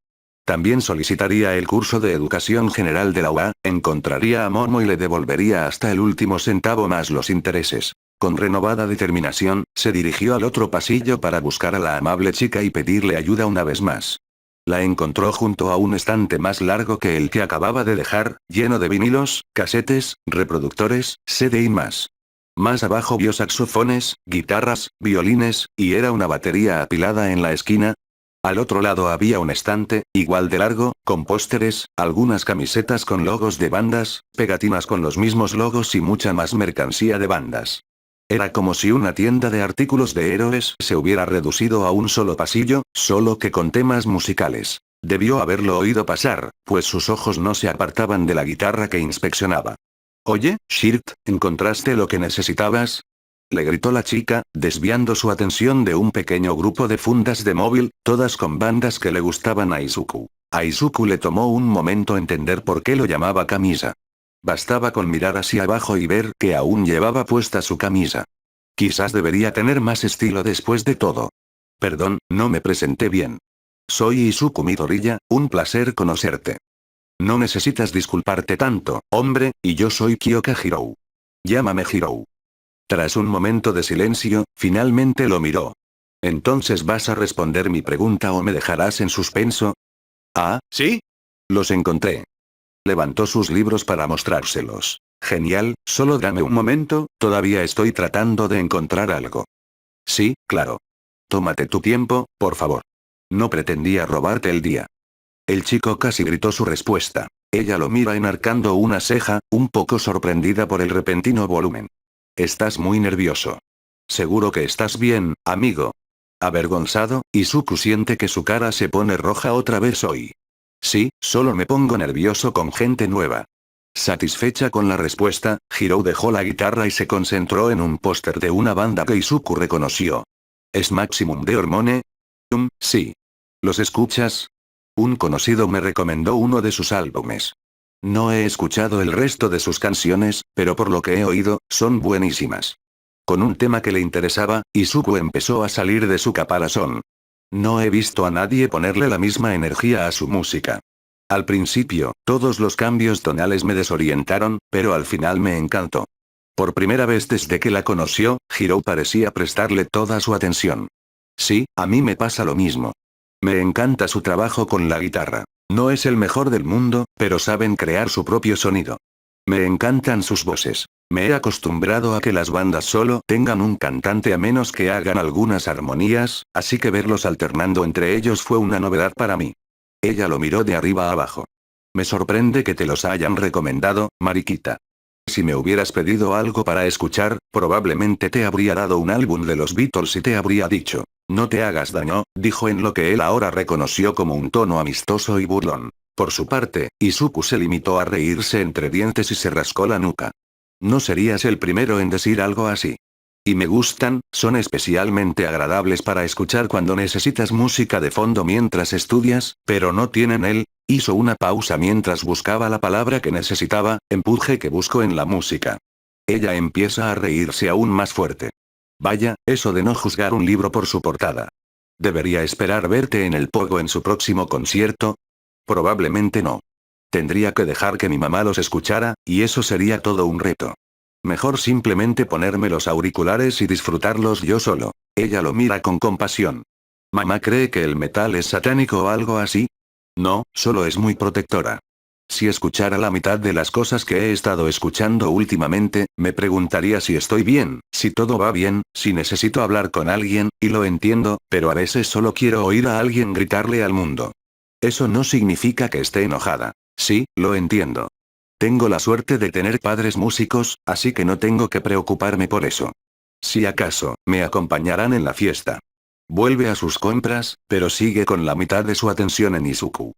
También solicitaría el curso de educación general de la UA, encontraría a Momo y le devolvería hasta el último centavo más los intereses. Con renovada determinación, se dirigió al otro pasillo para buscar a la amable chica y pedirle ayuda una vez más. La encontró junto a un estante más largo que el que acababa de dejar, lleno de vinilos, casetes, reproductores, CD y más. Más abajo vio saxofones, guitarras, violines, y era una batería apilada en la esquina. Al otro lado había un estante, igual de largo, con pósteres, algunas camisetas con logos de bandas, pegatinas con los mismos logos y mucha más mercancía de bandas. Era como si una tienda de artículos de héroes se hubiera reducido a un solo pasillo, solo que con temas musicales. Debió haberlo oído pasar, pues sus ojos no se apartaban de la guitarra que inspeccionaba. Oye, Shirt, ¿encontraste lo que necesitabas? Le gritó la chica, desviando su atención de un pequeño grupo de fundas de móvil, todas con bandas que le gustaban a Izuku. A Izuku le tomó un momento entender por qué lo llamaba camisa. Bastaba con mirar hacia abajo y ver que aún llevaba puesta su camisa. Quizás debería tener más estilo después de todo. Perdón, no me presenté bien. Soy Izuku Midoriya, un placer conocerte. No necesitas disculparte tanto, hombre, y yo soy Kyoka Hirou. Llámame Hirou. Tras un momento de silencio, finalmente lo miró. ¿Entonces vas a responder mi pregunta o me dejarás en suspenso? Ah, ¿sí? Los encontré. Levantó sus libros para mostrárselos. Genial, solo dame un momento, todavía estoy tratando de encontrar algo. Sí, claro. Tómate tu tiempo, por favor. No pretendía robarte el día. El chico casi gritó su respuesta. Ella lo mira enarcando una ceja, un poco sorprendida por el repentino volumen. Estás muy nervioso. Seguro que estás bien, amigo. Avergonzado, Izuku siente que su cara se pone roja otra vez hoy. Sí, solo me pongo nervioso con gente nueva. Satisfecha con la respuesta, Hirou dejó la guitarra y se concentró en un póster de una banda que Izuku reconoció. ¿Es Maximum de Hormone? Sí. ¿Los escuchas? Un conocido me recomendó uno de sus álbumes. No he escuchado el resto de sus canciones, pero por lo que he oído, son buenísimas. Con un tema que le interesaba, Izuku empezó a salir de su caparazón. No he visto a nadie ponerle la misma energía a su música. Al principio, todos los cambios tonales me desorientaron, pero al final me encantó. Por primera vez desde que la conoció, Hirou parecía prestarle toda su atención. Sí, a mí me pasa lo mismo. Me encanta su trabajo con la guitarra. No es el mejor del mundo, pero saben crear su propio sonido. Me encantan sus voces. Me he acostumbrado a que las bandas solo tengan un cantante a menos que hagan algunas armonías, así que verlos alternando entre ellos fue una novedad para mí. Ella lo miró de arriba a abajo. Me sorprende que te los hayan recomendado, mariquita. Si me hubieras pedido algo para escuchar, probablemente te habría dado un álbum de los Beatles y te habría dicho, no te hagas daño, dijo en lo que él ahora reconoció como un tono amistoso y burlón. Por su parte, Izuku se limitó a reírse entre dientes y se rascó la nuca. No serías el primero en decir algo así. Y me gustan, son especialmente agradables para escuchar cuando necesitas música de fondo mientras estudias, pero no tienen él. Hizo una pausa mientras buscaba la palabra que necesitaba, empuje que busco en la música. Ella empieza a reírse aún más fuerte. Vaya, eso de no juzgar un libro por su portada. ¿Debería esperar verte en el Pogo en su próximo concierto? Probablemente no. Tendría que dejar que mi mamá los escuchara, y eso sería todo un reto. Mejor simplemente ponerme los auriculares y disfrutarlos yo solo. Ella lo mira con compasión. ¿Mamá cree que el metal es satánico o algo así? No, solo es muy protectora. Si escuchara la mitad de las cosas que he estado escuchando últimamente, me preguntaría si estoy bien, si todo va bien, si necesito hablar con alguien, y lo entiendo, pero a veces solo quiero oír a alguien gritarle al mundo. Eso no significa que esté enojada. Sí, lo entiendo. Tengo la suerte de tener padres músicos, así que no tengo que preocuparme por eso. Si acaso, me acompañarán en la fiesta. Vuelve a sus compras, pero sigue con la mitad de su atención en Izuku.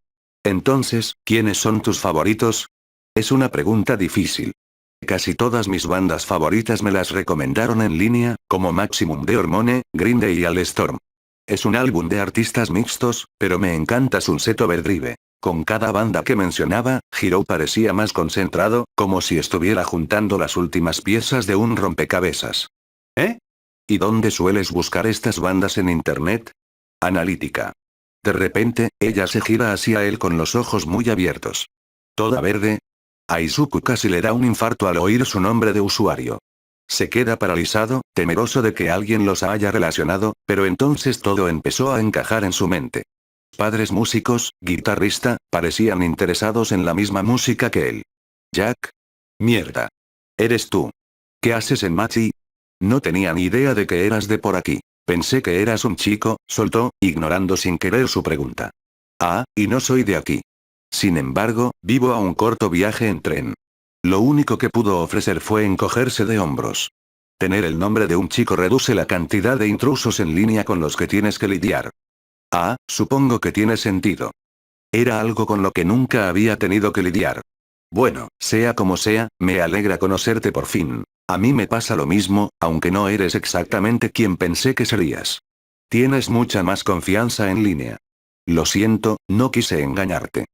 Entonces, ¿quiénes son tus favoritos? Es una pregunta difícil. Casi todas mis bandas favoritas me las recomendaron en línea, como Maximum de Hormone, Green Day y Alestorm. Es un álbum de artistas mixtos, pero me encanta Sunset Overdrive. Con cada banda que mencionaba, Hirou parecía más concentrado, como si estuviera juntando las últimas piezas de un rompecabezas. ¿Eh? ¿Y dónde sueles buscar estas bandas en internet? Analítica. De repente, ella se gira hacia él con los ojos muy abiertos. ¿Toda verde? A Izuku casi le da un infarto al oír su nombre de usuario. Se queda paralizado, temeroso de que alguien los haya relacionado, pero entonces todo empezó a encajar en su mente. Padres músicos, guitarrista, parecían interesados en la misma música que él. Jack. Mierda. Eres tú. ¿Qué haces en Machi? No tenía ni idea de que eras de por aquí. Pensé que eras un chico, soltó, ignorando sin querer su pregunta. Ah, y no soy de aquí. Sin embargo, vivo a un corto viaje en tren. Lo único que pudo ofrecer fue encogerse de hombros. Tener el nombre de un chico reduce la cantidad de intrusos en línea con los que tienes que lidiar. Ah, supongo que tiene sentido. Era algo con lo que nunca había tenido que lidiar. Bueno, sea como sea, me alegra conocerte por fin. A mí me pasa lo mismo, aunque no eres exactamente quien pensé que serías. Tienes mucha más confianza en línea. Lo siento, no quise engañarte.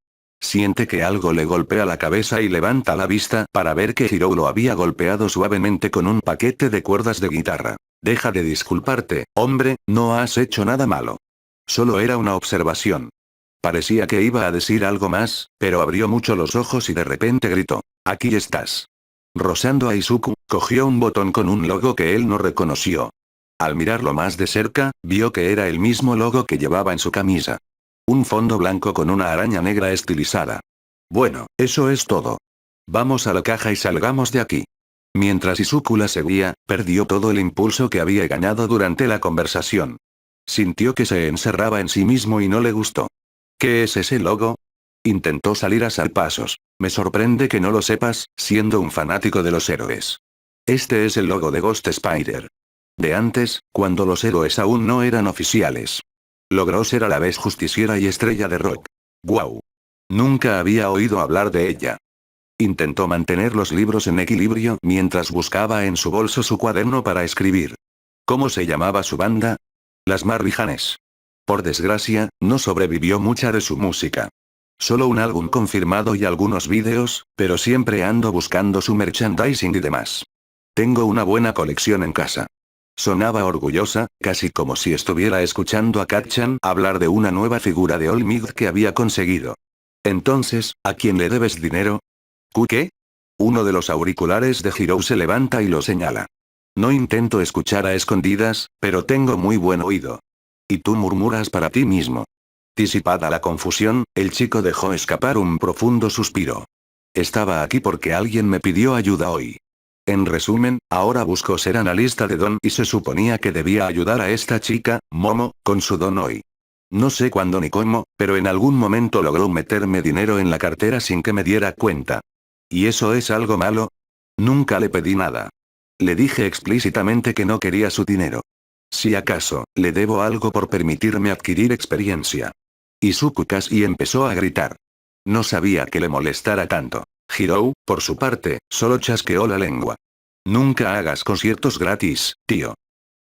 Siente que algo le golpea la cabeza y levanta la vista para ver que Hiro lo había golpeado suavemente con un paquete de cuerdas de guitarra. Deja de disculparte, hombre, no has hecho nada malo. Solo era una observación. Parecía que iba a decir algo más, pero abrió mucho los ojos y de repente gritó. Aquí estás. Rozando a Izuku, cogió un botón con un logo que él no reconoció. Al mirarlo más de cerca, vio que era el mismo logo que llevaba en su camisa. Un fondo blanco con una araña negra estilizada. Bueno, eso es todo. Vamos a la caja y salgamos de aquí. Mientras Izuku la seguía, perdió todo el impulso que había ganado durante la conversación. Sintió que se encerraba en sí mismo y no le gustó. ¿Qué es ese logo? Intentó salir a salpasos. Me sorprende que no lo sepas, siendo un fanático de los héroes. Este es el logo de Ghost Spider. De antes, cuando los héroes aún no eran oficiales. Logró ser a la vez justiciera y estrella de rock. ¡Guau! Nunca había oído hablar de ella. Intentó mantener los libros en equilibrio mientras buscaba en su bolso su cuaderno para escribir. ¿Cómo se llamaba su banda? Las Marrijanes. Por desgracia, no sobrevivió mucha de su música. Solo un álbum confirmado y algunos vídeos, pero siempre ando buscando su merchandising y demás. Tengo una buena colección en casa. Sonaba orgullosa, casi como si estuviera escuchando a Katchan hablar de una nueva figura de All Might que había conseguido. Entonces, ¿a quién le debes dinero? ¿Qué? Uno de los auriculares de Hiro se levanta y lo señala. No intento escuchar a escondidas, pero tengo muy buen oído. Y tú murmuras para ti mismo. Disipada la confusión, el chico dejó escapar un profundo suspiro. Estaba aquí porque alguien me pidió ayuda hoy. En resumen, ahora busco ser analista de don y se suponía que debía ayudar a esta chica, Momo, con su don hoy. No sé cuándo ni cómo, pero en algún momento logró meterme dinero en la cartera sin que me diera cuenta. ¿Y eso es algo malo? Nunca le pedí nada. Le dije explícitamente que no quería su dinero. Si acaso, le debo algo por permitirme adquirir experiencia. Izuku casi empezó a gritar. No sabía que le molestara tanto. Hiro, por su parte, solo chasqueó la lengua. Nunca hagas conciertos gratis, tío.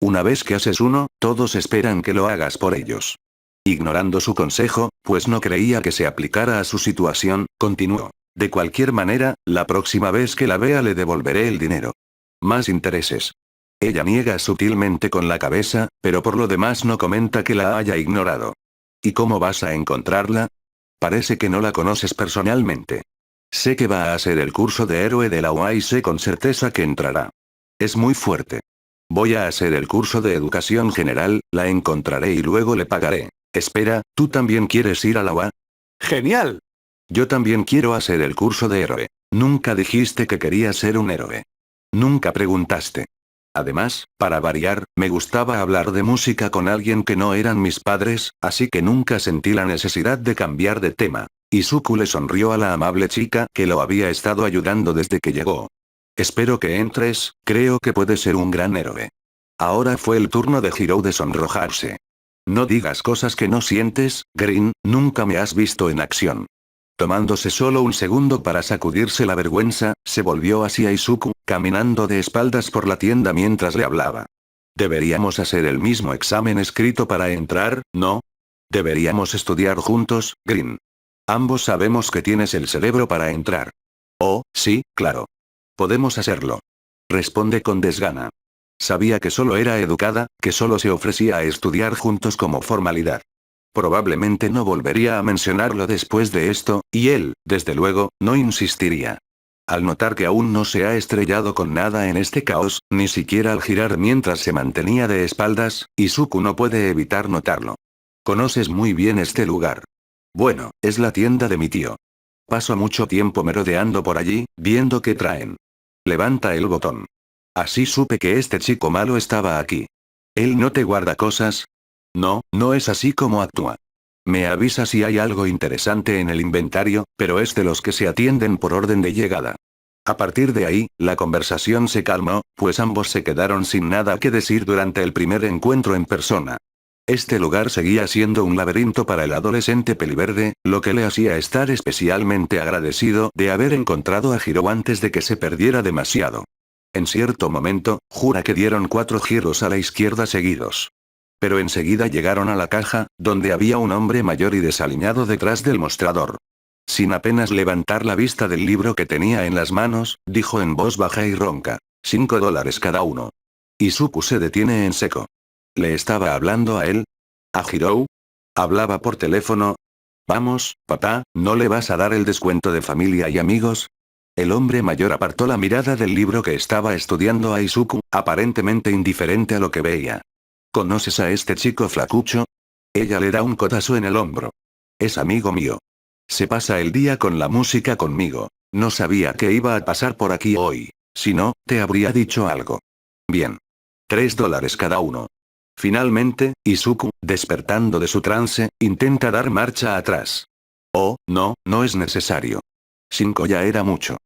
Una vez que haces uno, todos esperan que lo hagas por ellos. Ignorando su consejo, pues no creía que se aplicara a su situación, continuó. De cualquier manera, la próxima vez que la vea le devolveré el dinero. Más intereses. Ella niega sutilmente con la cabeza, pero por lo demás no comenta que la haya ignorado. ¿Y cómo vas a encontrarla? Parece que no la conoces personalmente. Sé que va a hacer el curso de héroe de la UA y sé con certeza que entrará. Es muy fuerte. Voy a hacer el curso de educación general, la encontraré y luego le pagaré. Espera, ¿tú también quieres ir a la UA? ¡Genial! Yo también quiero hacer el curso de héroe. Nunca dijiste que querías ser un héroe. Nunca preguntaste. Además, para variar, me gustaba hablar de música con alguien que no eran mis padres, así que nunca sentí la necesidad de cambiar de tema. Izuku le sonrió a la amable chica que lo había estado ayudando desde que llegó. Espero que entres, creo que puedes ser un gran héroe. Ahora fue el turno de Hiro de sonrojarse. No digas cosas que no sientes, Green, nunca me has visto en acción. Tomándose solo un segundo para sacudirse la vergüenza, se volvió hacia Izuku, caminando de espaldas por la tienda mientras le hablaba. Deberíamos hacer el mismo examen escrito para entrar, ¿no? Deberíamos estudiar juntos, Green. Ambos sabemos que tienes el cerebro para entrar. Oh, sí, claro. Podemos hacerlo. Responde con desgana. Sabía que solo era educada, que solo se ofrecía a estudiar juntos como formalidad. Probablemente no volvería a mencionarlo después de esto, y él, desde luego, no insistiría. Al notar que aún no se ha estrellado con nada en este caos, ni siquiera al girar mientras se mantenía de espaldas, Izuku no puede evitar notarlo. Conoces muy bien este lugar. Bueno, es la tienda de mi tío. Paso mucho tiempo merodeando por allí, viendo qué traen. Levanta el botón. Así supe que este chico malo estaba aquí. ¿Él no te guarda cosas? No, no es así como actúa. Me avisa si hay algo interesante en el inventario, pero es de los que se atienden por orden de llegada. A partir de ahí, la conversación se calmó, pues ambos se quedaron sin nada que decir durante el primer encuentro en persona. Este lugar seguía siendo un laberinto para el adolescente peliverde, lo que le hacía estar especialmente agradecido de haber encontrado a Hiro antes de que se perdiera demasiado. En cierto momento, jura que dieron 4 giros a la izquierda seguidos. Pero enseguida llegaron a la caja, donde había un hombre mayor y desaliñado detrás del mostrador. Sin apenas levantar la vista del libro que tenía en las manos, dijo en voz baja y ronca. $5 cada uno. Izuku se detiene en seco. ¿Le estaba hablando a él? ¿A Hirou? ¿Hablaba por teléfono? Vamos, papá, ¿no le vas a dar el descuento de familia y amigos? El hombre mayor apartó la mirada del libro que estaba estudiando a Izuku, aparentemente indiferente a lo que veía. ¿Conoces a este chico flacucho? Ella le da un codazo en el hombro. Es amigo mío. Se pasa el día con la música conmigo. No sabía que iba a pasar por aquí hoy. Si no, te habría dicho algo. Bien. $3 cada uno. Finalmente, Izuku, despertando de su trance, intenta dar marcha atrás. Oh, no, no es necesario. 5 ya era mucho.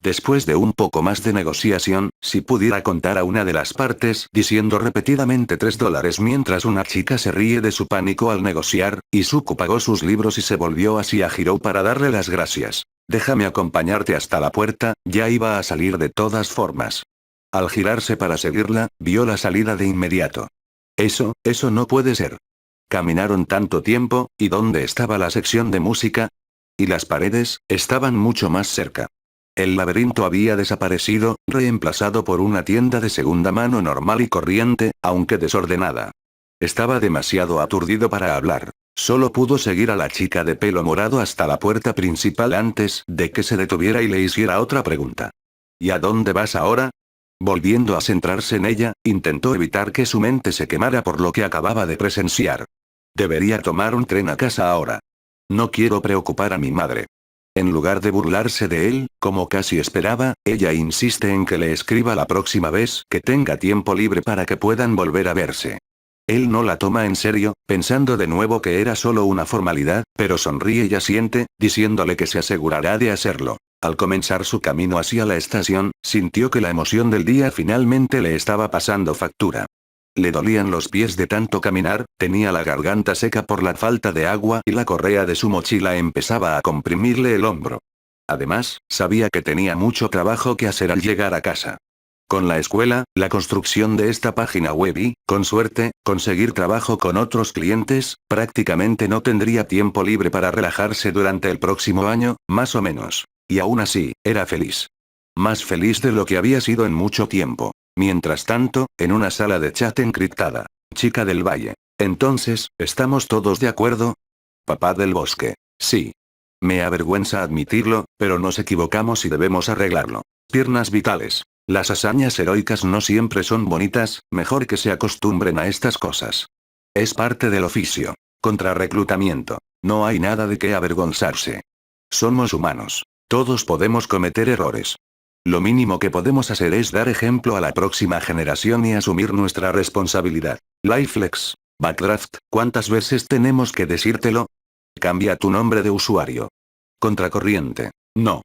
Después de un poco más de negociación, si pudiera contar a una de las partes diciendo repetidamente $3 mientras una chica se ríe de su pánico al negociar, Izuku pagó sus libros y se volvió hacia Hirou para darle las gracias. Déjame acompañarte hasta la puerta, ya iba a salir de todas formas. Al girarse para seguirla, vio la salida de inmediato. Eso no puede ser. Caminaron tanto tiempo, ¿y dónde estaba la sección de música? Y las paredes, estaban mucho más cerca. El laberinto había desaparecido, reemplazado por una tienda de segunda mano normal y corriente, aunque desordenada. Estaba demasiado aturdido para hablar. Solo pudo seguir a la chica de pelo morado hasta la puerta principal antes de que se detuviera y le hiciera otra pregunta. ¿Y a dónde vas ahora? Volviendo a centrarse en ella, intentó evitar que su mente se quemara por lo que acababa de presenciar. Debería tomar un tren a casa ahora. No quiero preocupar a mi madre. En lugar de burlarse de él, como casi esperaba, ella insiste en que le escriba la próxima vez que tenga tiempo libre para que puedan volver a verse. Él no la toma en serio, pensando de nuevo que era solo una formalidad, pero sonríe y asiente, diciéndole que se asegurará de hacerlo. Al comenzar su camino hacia la estación, sintió que la emoción del día finalmente le estaba pasando factura. Le dolían los pies de tanto caminar, tenía la garganta seca por la falta de agua y la correa de su mochila empezaba a comprimirle el hombro. Además, sabía que tenía mucho trabajo que hacer al llegar a casa. Con la escuela, la construcción de esta página web y, con suerte, conseguir trabajo con otros clientes, prácticamente no tendría tiempo libre para relajarse durante el próximo año, más o menos. Y aún así, era feliz. Más feliz de lo que había sido en mucho tiempo. Mientras tanto, en una sala de chat encriptada. Chica del Valle. Entonces, ¿estamos todos de acuerdo? Papá del Bosque. Sí. Me avergüenza admitirlo, pero nos equivocamos y debemos arreglarlo. Piernas vitales. Las hazañas heroicas no siempre son bonitas, mejor que se acostumbren a estas cosas. Es parte del oficio. Contrarreclutamiento. No hay nada de qué avergonzarse. Somos humanos. Todos podemos cometer errores. Lo mínimo que podemos hacer es dar ejemplo a la próxima generación y asumir nuestra responsabilidad. Lifelex. Backdraft, ¿cuántas veces tenemos que decírtelo? Cambia tu nombre de usuario. Contracorriente. No.